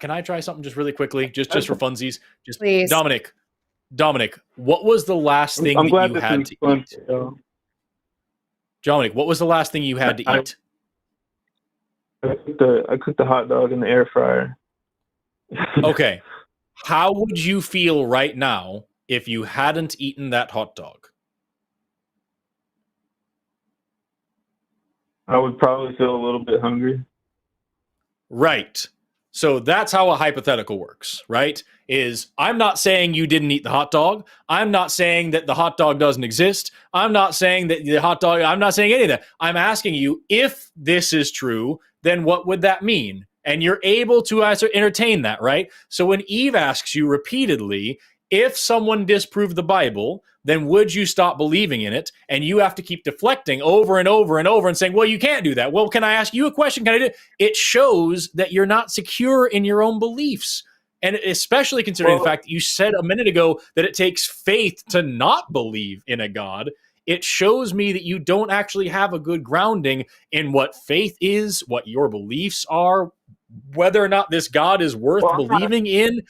Can I try something just really quickly, just for funsies? Just please, Dominic, what was the last thing that you had to eat? Dominic, what was the last thing you had to eat? I cooked the hot dog in the air fryer. Okay. How would you feel right now if you hadn't eaten that hot dog? I would probably feel a little bit hungry. Right. So that's how a hypothetical works, right? I'm not saying you didn't eat the hot dog. I'm not saying that the hot dog doesn't exist. I'm not saying that I'm not saying any of that. I'm asking you, if this is true, then what would that mean? And you're able to entertain that, right? So when Eve asks you repeatedly, if someone disproved the Bible, then would you stop believing in it? And you have to keep deflecting over and over and over and saying, well, you can't do that. Well, can I ask you a question? Can I do it? It shows that you're not secure in your own beliefs. And especially considering the fact that you said a minute ago that it takes faith to not believe in a God, it shows me that you don't actually have a good grounding in what faith is, what your beliefs are, whether or not this God is worth believing in.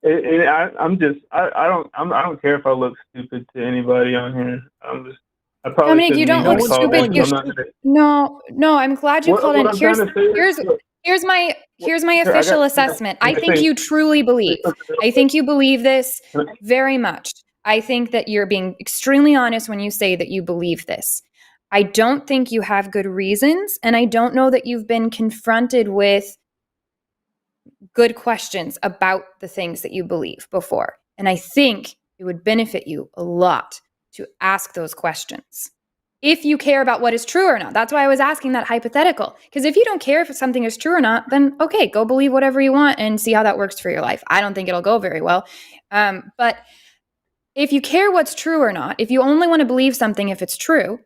I don't care if I look stupid to anybody on here. I probably Dominic, you shouldn't don't even look have called stupid. in, You so I'm not gonna. no, I'm glad you called What in. I'm trying to say is, look, Here's my here, official assessment. I think say you truly believe. something real I quick. think you believe this very much. I think that you're being extremely honest when you say that you believe this. I don't think you have good reasons, and I don't know that you've been confronted with good questions about the things that you believe before. And I think it would benefit you a lot to ask those questions if you care about what is true or not. That's why I was asking that hypothetical. Because if you don't care if something is true or not, then okay, go believe whatever you want and see how that works for your life. I don't think it'll go very well. But if you care what's true or not, if you only want to believe something if it's true,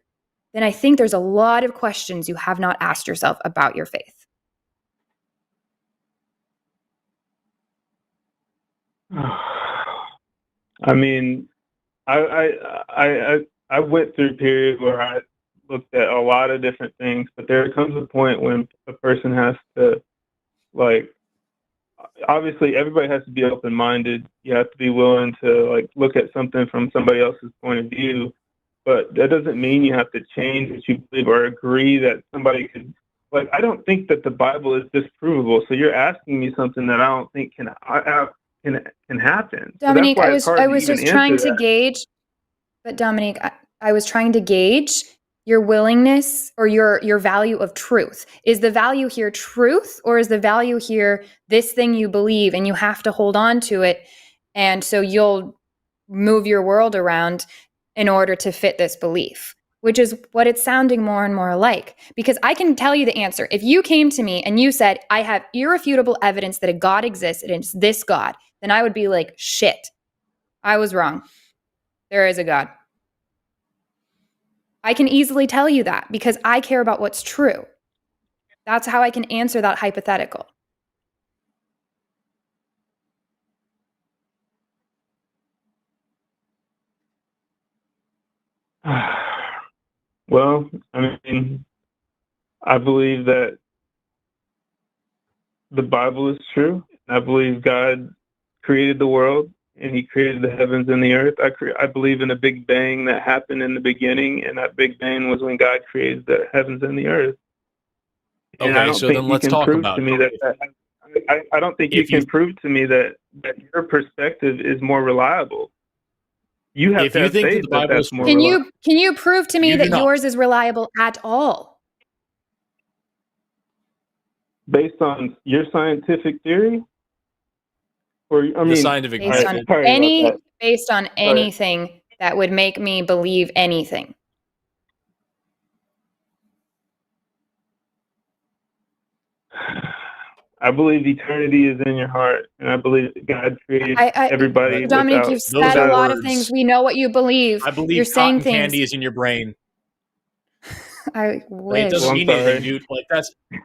then I think there's a lot of questions you have not asked yourself about your faith. I mean, I went through a period where I looked at a lot of different things, but there comes a point when a person has to, like, obviously everybody has to be open-minded. You have to be willing to, like, look at something from somebody else's point of view, but that doesn't mean you have to change what you believe or agree that somebody could. Like, I don't think that the Bible is disprovable. So you're asking me something that I don't think can happen. Dominique, so I was just trying to gauge, but Dominique, I was trying to gauge your willingness or your value of truth. Is the value here truth, or is the value here this thing you believe and you have to hold on to it, and so you'll move your world around in order to fit this belief? Which is what it's sounding more and more like. Because I can tell you the answer. If you came to me and you said, I have irrefutable evidence that a God exists and it's this God, then I would be like, shit, I was wrong. There is a God. I can easily tell you that because I care about what's true. That's how I can answer that hypothetical. Well, I mean, I believe that the Bible is true. I believe God created the world and he created the heavens and the earth. I believe in a big bang that happened in the beginning, and that big bang was when God created the heavens and the earth. And I Okay, don't so think then you let's can talk prove about to it. me that I don't think you can prove to me that your perspective is more reliable. You have If to you have think that faith the that Bible that's is more Can reliable. you prove to me You do that not. yours is reliable at all? Based on your scientific theory? Or I mean, scientific Based on sorry based on anything that would make me believe anything. I believe eternity is in your heart, and I believe that God created everybody. Dominic, you've said a lot of things. We know what you believe. I believe You're saying cotton things. candy is in your brain. I wish. It doesn't mean anything, dude. Like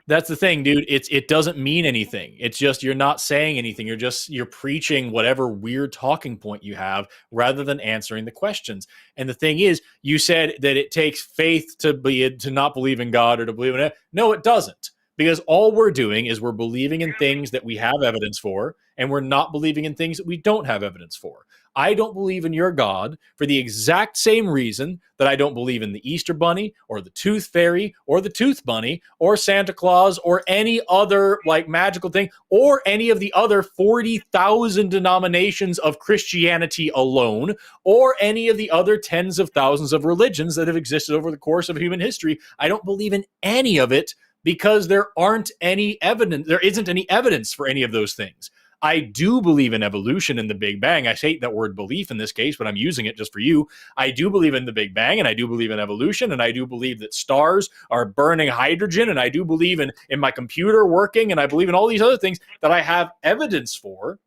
that's the thing, dude. It doesn't mean anything. It's just you're not saying anything. You're preaching whatever weird talking point you have rather than answering the questions. And the thing is, you said that it takes faith to not believe in God or to believe in it. No, it doesn't. Because all we're doing is we're believing in things that we have evidence for, and we're not believing in things that we don't have evidence for. I don't believe in your God for the exact same reason that I don't believe in the Easter Bunny or the Tooth Fairy or the Tooth Bunny or Santa Claus or any other like magical thing or any of the other 40,000 denominations of Christianity alone or any of the other tens of thousands of religions that have existed over the course of human history. I don't believe in any of it because there isn't any evidence for any of those things. I do believe in evolution and the Big Bang. I hate that word belief in this case, but I'm using it just for you. I do believe in the Big Bang, and I do believe in evolution, and I do believe that stars are burning hydrogen, and I do believe in my computer working, and I believe in all these other things that I have evidence for,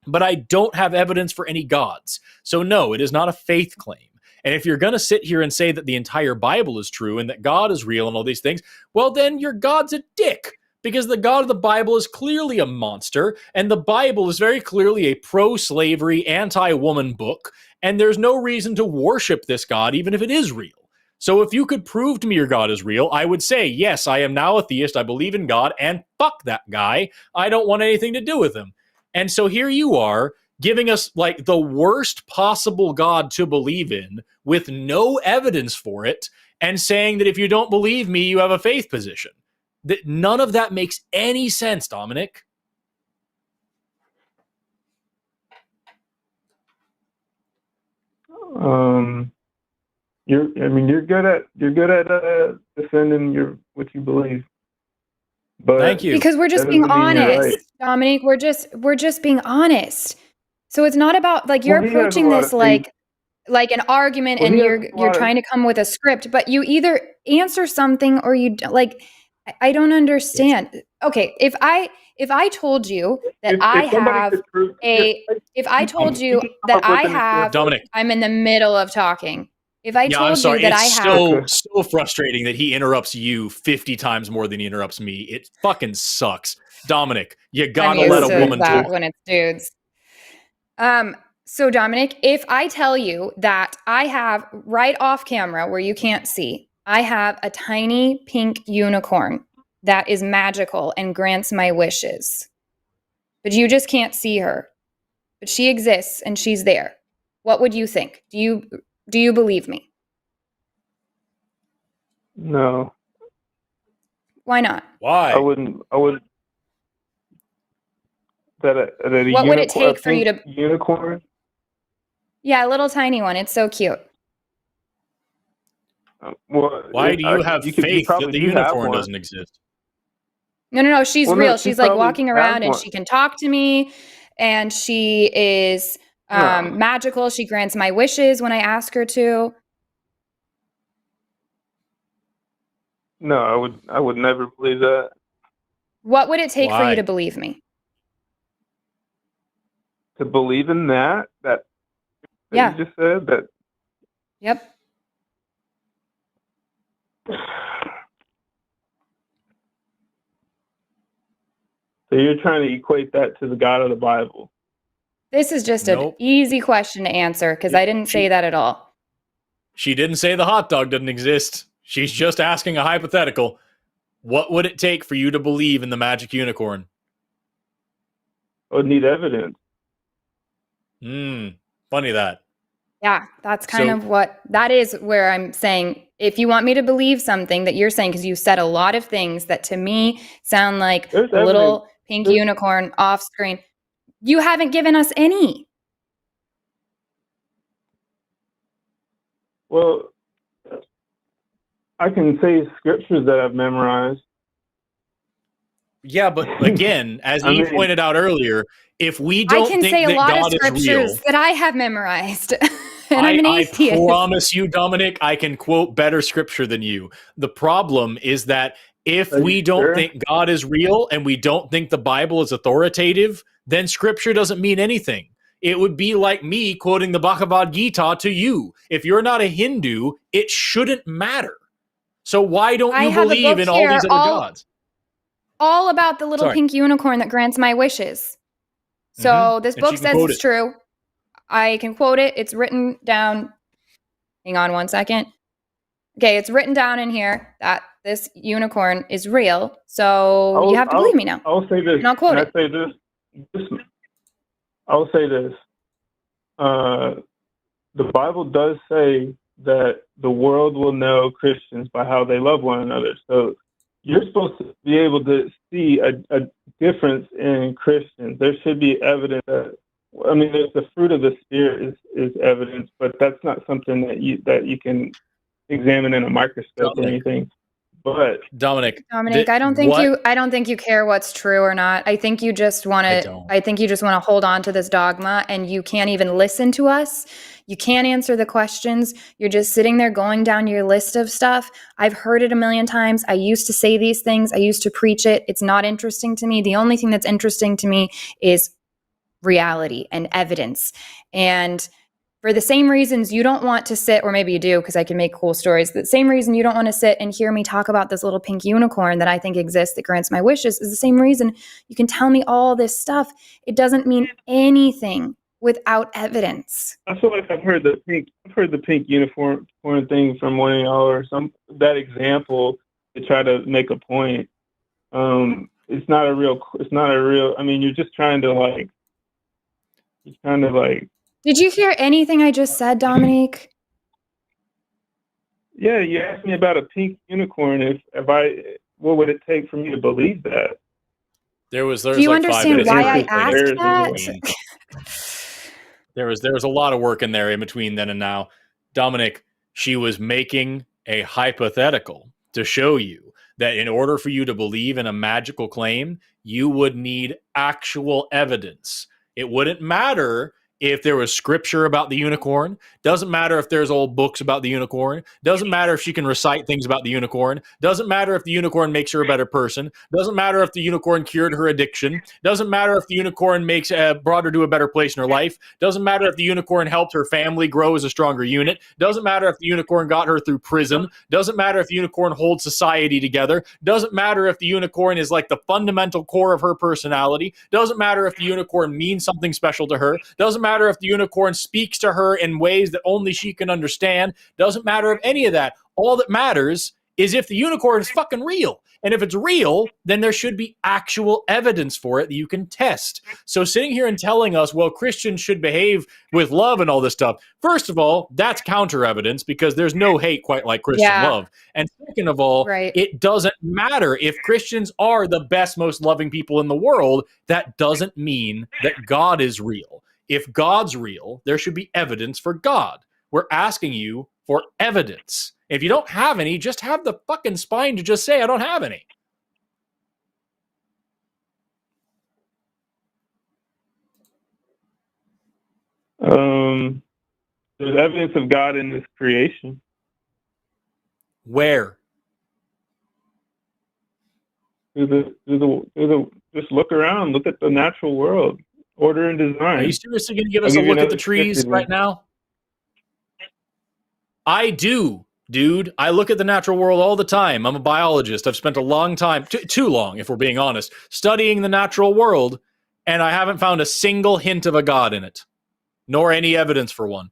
but I don't have evidence for any gods. So no, it is not a faith claim. And if you're going to sit here and say that the entire Bible is true and that God is real and all these things, well, then your God's a dick. Because the God of the Bible is clearly a monster, and the Bible is very clearly a pro-slavery, anti-woman book, and there's no reason to worship this God, even if it is real. So if you could prove to me your God is real, I would say, yes, I am now a theist, I believe in God, and fuck that guy. I don't want anything to do with him. And so here you are, giving us like the worst possible God to believe in with no evidence for it, and saying that if you don't believe me, you have a faith position. That none of that makes any sense, Dominic. You're good at defending what you believe. But thank you. Because we're just being honest, Dominic. We're just being honest. So it's not about like you're approaching this like an argument, and you're trying to come with a script, but you either answer something or you like. I don't understand. Okay, if I told you that Dominic, I'm in the middle of talking. If I told you that I have, so frustrating that he interrupts you 50 times more than he interrupts me. It fucking sucks. Dominic, you gotta let a woman talk when it's dudes. So Dominic, if I tell you that I have right off camera where you can't see, I have a tiny pink unicorn that is magical and grants my wishes, but you just can't see her, but she exists and she's there. What would you think? Do you believe me? No. Why not? Why? I wouldn't. What would it take for you to unicorn? Yeah, a little tiny one. It's so cute. Why do you have faith that the unicorn doesn't exist? No. She's real. She's like walking around and she can talk to me, and she is magical. She grants my wishes when I ask her to. No, I would never believe that. What would it take for you to believe me? To believe in that you just said that. Yep. So you're trying to equate that to the God of the Bible. This is just an easy question to answer because I didn't say that at all. She didn't say the hot dog doesn't exist. She's just asking a hypothetical. What would it take for you to believe in the magic unicorn? I would need evidence. Funny that. Yeah, that's that is where I'm saying, if you want me to believe something that you're saying, because you said a lot of things that to me sound like a little pink unicorn off screen, you haven't given us any. Well, I can say scriptures that I've memorized. Yeah, but again, as you pointed out earlier, if we don't think that God is real, I can say a lot of scriptures that I have memorized. And I'm an atheist. I promise you, Dominic, I can quote better scripture than you. The problem is that if we don't think God is real and we don't think the Bible is authoritative, then scripture doesn't mean anything. It would be like me quoting the Bhagavad Gita to you. If you're not a Hindu, it shouldn't matter. So why don't you believe in all these other gods? All about the little pink unicorn that grants my wishes. So this book says it's true. I can quote it. It's written down. Hang on one second. Okay, it's written down in here that this unicorn is real. So you have to believe me now. I'll say this. And I'll quote it. I'll say this. The Bible does say that the world will know Christians by how they love one another. So you're supposed to be able to see a difference in Christians. There should be evidence that, the fruit of the Spirit is evidence, but that's not something that you can examine in a microscope or anything. But Dominic, I don't think you care what's true or not. I think you just want to. I think you just want to hold on to this dogma, and you can't even listen to us. You can't answer the questions. You're just sitting there going down your list of stuff. I've heard it a million times. I used to say these things. I used to preach it. It's not interesting to me. The only thing that's interesting to me is reality and evidence. And for the same reasons you don't want to sit, or maybe you do because I can make cool stories, the same reason you don't want to sit and hear me talk about this little pink unicorn that I think exists that grants my wishes is the same reason you can tell me all this stuff. It doesn't mean anything without evidence. I feel like I've heard the pink unicorn thing from one of y'all, or that example to try to make a point. It's not a real. You're just trying to It's kind of like. Did you hear anything I just said, Dominique? Yeah, you asked me about a pink unicorn. What would it take for me to believe that? There was Do you like understand 5 minutes why worth I of, like, asked that? there was a lot of work in there in between then and now. Dominic, she was making a hypothetical to show you that in order for you to believe in a magical claim, you would need actual evidence. It wouldn't matter if there was scripture about the unicorn. Doesn't matter if there's old books about the unicorn. Doesn't matter if she can recite things about the unicorn. Doesn't matter if the unicorn makes her a better person. Doesn't matter if the unicorn cured her addiction. Doesn't matter if the unicorn brought her to a better place in her life. Doesn't matter if the unicorn helped her family grow as a stronger unit. Doesn't matter if the unicorn got her through prison. Doesn't matter if the unicorn holds society together. Doesn't matter if the unicorn is like the fundamental core of her personality. Doesn't matter if the unicorn means something special to her. Doesn't matter if the unicorn speaks to her in ways that only she can understand. Doesn't matter if any of that. All that matters is if the unicorn is fucking real. And if it's real, then there should be actual evidence for it that you can test. So sitting here and telling us, well, Christians should behave with love and all this stuff. First of all, that's counter evidence because there's no hate quite like Christian love. And second of all, it doesn't matter if Christians are the best, most loving people in the world. That doesn't mean that God is real. If God's real, there should be evidence for God. We're asking you for evidence. If you don't have any, just have the fucking spine to just say, I don't have any. There's evidence of God in this creation. Where? Just look around. Look at the natural world. Order and design. Are you seriously going to give us a look at the trees right now? I do, dude. I look at the natural world all the time. I'm a biologist. I've spent a long time, too long, if we're being honest, studying the natural world, and I haven't found a single hint of a God in it, nor any evidence for one.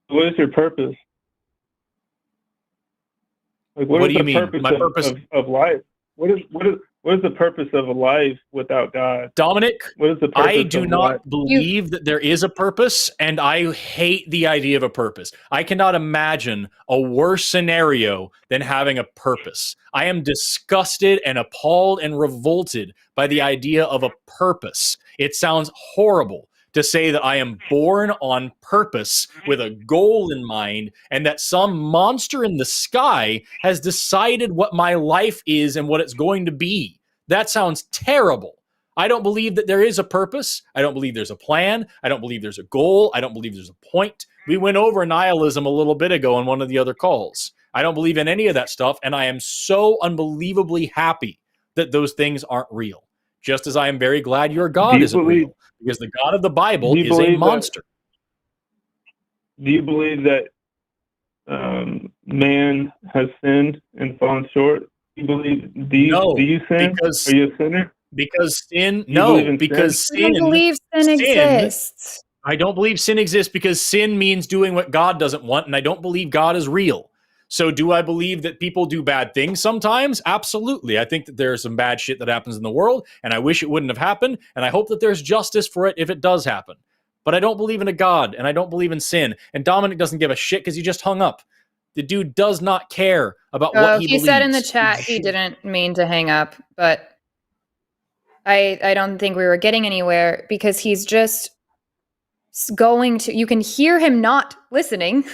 What is your purpose? Like, what do you mean? My purpose of life? What is the purpose of a life without God? Dominic, what is the purpose I do not life? believe that there is a purpose, and I hate the idea of a purpose. I cannot imagine a worse scenario than having a purpose. I am disgusted and appalled and revolted by the idea of a purpose. It sounds horrible to say that I am born on purpose with a goal in mind and that some monster in the sky has decided what my life is and what it's going to be. That sounds terrible. I don't believe that there is a purpose. I don't believe there's a plan. I don't believe there's a goal. I don't believe there's a point. We went over nihilism a little bit ago in one of the other calls. I don't believe in any of that stuff, and I am so unbelievably happy that those things aren't real. Just as I am very glad your God isn't real, because the God of the Bible is a monster. Do you believe that man has sinned and fallen short? Do you sin? Are you a sinner? Because sin, I don't believe sin exists. I don't believe sin exists because sin means doing what God doesn't want, and I don't believe God is real. So do I believe that people do bad things sometimes? Absolutely. I think that there's some bad shit that happens in the world, and I wish it wouldn't have happened, and I hope that there's justice for it if it does happen. But I don't believe in a God, and I don't believe in sin. And Dominic doesn't give a shit because he just hung up. The dude does not care about what he believes. He said in the chat he didn't mean to hang up, but I don't think we were getting anywhere because he's just going to, you can hear him not listening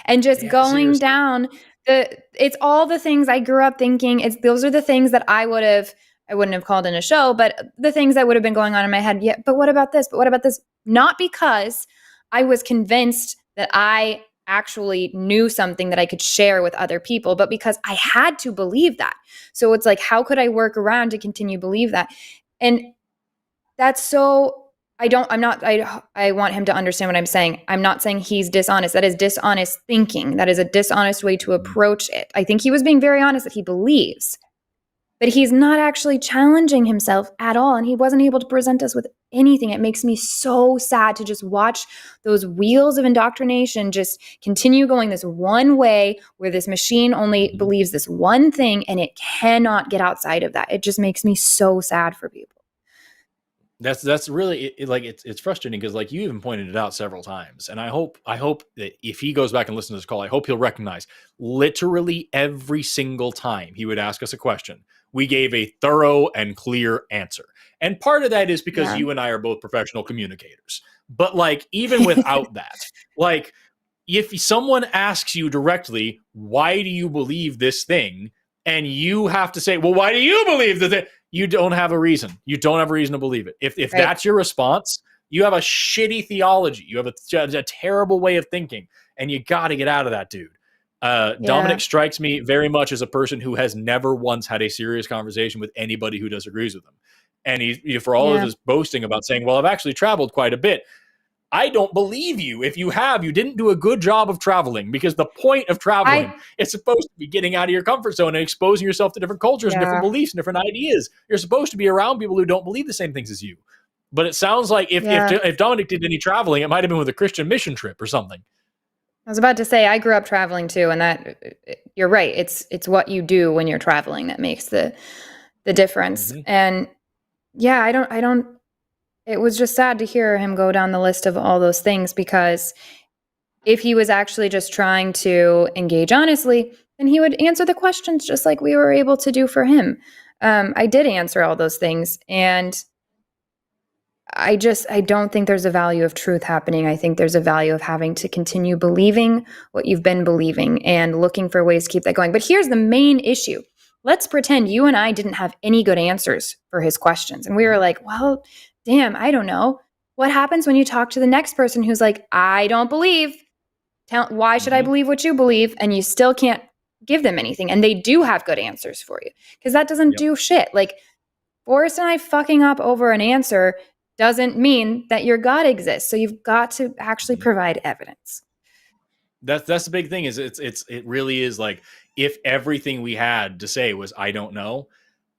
and just going seriously. Down it's all the things I grew up thinking. Those are the things that I wouldn't have called in a show, but the things that would have been going on in my head. Yeah, but what about this? But what about this? Not because I was convinced that I actually knew something that I could share with other people, but because I had to believe that. So it's like, how could I work around to continue to believe that? And that's so, I want him to understand what I'm saying. I'm not saying he's dishonest. That is dishonest thinking. That is a dishonest way to approach it. I think he was being very honest that he believes, but he's not actually challenging himself at all. And he wasn't able to present us with anything. It makes me so sad to just watch those wheels of indoctrination just continue going this one way where this machine only believes this one thing and it cannot get outside of that. It just makes me so sad for people. That's really it's frustrating because like you even pointed it out several times, and I hope that if he goes back and listens to this call, I hope he'll recognize literally every single time he would ask us a question, we gave a thorough and clear answer. And part of that is because you and I are both professional communicators. But like even without that, like if someone asks you directly, why do you believe this thing? And you have to say, well, why do you believe that? You don't have a reason. You don't have a reason to believe it. If right. That's your response, you have a shitty theology. You have a terrible way of thinking, and you got to get out of that, dude. Dominic strikes me very much as a person who has never once had a serious conversation with anybody who disagrees with him. And he for all of his boasting about saying, well, I've actually traveled quite a bit. I don't believe you. If you have, you didn't do a good job of traveling, because the point of traveling is supposed to be getting out of your comfort zone and exposing yourself to different cultures and different beliefs and different ideas. You're supposed to be around people who don't believe the same things as you. But it sounds like if Dominic did any traveling, it might have been with a Christian mission trip or something. I was about to say, I grew up traveling too, and that you're right. It's what you do when you're traveling that makes the difference. Mm-hmm. And I don't. It was just sad to hear him go down the list of all those things, because if he was actually just trying to engage honestly, then he would answer the questions just like we were able to do for him. I did answer all those things, and I don't think there's a value of truth happening. I think there's a value of having to continue believing what you've been believing and looking for ways to keep that going. But here's the main issue. Let's pretend you and I didn't have any good answers for his questions. And we were like, well, damn, I don't know. What happens when you talk to the next person who's like, I don't believe. Why should I believe what you believe? And you still can't give them anything. And they do have good answers for you, because that doesn't do shit. Like Forrest and I fucking up over an answer doesn't mean that your God exists. So you've got to actually provide evidence. That's the big thing. Is it really is like, if everything we had to say was I don't know,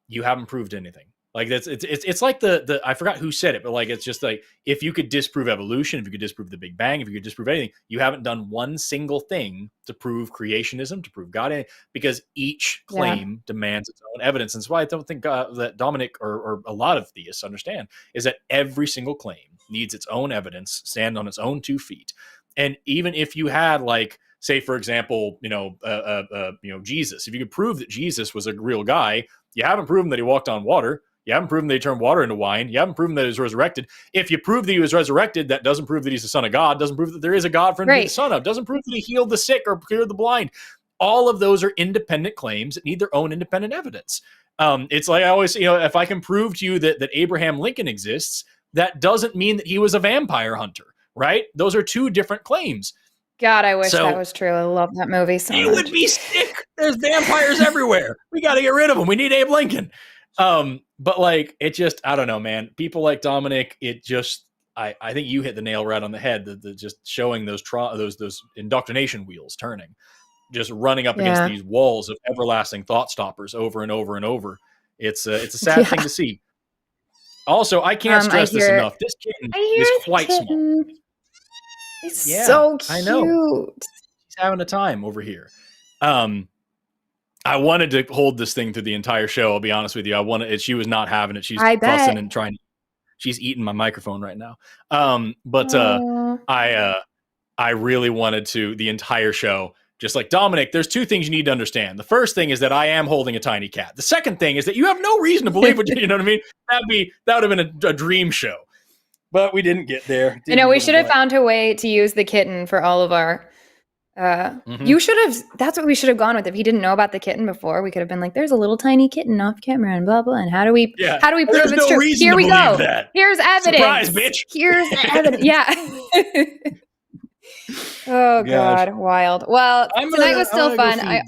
you haven't proved anything. Like it's like the I forgot who said it, but like it's just like, if you could disprove evolution, if you could disprove the Big Bang, if you could disprove anything, you haven't done one single thing to prove creationism, to prove God, because each claim demands its own evidence. And that's why I don't think that Dominic or a lot of theists understand, is that every single claim needs its own evidence, stand on its own 2 feet. And even if you had, like, say, for example, Jesus, if you could prove that Jesus was a real guy, you haven't proven that he walked on water. You haven't proven that he turned water into wine. You haven't proven that he was resurrected. If you prove that he was resurrected, that doesn't prove that he's the son of God, doesn't prove that there is a God for him to be the son of, doesn't prove that he healed the sick or cured the blind. All of those are independent claims that need their own independent evidence. It's like I always, if I can prove to you that Abraham Lincoln exists, that doesn't mean that he was a vampire hunter, right? Those are 2 different claims. God, I wish that was true. I love that movie so much. You would be sick. There's vampires everywhere. We got to get rid of them. We need Abe Lincoln. But like, it just, I don't know, man. People like Dominic, it just, I think you hit the nail right on the head. The just showing those indoctrination wheels turning, just running up against these walls of everlasting thought stoppers over and over and over. It's a sad thing to see. Also, I can't stress this enough. This kitten is quite small. It's so cute. I know. He's having a time over here. I wanted to hold this thing through the entire show. I'll be honest with you. She was not having it. She's fussing and trying. She's eating my microphone right now. I really wanted to, the entire show, just like, Dominic, there's 2 things you need to understand. The first thing is that I am holding a tiny cat. The second thing is that you have no reason to believe what you know what I mean? That would have been a dream show. But we didn't get there. We should have found a way to use the kitten for all of our. You should have. That's what we should have gone with. If he didn't know about the kitten before, we could have been like, "There's a little tiny kitten off camera," and blah blah. And how do we prove it's true? Here we go. Here's evidence. Surprise, bitch. Here's evidence. Yeah. Oh God, wild. Well, tonight was still fun. I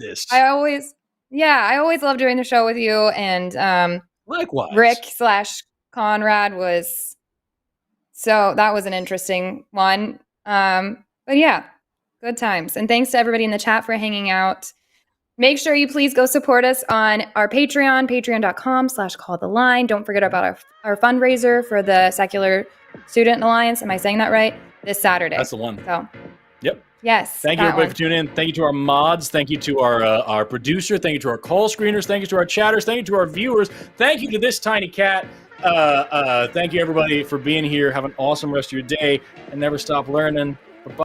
always love doing the show with you, and likewise. Rick/Conrad was. So that was an interesting one. But yeah, good times. And thanks to everybody in the chat for hanging out. Make sure you please go support us on our Patreon, patreon.com/calltheline. Don't forget about our fundraiser for the Secular Student Alliance. Am I saying that right? This Saturday. That's the one. So, yep. Yes. Thank you, everybody, for tuning in. Thank you to our mods. Thank you to our producer. Thank you to our call screeners. Thank you to our chatters. Thank you to our viewers. Thank you to this tiny cat. Thank you, everybody, for being here. Have an awesome rest of your day, and never stop learning.